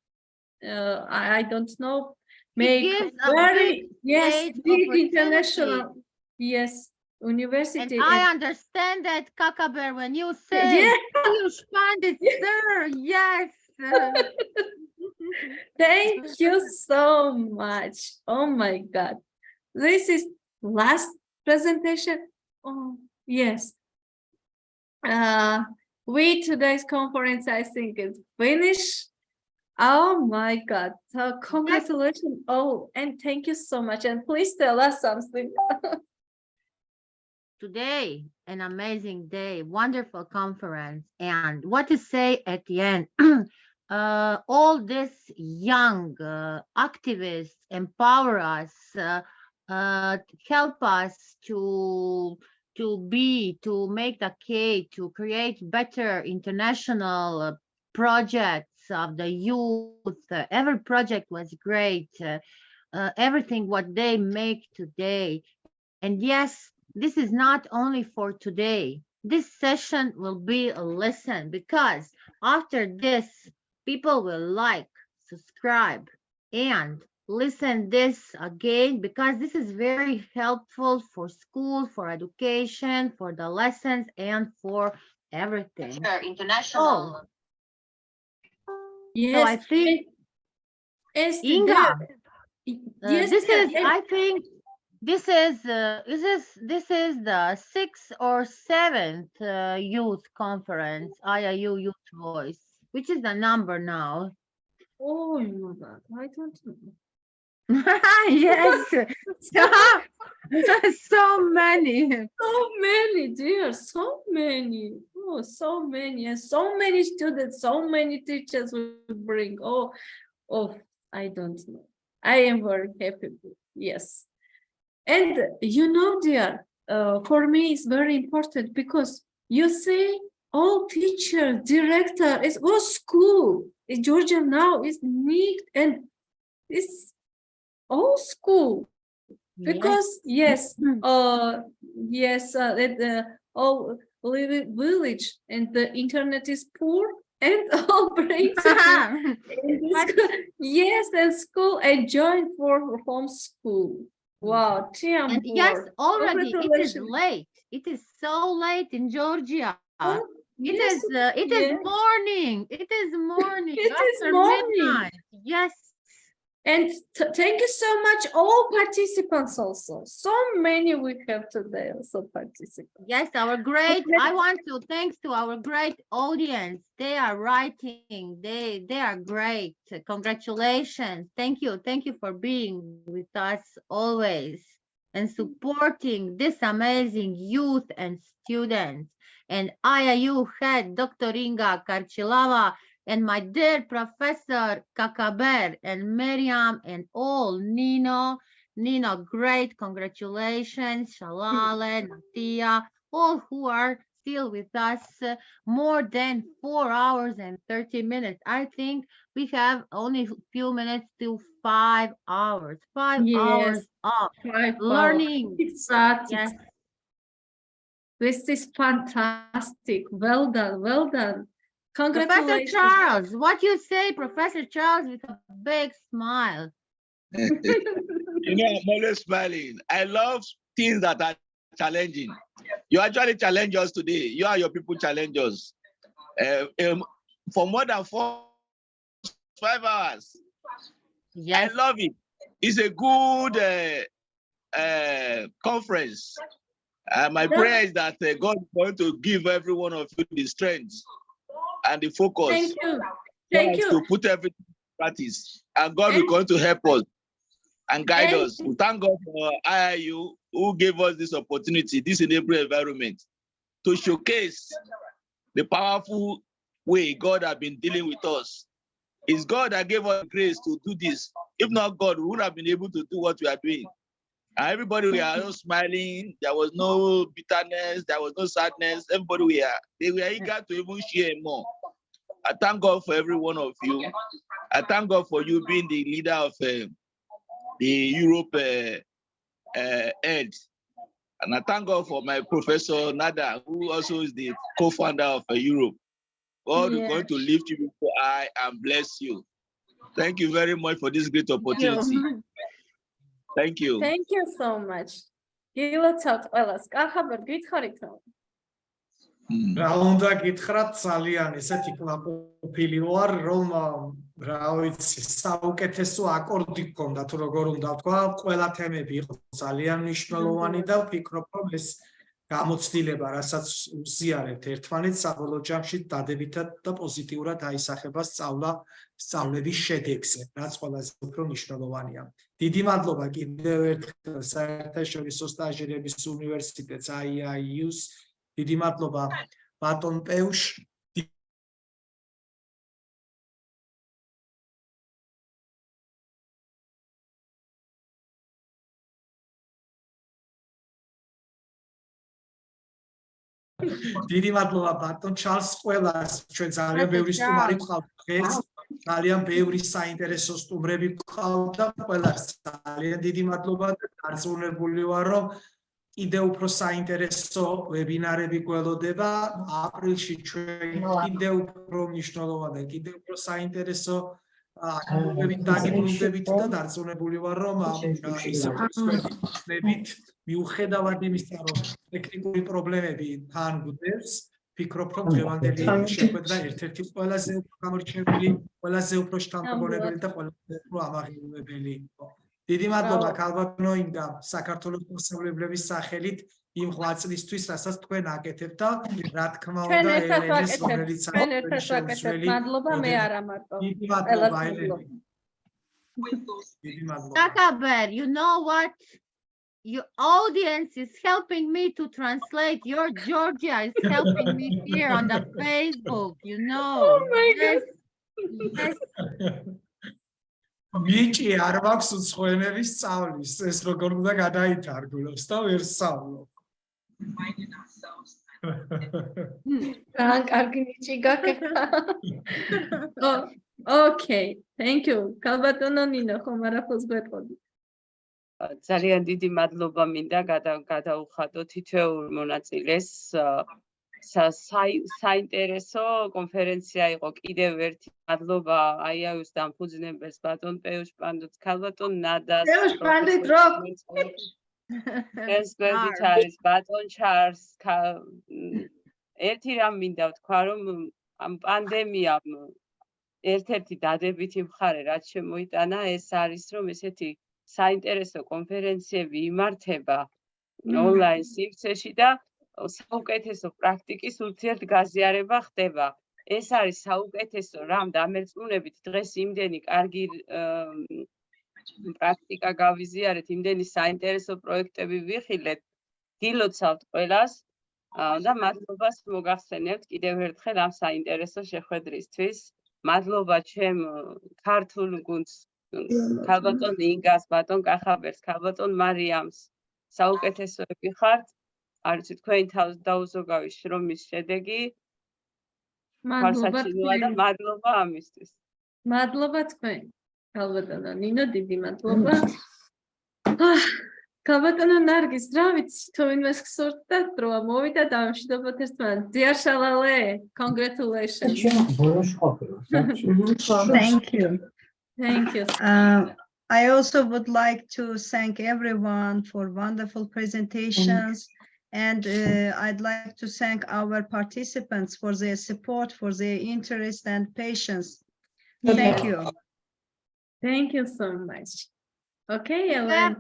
I don't know, make very big international, university. And I understand that, Kakaber, when you say Peyush Pandit, sir, yes. Thank you so much. Oh my God. This is last presentation. Oh, yes. Today's conference, I think, is finished. Oh my God. So congratulations. Oh, and thank you so much. And please tell us something. Today, an amazing day, wonderful conference. And what to say at the end? All these young activists empower us, help us to make the case, to create better international projects of the youth. Every project was great. Everything what they make today. And yes, this is not only for today. This session will be a lesson, because after this, people will like, subscribe, and listen this again, because this is very helpful for school, for education, for the lessons, and for everything. International. Yes. So I think, Inga, this is, I think, this is the 6th or 7th youth conference, IIU Youth Voice. Which is the number now? Oh, you know that. I don't know. Yes. So many. So many, dear. So many. Oh, so many. And so many students, so many teachers will bring. Oh, I don't know. I am very happy. Yes. And you know, dear, for me it's very important, because you see, all teacher, director, it's all school. In Georgia now is neat, and it's all school. Because all village and the internet is poor, and all brings and school and join for homeschool. Wow, and yes, already it is late. It is so late in Georgia. It is morning. It is morning. It is morning. Midnight. Yes. And thank you so much, all participants also. So many we have today also participants. Yes, our great, I want to thanks to our great audience. They are writing. They are great. Congratulations. Thank you. Thank you for being with us always and supporting this amazing youth and students. And IIU head Dr. Inga Karchilava, and my dear Professor Kakaber, and Miriam, and all Nino, great, congratulations, Shalale, Natia, all who are still with us more than 4 hours and 30 minutes. I think we have only a few minutes to 5 hours. 5 hours of learning. Exactly. Yes. This is fantastic. Well done. Well done. Congratulations. Professor Charles, what you say, Professor Charles, with a big smile? You know, I'm always smiling. I love things that are challenging. You actually challenge us today. You and your people challenge us. For more than 5 hours. Yes. I love it. It's a good conference. My prayer is that God is going to give every one of you the strength and the focus. Thank you. Thank you. To put everything in practice. And God will going to help us and guide us. We thank God for IIU, who gave us this opportunity, this enabling environment, to showcase the powerful way God has been dealing with us. It's God that gave us grace to do this. If not God, we would have been able to do what we are doing. And everybody, we are all smiling. There was no bitterness. There was no sadness. Everybody, they were eager to even share more. I thank God for every one of you. I thank God for you being the leader of the Europe Ed. And I thank God for my professor, Nada, who also is the co-founder of Europe. God is going to lift you before I and bless you. Thank you very much for this great opportunity. Thank you. Thank you so much. გილოცავთ ყველას. კახაბერ გითხარით რა? რა უნდა გითხრათ, ძალიან ესეთი კმაყოფილი ვარ, რომ რა ვიცი, საუკეთესო აკორდი გქონდა, თუ როგორ უნდა ვთქვა, ყველა თემები იყო ძალიან მნიშვნელოვანი და ვფიქრობ, რომ ეს გამოცდილება, რასაც უზიარებთ ერთმანეთს, საბოლოო ჯამში დადებითად და პოზიტიურად აისახება სწავლების შედეგზე, რაც ყველაზე უფრო მნიშვნელოვანია. დიდი მადლობა კიდევ ერთხელ საერთაშორისო სტაჟირების უნივერსიტეტს IIU-ს. დიდი მადლობა ბატონ პეუშ. დიდი მადლობა ბატონ ჩარლს, ყველას ჩვენ ძალიან ბევრი სტუმარი გვყავთ დღეს, ძალიან ბევრი საინტერესო სტუმრები გვყავთ და ყველას ძალიან დიდი მადლობა და დარწმუნებული ვარ, რომ კიდევ უფრო საინტერესო ვებინარები გველოდება აპრილში ჩვენ კიდევ უფრო მნიშვნელოვანი და კიდევ უფრო საინტერესო აქტივობებით დაგიბრუნდებით და დარწმუნებული ვარ, რომ ისეთ მიუხედავად იმისა, რომ ტექნიკური პრობლემები თან გვდევს, ვფიქრობ, რომ დღევანდელი შეხვედრა ერთ-ერთი ყველაზე გამორჩეული, ყველაზე უფრო შთამბეჭდავებული და ყველაზე უფრო ამაღლებელი იყო. დიდი მადლობა ქალბატონო ინგა, საქართველოს მასწავლებლების სახელით იმ ღვაწლისთვის, რასაც თქვენ აკეთებთ და რა თქმა უნდა ელენეს, რომელიც მადლობა მე არა მარტო. დიდი მადლობა ელენე. დიდი მადლობა. Kakaber, you know what? Your audience is helping me to translate. Your Georgia is helping me here on the Facebook, you know. Oh my God. Yes. მიჭი არ მაქვს უცხოენების სწავლის, ეს როგორ უნდა გადაითარგმნოს და ვერ სწავლობ. კარგი მიჭი გაკეთა. Okay, thank you. ქალბატონო ნინო, ხომ არაფერს გვეტყოდი. ძალიან დიდი მადლობა მინდა გადაუხადო თითოეულ მონაწილეს. საინტერესო კონფერენცია იყო. კიდევ ერთი მადლობა IIU-ს დამფუძნებელს ბატონ პეუშ პანდუც, ქალბატონ ნადას, პეუშ პანდით რო ეს გვერდით არის ბატონ ჩარლს. ერთი რამ მინდა ვთქვა, რომ ამ პანდემიამ ერთ-ერთი დადებითი მხარე რაც შემოიტანა, ეს არის, რომ ესეთი საინტერესო კონფერენციები იმართება ონლაინ სივრცეში და საუკეთესო პრაქტიკის ურთიერთგაზიარება ხდება. ეს არის საუკეთესო რამ დამერწმუნებით დღეს იმდენი კარგი პრაქტიკა გავიზიარეთ, იმდენი საინტერესო პროექტები ვიხილეთ. გილოცავთ ყველას და მადლობას მოგახსენებთ კიდევ ერთხელ ამ საინტერესო შეხვედრისთვის. მადლობა ჩემ ქართულ გუნდს, ქალბატონ ინგას, ბატონ კახაბერს, ქალბატონ მარიამს. საუკეთესოები ხართ. არ ვიცი, თქვენი თავს დაუზოგავი შრომის შედეგი. მადლობა და მადლობა ამისთვის. მადლობა თქვენ. ქალბატონო ნინო, დიდი მადლობა. ქალბატონო ნარგის, რა ვიცი, თუ იმას გსურთდათ, რომ მოვიდა დავამშვიდობოთ ერთმანეთს. დიარშალალე, congratulations. Thank you. Thank you. I also would like to thank everyone for wonderful presentations. And I'd like to thank our participants for their support, for their interest and patience. Thank you. Thank you so much. Okay,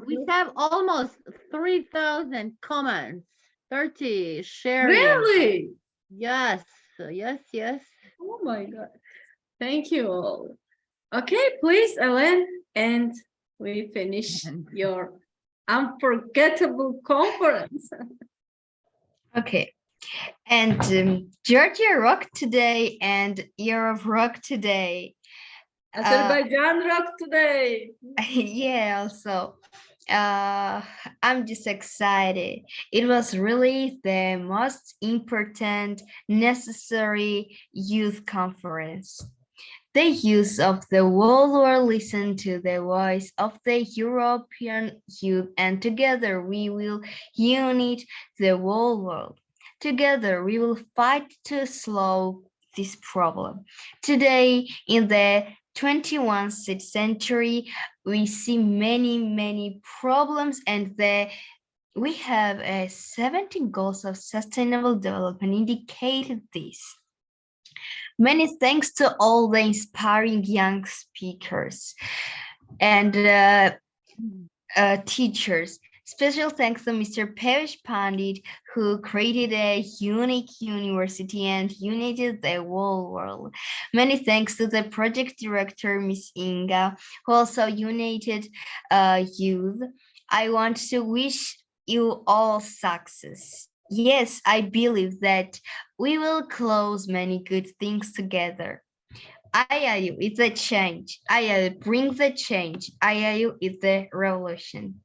we have almost 3,000 comments, 30 sharing. Really? Yes, yes. Oh my God. Thank you all. Okay, please, Ellen, and we finish your unforgettable conference. Okay, And Georgia rocked today and Europe rocked today. Azerbaijan rocked today. Yeah, also. I'm just excited. It was really the most important, necessary youth conference. The youth of the whole world listen to the voice of the European youth, and together we will unite the whole world. Together we will fight to solve this problem. Today, in the 21st century, we see many problems, and we have 17 goals of sustainable development indicated this. Many thanks to all the inspiring young speakers and teachers. Special thanks to Mr. Pevish Pandit, who created a unique university and united the whole world. Many thanks to the project director, Ms. Inga, who also united youth. I want to wish you all success. Yes, I believe that we will close many good things together. IIU is the change. IIU brings the change. IIU is the revolution.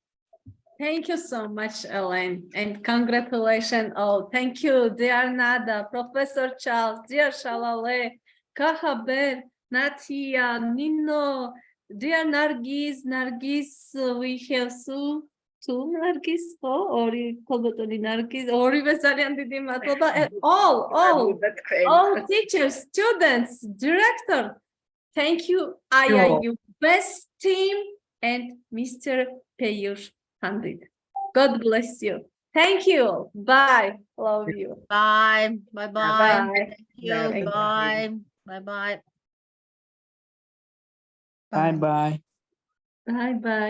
Thank you so much, Elaine, and congratulations all. Thank you, dear Nada, Professor Charles, dear Shalale, Kahaber, Natia, Nino, dear Nargis, we have two Nargis, or Nargis, or all teachers, students, director. Thank you, IIU, best team, and Mr. Peyush Pandit. God bless you. Thank you. Bye. Love you. Bye. Bye. Bye. Thank you. Bye. Bye. Bye bye. Bye bye.